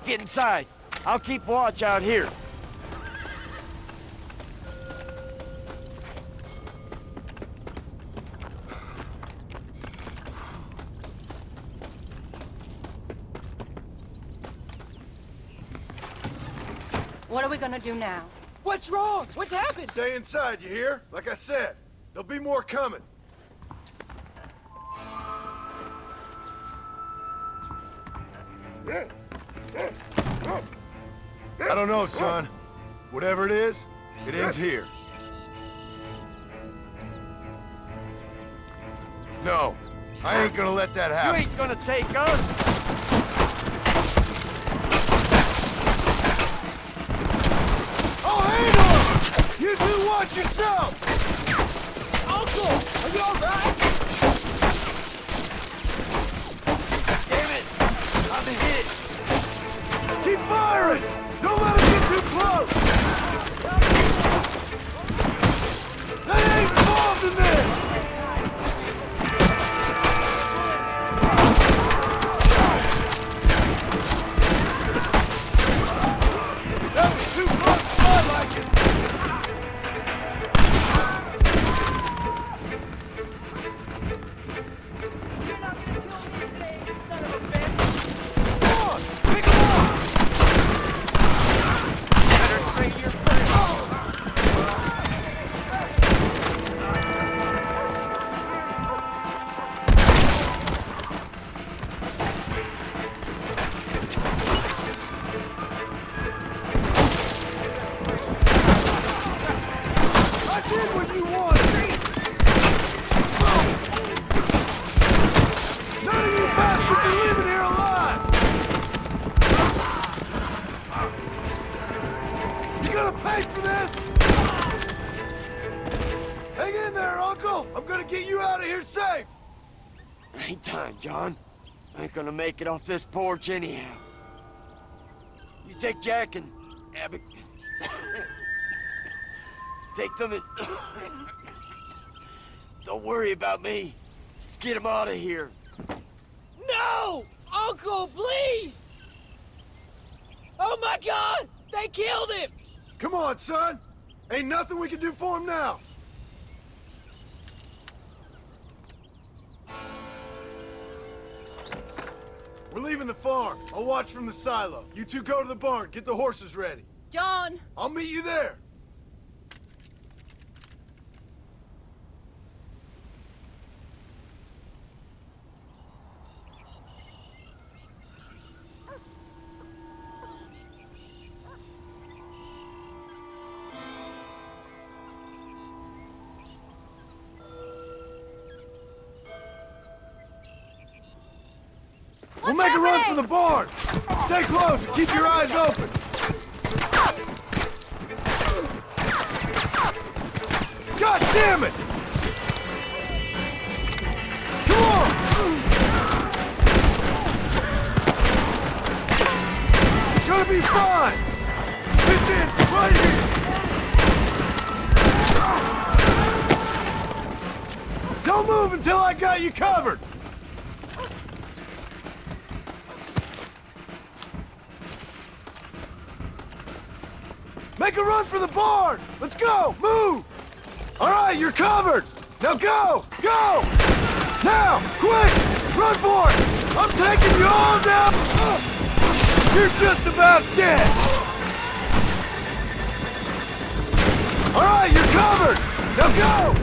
Get inside. I'll keep watch out here. What are we gonna do now? What's wrong? What's happened? Stay inside, you hear? Like I said, there'll be more coming. I don't know, son. Whatever it is, it ends here. No, I ain't gonna let that happen. You ain't gonna take us. I'll handle it! You do watch yourself! Uncle, are you alright? Damn it! I'm hit! Keep firing! Don't let him get too close! They ain't involved in this! That was too close for my liking! Come on! Pick him up! Better say your prayers. I did what you wanted! None of you bastards are leaving here alive! You gonna pay for this? Hang in there, Uncle! I'm gonna get you out of here safe! Ain't time, John. I ain't gonna make it off this porch anyhow. You take Jack and Abby. Take them and... Don't worry about me. Just get him out of here. No! Uncle, please! Oh my God! They killed him! Come on, son! Ain't nothing we can do for him now! We're leaving the farm. I'll watch from the silo. You two go to the barn, get the horses ready. John! I'll meet you there. We'll make a run for the barn! Stay close and keep your eyes open! God damn it! Come on! It's gonna be fine! This ends right here! Don't move until I got you covered! Make a run for the barn! Let's go! Move! All right, you're covered! Now go! Go! Now! Quick! Run for it! I'm taking you all down! You're just about dead! All right, you're covered! Now go!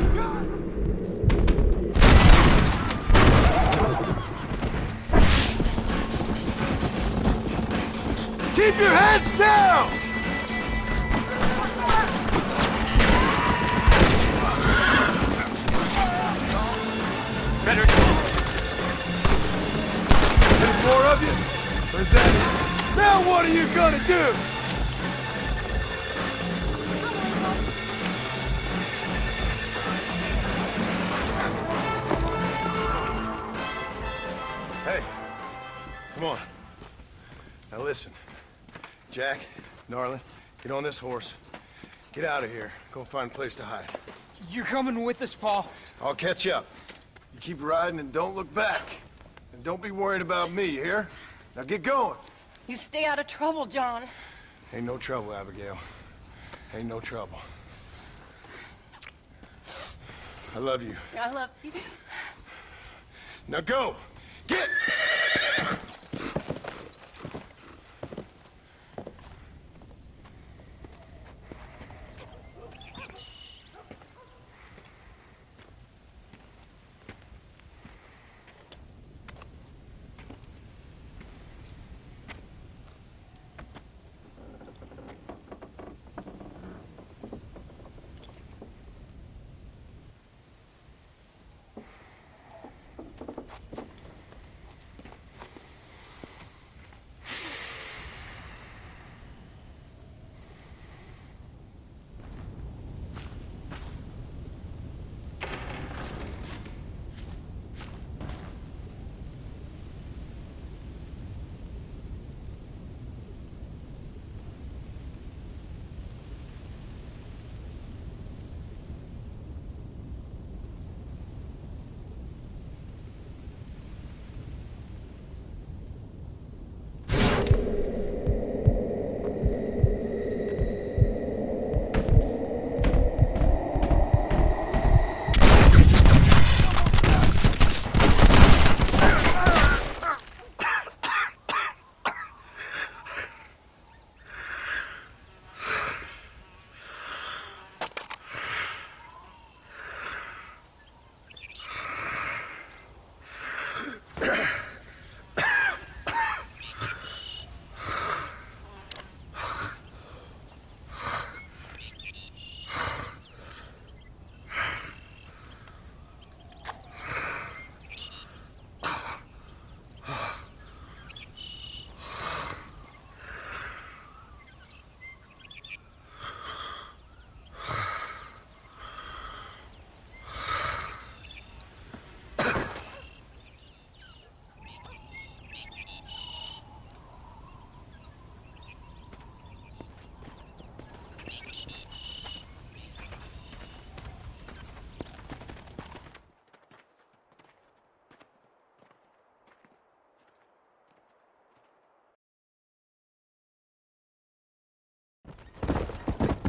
Keep your heads down! Better. Any more of you? Or is that it? Now what are you gonna do? Hey, come on. Now listen. Jack, darling, get on this horse. Get out of here. Go find a place to hide. You're coming with us, Paul. I'll catch up. You keep riding and don't look back. And don't be worried about me, you hear? Now get going. You stay out of trouble, John. Ain't no trouble, Abigail. Ain't no trouble. I love you. I love you. Now go! Get!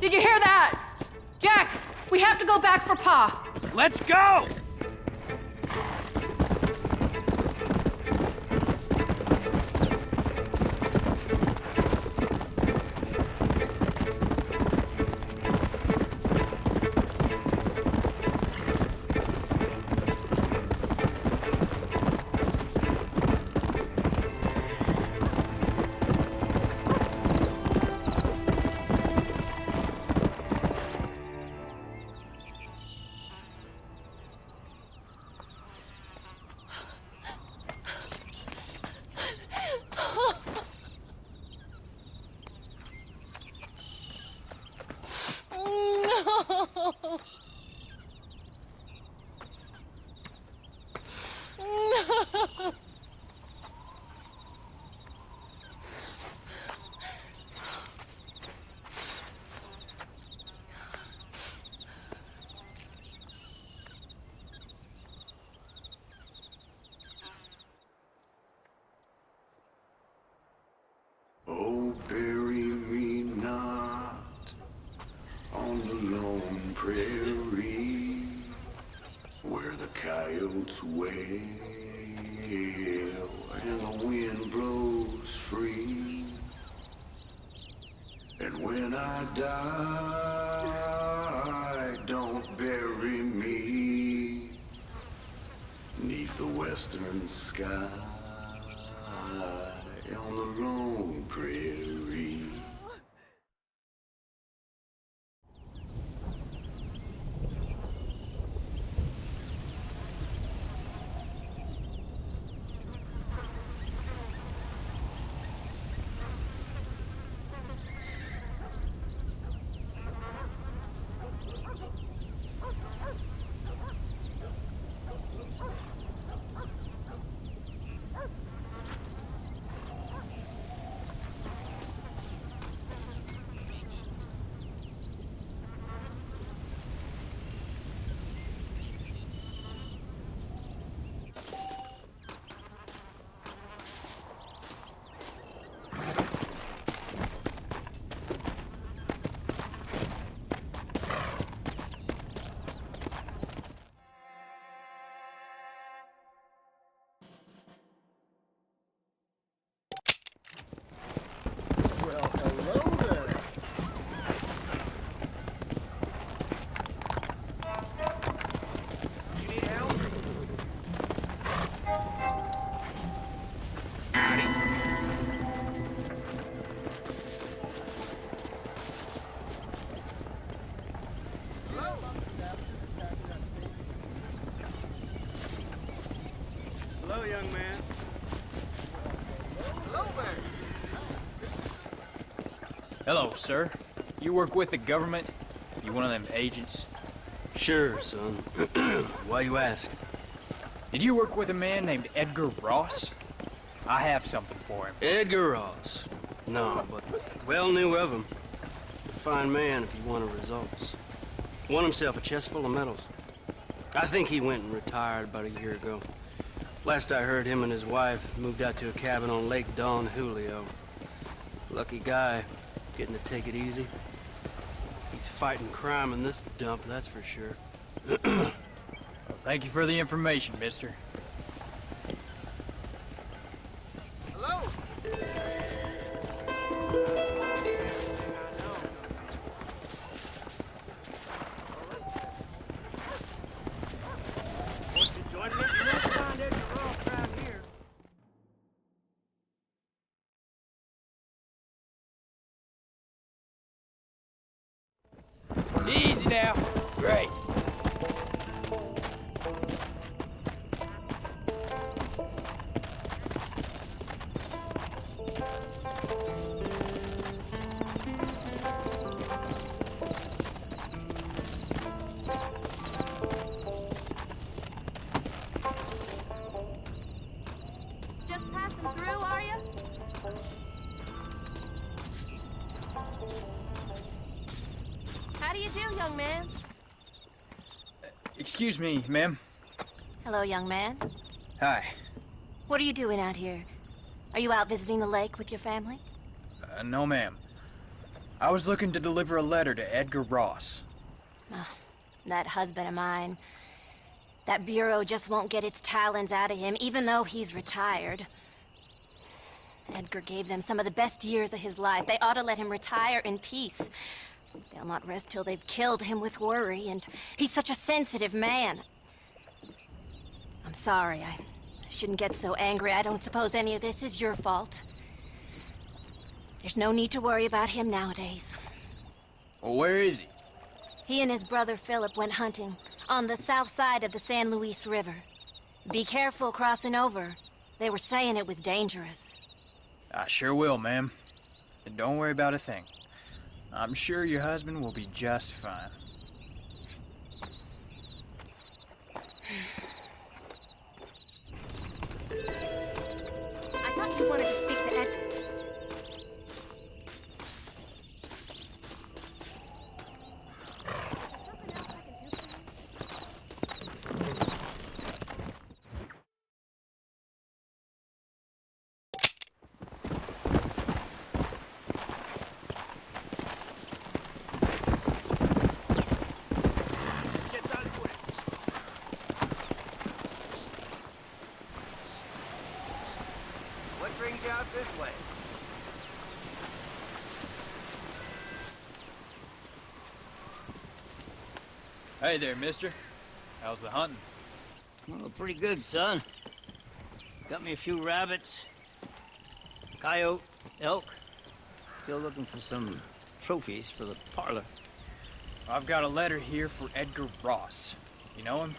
Did you hear that? Jack, we have to go back for Pa. Let's go! Oh, bury me not on the lone prairie where the coyotes wail and the wind blows free. And when I die, don't bury me 'neath the western sky on the lone prairie. Hello, young man. Hello there. Hello, sir. You work with the government? You one of them agents? Sure, son. Why you ask? Did you work with a man named Edgar Ross? I have something for him. Edgar Ross? No, but well knew of him. A fine man if he wanted results. Won himself a chest full of medals. I think he went and retired about a year ago. Last I heard, him and his wife moved out to a cabin on Lake Don Julio. Lucky guy, getting to take it easy. He's fighting crime in this dump, that's for sure. Well, thank you for the information, mister. Hello? Easy now. Great. Just passing through, are you? How do you do, young man? Excuse me, ma'am. Hello, young man. Hi. What are you doing out here? Are you out visiting the lake with your family? No, ma'am. I was looking to deliver a letter to Edgar Ross. That husband of mine. That bureau just won't get its talons out of him, even though he's retired. Edgar gave them some of the best years of his life. They ought to let him retire in peace. They'll not rest till they've killed him with worry, and he's such a sensitive man. I'm sorry, I shouldn't get so angry. I don't suppose any of this is your fault. There's no need to worry about him nowadays. Well, where is he? He and his brother Philip went hunting on the south side of the San Luis River. Be careful crossing over. They were saying it was dangerous. I sure will, ma'am. And don't worry about a thing. I'm sure your husband will be just fine. I thought you wanted to speak to Edgar. What brings you out this way? Hey there, mister. How's the hunting? Oh, pretty good, son. Got me a few rabbits, coyote, elk. Still looking for some trophies for the parlor. I've got a letter here for Edgar Ross. You know him?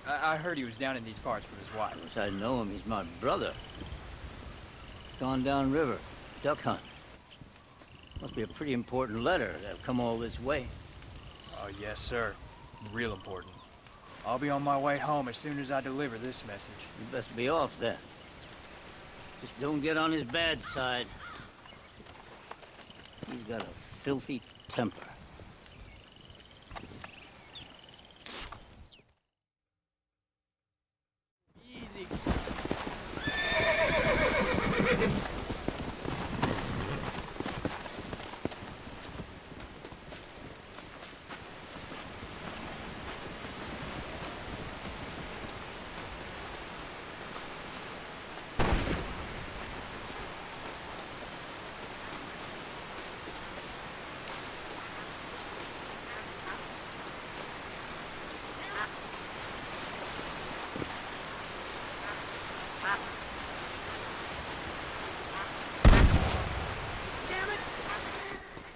I heard he was down in these parts with his wife. Of course I know him. He's my brother. Gone down river, duck hunt. Must be a pretty important letter to have come all this way. Oh, yes, sir. Real important. I'll be on my way home as soon as I deliver this message. You best be off then. Just don't get on his bad side. He's got a filthy temper. Easy.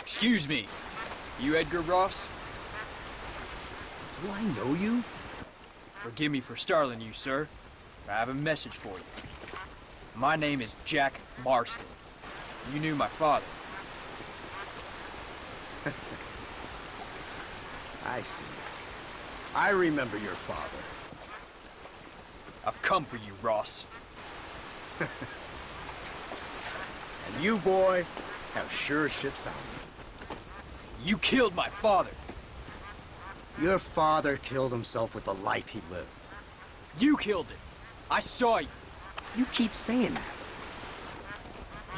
Excuse me. You Edgar Ross? Do I know you? Forgive me for startling you, sir. I have a message for you. My name is Jack Marston. You knew my father. I see. I remember your father. I've come for you, Ross. And you, boy, have sure as shit found me. You killed my father. Your father killed himself with the life he lived. You killed him. I saw you. You keep saying that.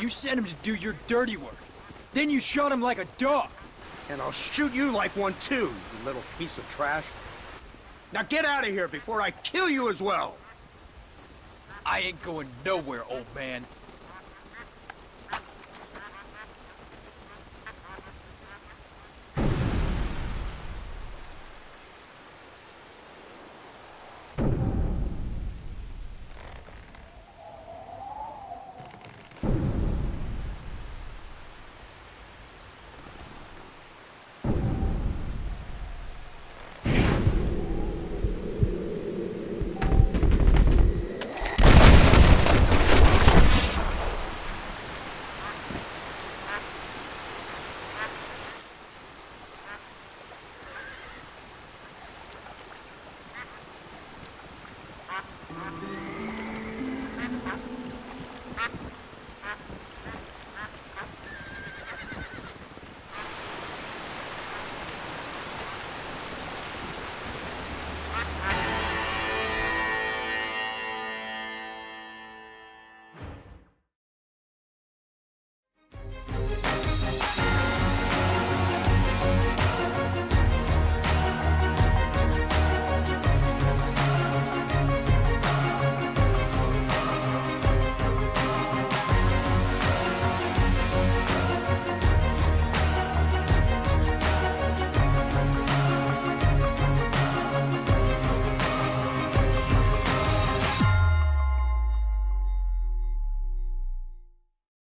You sent him to do your dirty work. Then you shot him like a dog. And I'll shoot you like one too, you little piece of trash. Now get out of here before I kill you as well. I ain't going nowhere, old man.